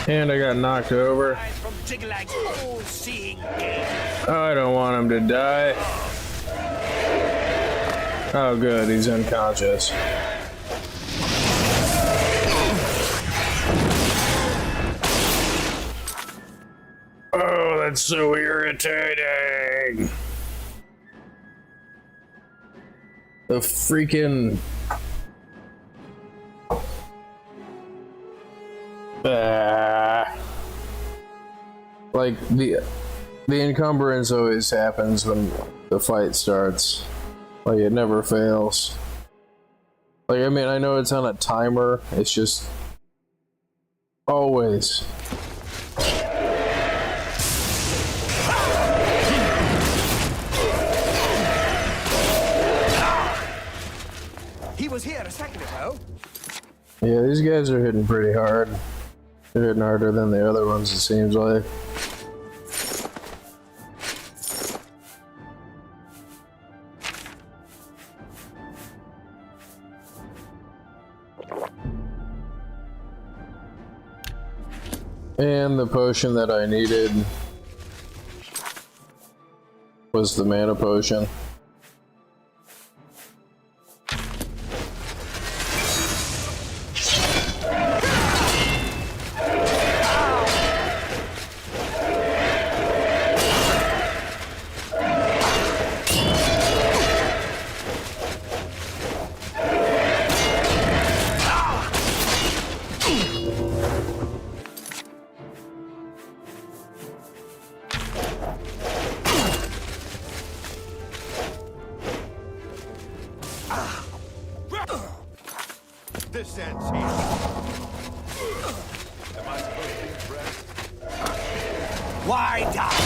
And I got knocked over. Oh, I don't want him to die. Oh good, he's unconscious. Oh, that's so irritating. The freaking... like, the encumbrance always happens when the fight starts. Like, it never fails. Like, I mean, I know it's on a timer, it's just... always. He was here a second ago. Yeah, these guys are hitting pretty hard. They're hitting harder than the other ones, it seems like. And the potion that I needed was the mana potion. This ends here. Am I supposed to be impressed? Why die?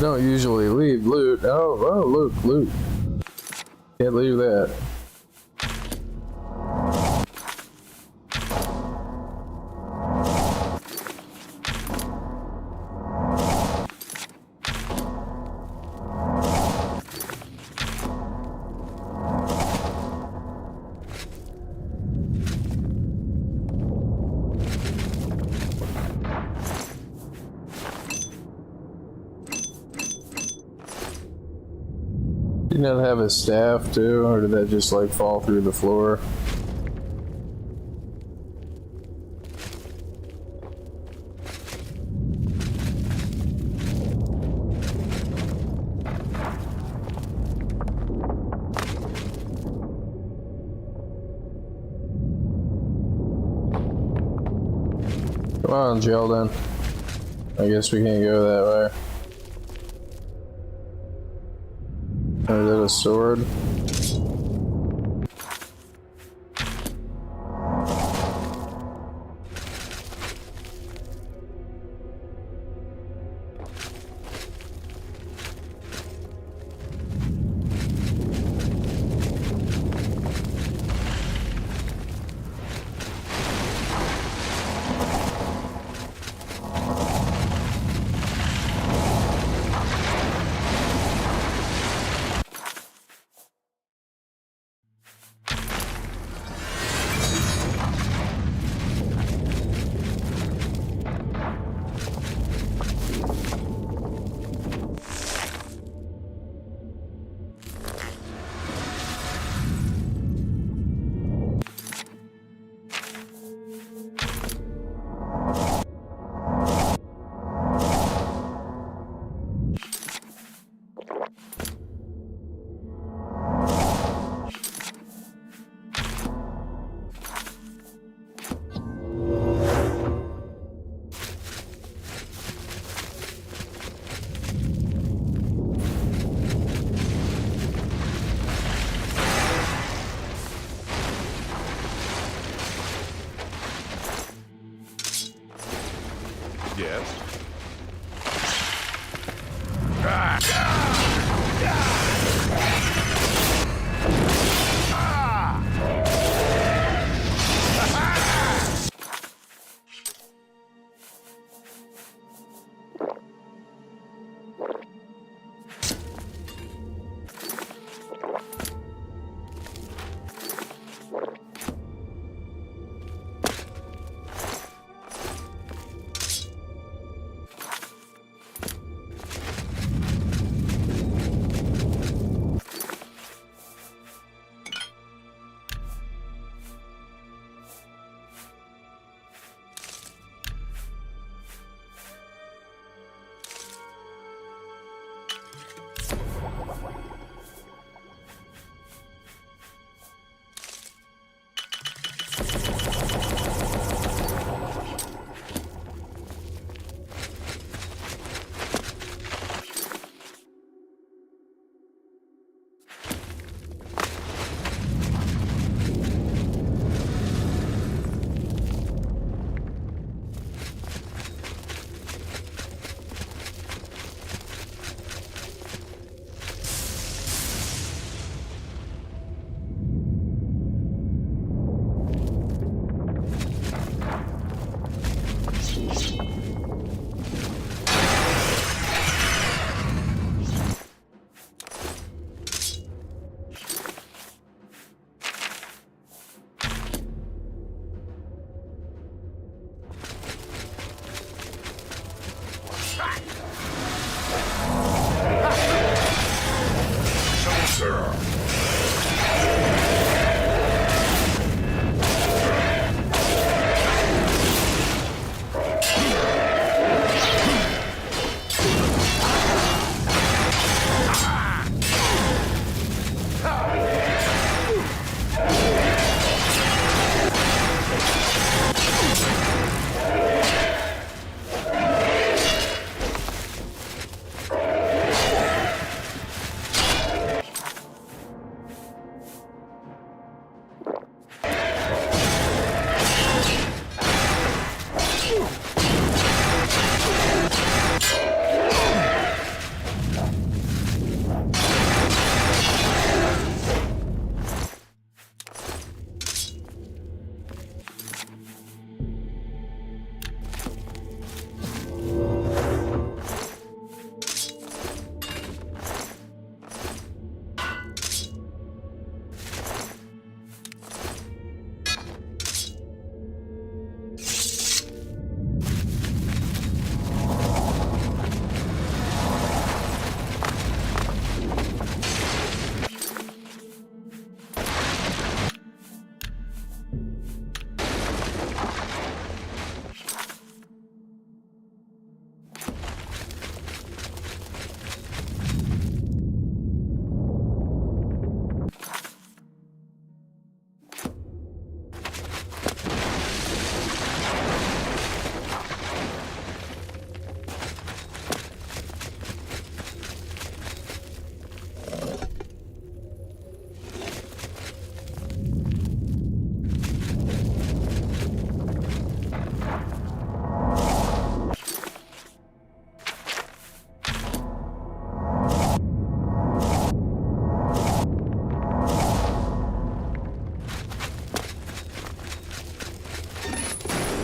don't usually leave loot. Oh, loot. Can't leave that. Didn't it have a staff too, or did that just like fall through the floor? Come on, Sheldon. I guess we can't go that way. Is that a sword? Yes.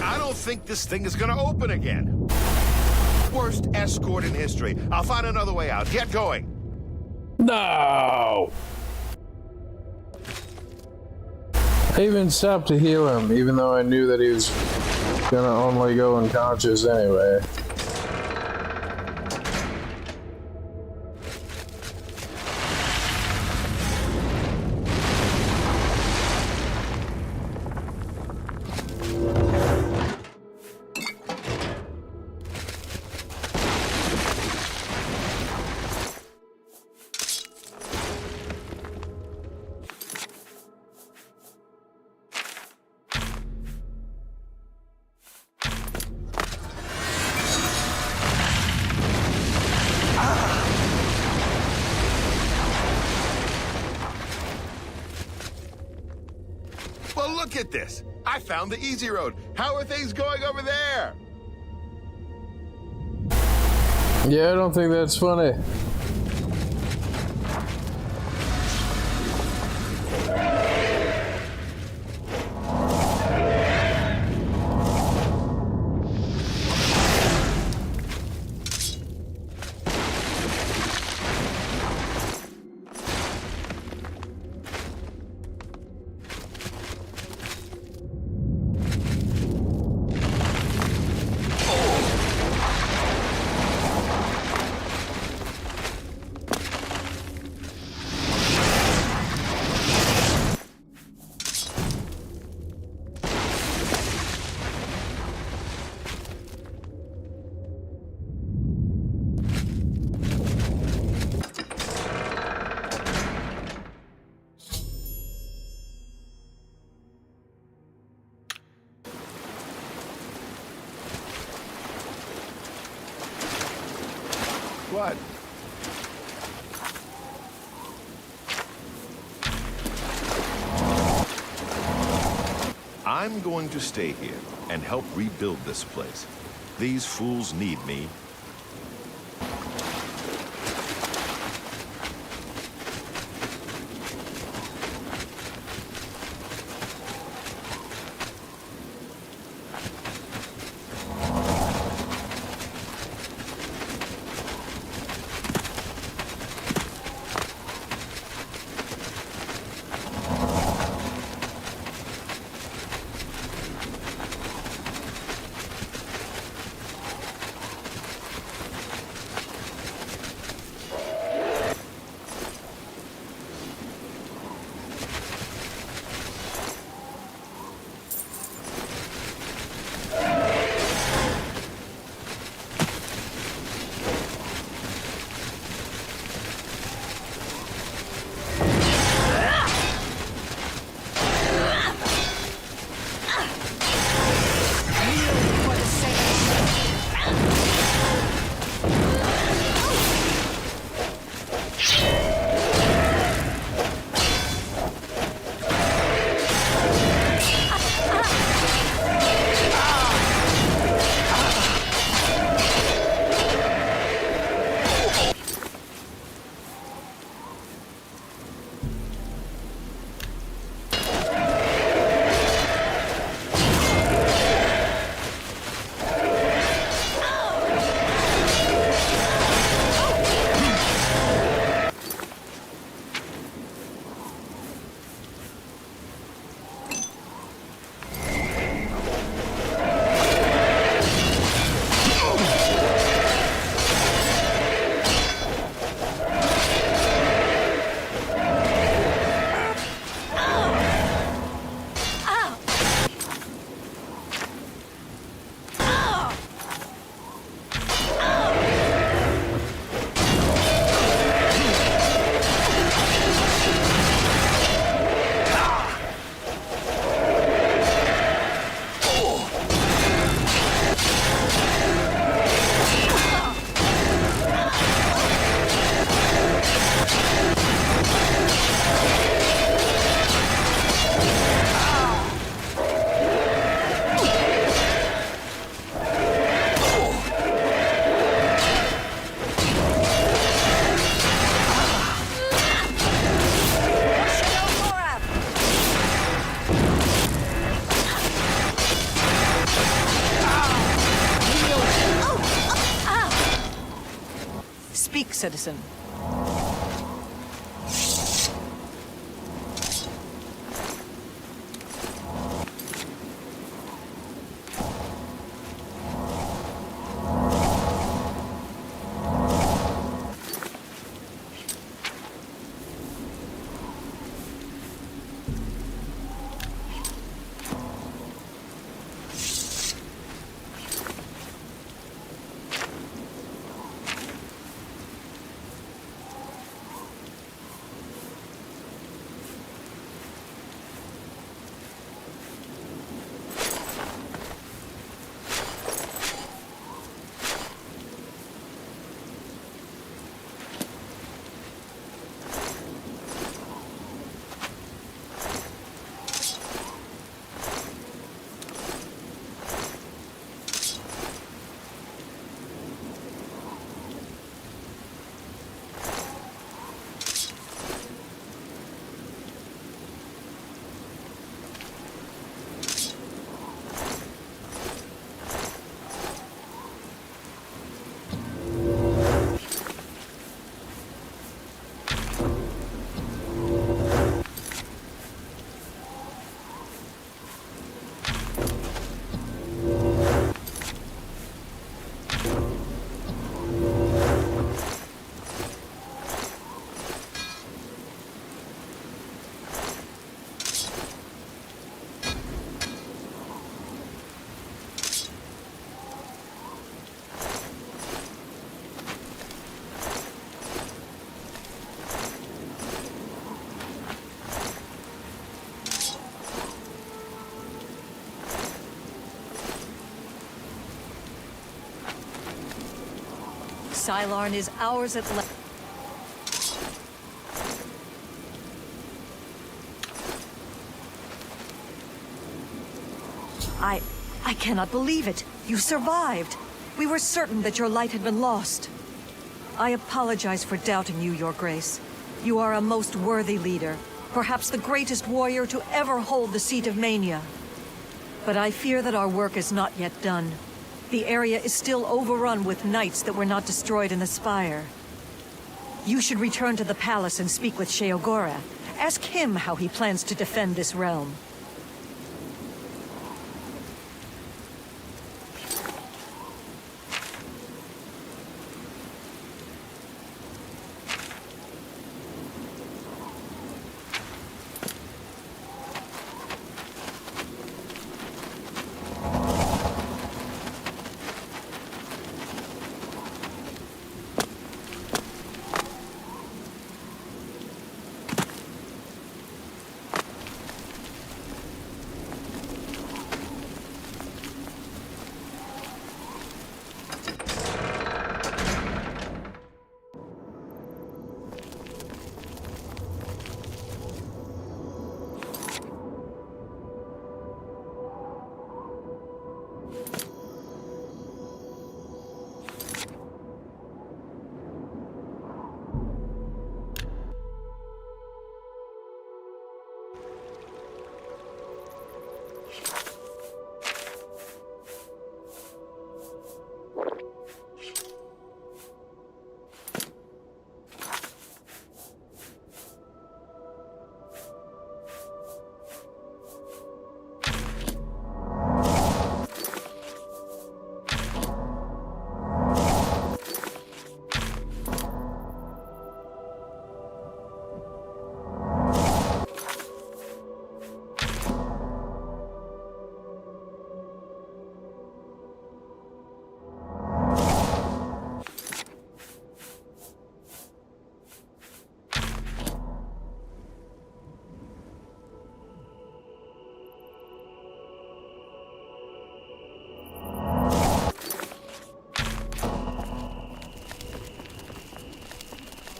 I don't think this thing is gonna open again. Worst escort in history. I'll find another way out. Get going. No! I even stopped to heal him, even though I knew that he was gonna only go unconscious anyway. Well, look at this. I found the easy road. How are things going over there? Yeah, I don't think that's funny. What? I'm going to stay here and help rebuild this place. These fools need me. citizen. Sylarn is ours at last. I cannot believe it. You survived. We were certain that your light had been lost. I apologize for doubting you, Your Grace. You are a most worthy leader, perhaps the greatest warrior to ever hold the seat of Mania. But I fear that our work is not yet done. The area is still overrun with knights that were not destroyed in the Spire. You should return to the palace and speak with Sheogorath. Ask him how he plans to defend this realm.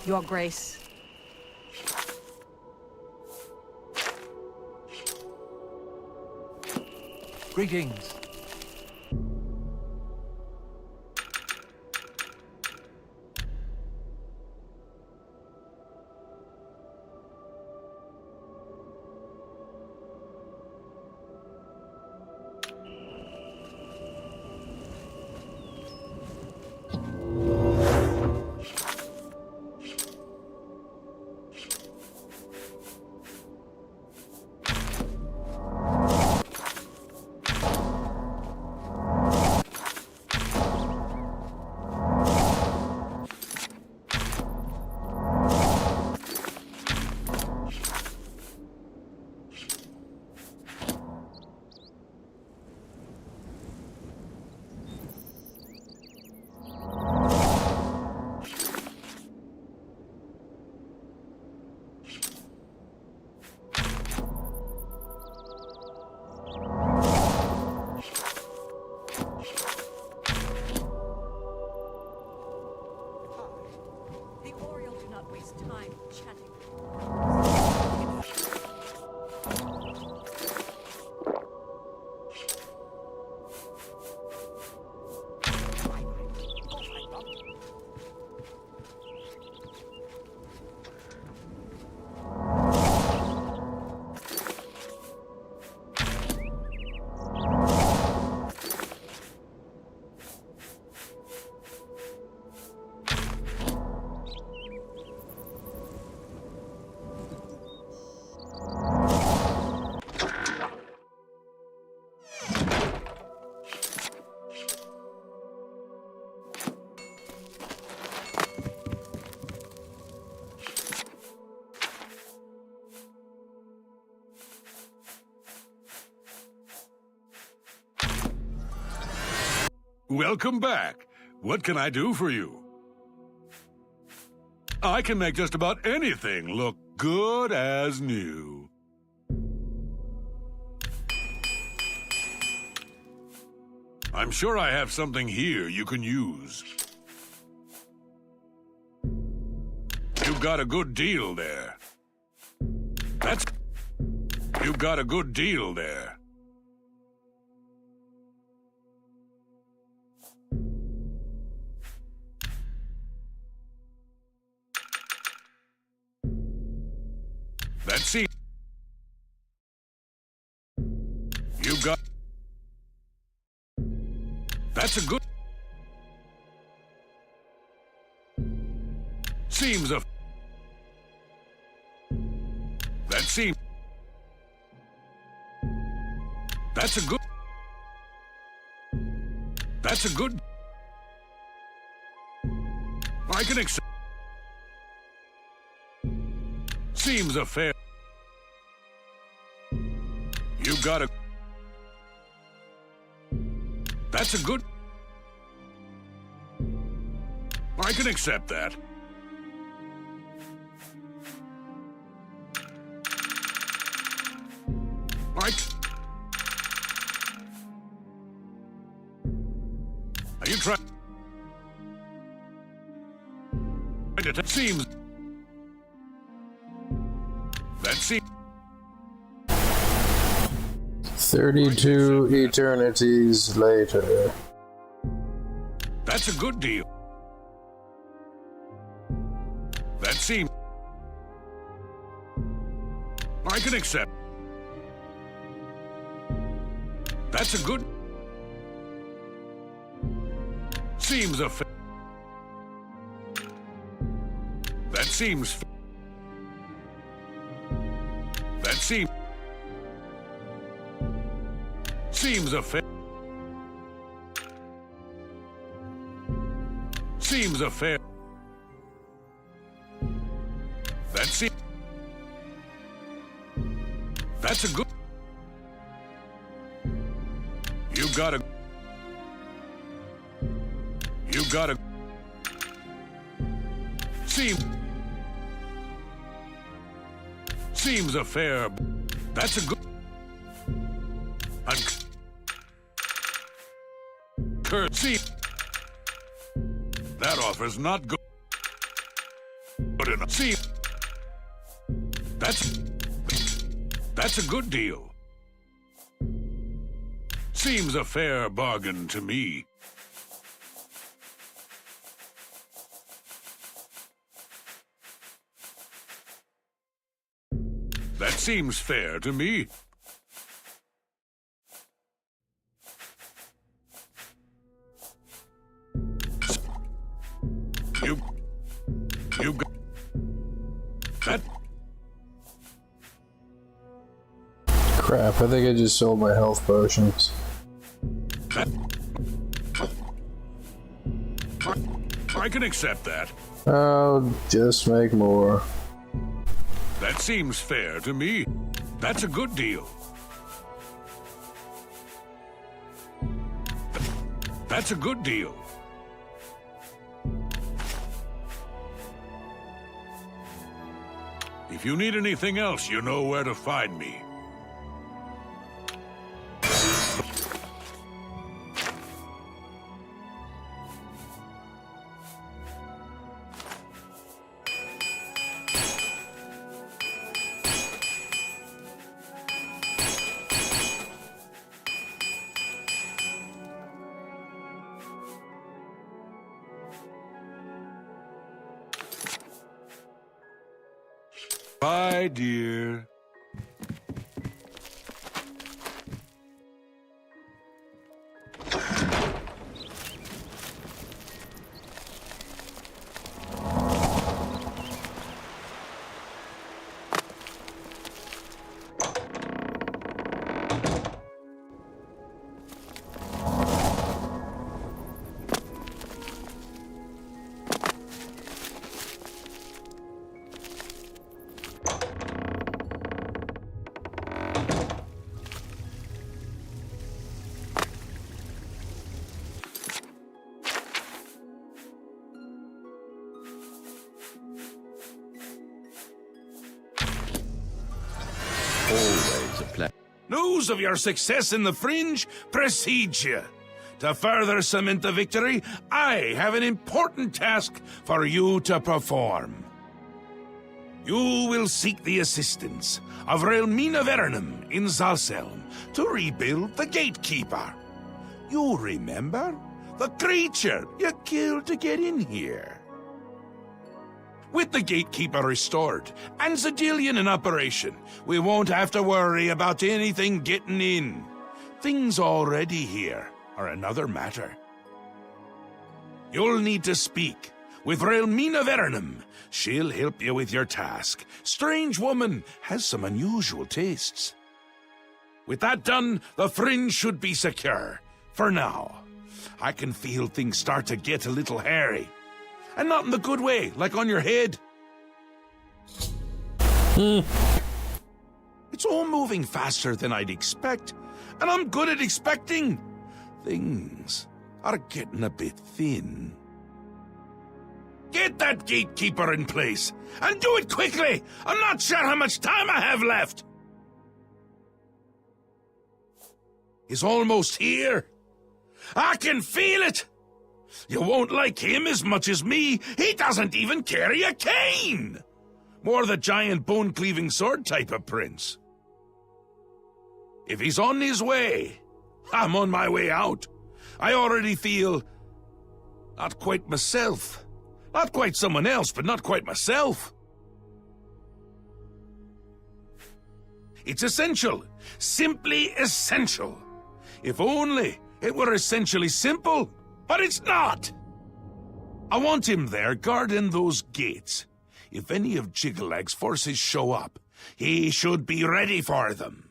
Your Grace. Greetings. Welcome back. What can I do for you? I can make just about anything look good as new. I'm sure I have something here you can use. You've got a good deal there. You've got a good deal there. That's it. You've got... That's a good... Seems a... That seems... That's a good... That's a good... I can accept... Seems a fair... You've got a... That's a good... I can accept that. Are you trying... It seems... That seems... 32 eternities later. That's a good deal. That seems... I can accept. That's a good... Seems a... That seems... That seems... Seems a fair... Seems a fair... That seems... That's a good... You've got a... You've got a... Seems a fair... That's a good... Curtsy. That offer's not good. Good enough. See, that's a good deal. Seems a fair bargain to me. That seems fair to me. You got that? Crap, I think I just sold my health potions. I can accept that. I'll just make more. That seems fair to me. That's a good deal. That's a good deal. If you need anything else, you know where to find me. Bye, dear. Always a pleasure. News of your success in the Fringe precedes you. To further cement the victory, I have an important task for you to perform. You will seek the assistance of Relmina Vernum in Zalselm to rebuild the Gatekeeper. You remember? The creature you killed to get in here. With the Gatekeeper restored and Zedillion in operation, we won't have to worry about anything getting in. Things already here are another matter. You'll need to speak with Relmina Vernum. She'll help you with your task. Strange woman has some unusual tastes. With that done, the Fringe should be secure. For now. I can feel things start to get a little hairy. And not in the good way, like on your head. It's all moving faster than I'd expect, and I'm good at expecting. Things are getting a bit thin. Get that Gatekeeper in place, and do it quickly! I'm not sure how much time I have left! He's almost here. I can feel it! You won't like him as much as me. He doesn't even carry a cane! More the giant bone-cleaving sword type of prince. If he's on his way, I'm on my way out. I already feel not quite myself. Not quite someone else, but not quite myself. It's essential. Simply essential. If only it were essentially simple, but it's not. I want him there guarding those gates. If any of Jigglag's forces show up, he should be ready for them.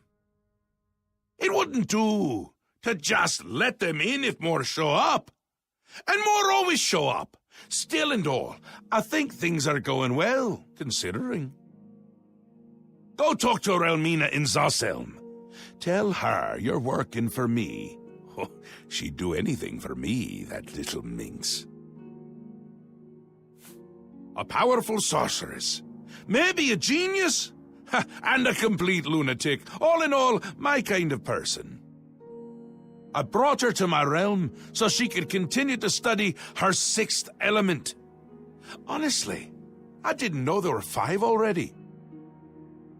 It wouldn't do to just let them in if more show up. And more always show up. Still and all, I think things are going well, considering. Go talk to Relmina in Zalselm. Tell her you're working for me. Oh, she'd do anything for me, that little minx. A powerful sorceress. Maybe a genius. And a complete lunatic. All in all, my kind of person. I brought her to my realm so she could continue to study her sixth element. Honestly, I didn't know there were 5 already.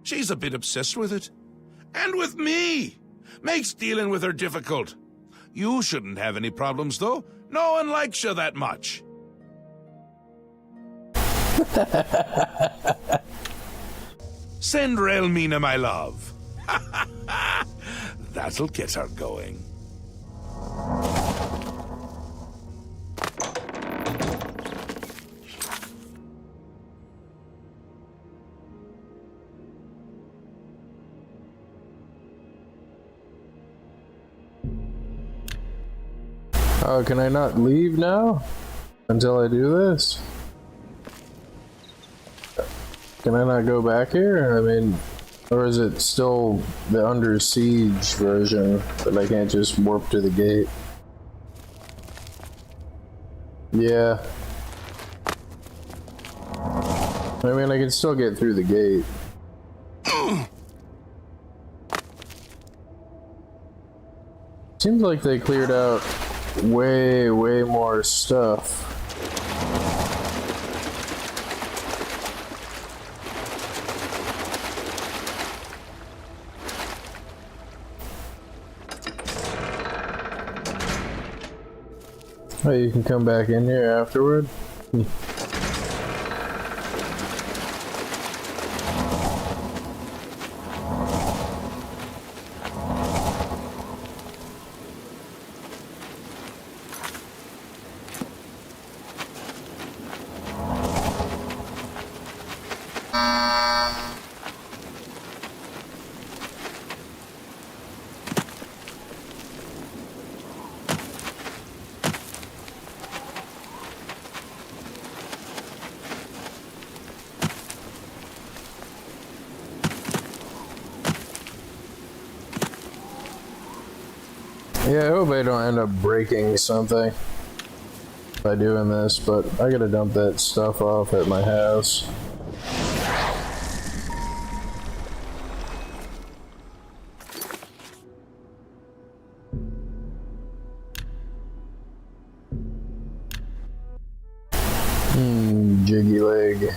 She's a bit obsessed with it. And with me. Makes dealing with her difficult. You shouldn't have any problems, though. No one likes you that much. Send Relmina my love. That'll get her going. Oh, can I not leave now? Until I do this? Can I not go back here? I mean, or is it still the Under Siege version that I can't just warp to the gate? Yeah. I mean, I can still get through the gate. Seems like they cleared out way more stuff. Oh, you can come back in here afterward? Yeah, I hope I don't end up breaking something by doing this, but I gotta dump that stuff off at my house. Jiggy leg.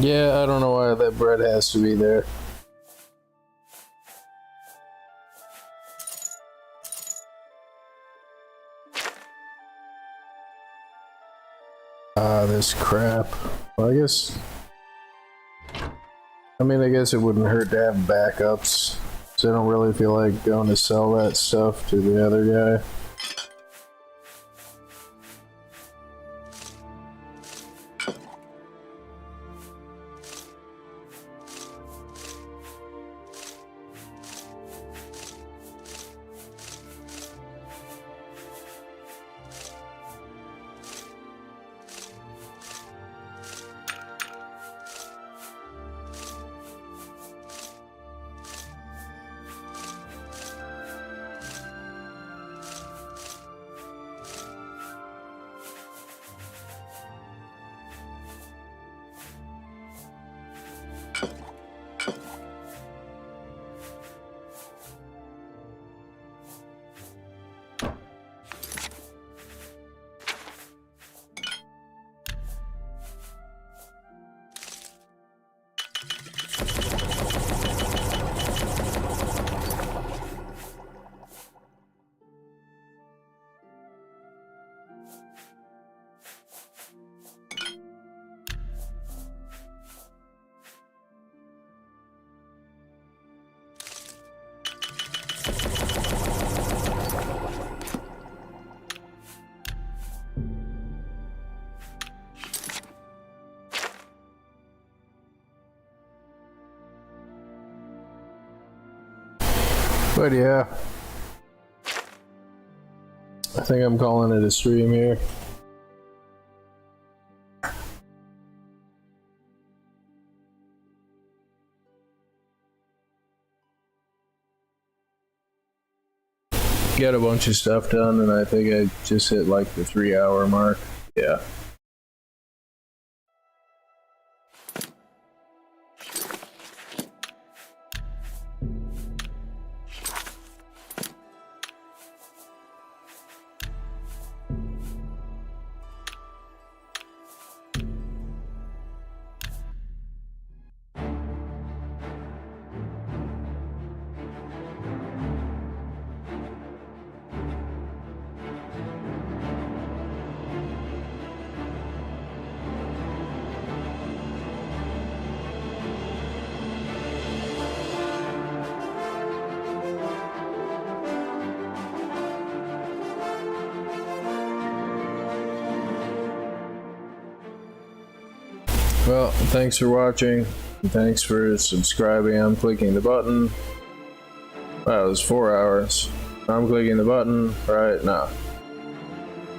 Yeah, I don't know why that bread has to be there. Ah, this crap. Well, I guess it wouldn't hurt to have backups. So I don't really feel like going to sell that stuff to the other guy. But yeah, I think I'm calling it a stream here. Get a bunch of stuff done, and I think I just hit like the 3-hour mark. Yeah. Well, thanks for watching. Thanks for subscribing. I'm clicking the button. Wow, it was 4 hours. I'm clicking the button right now.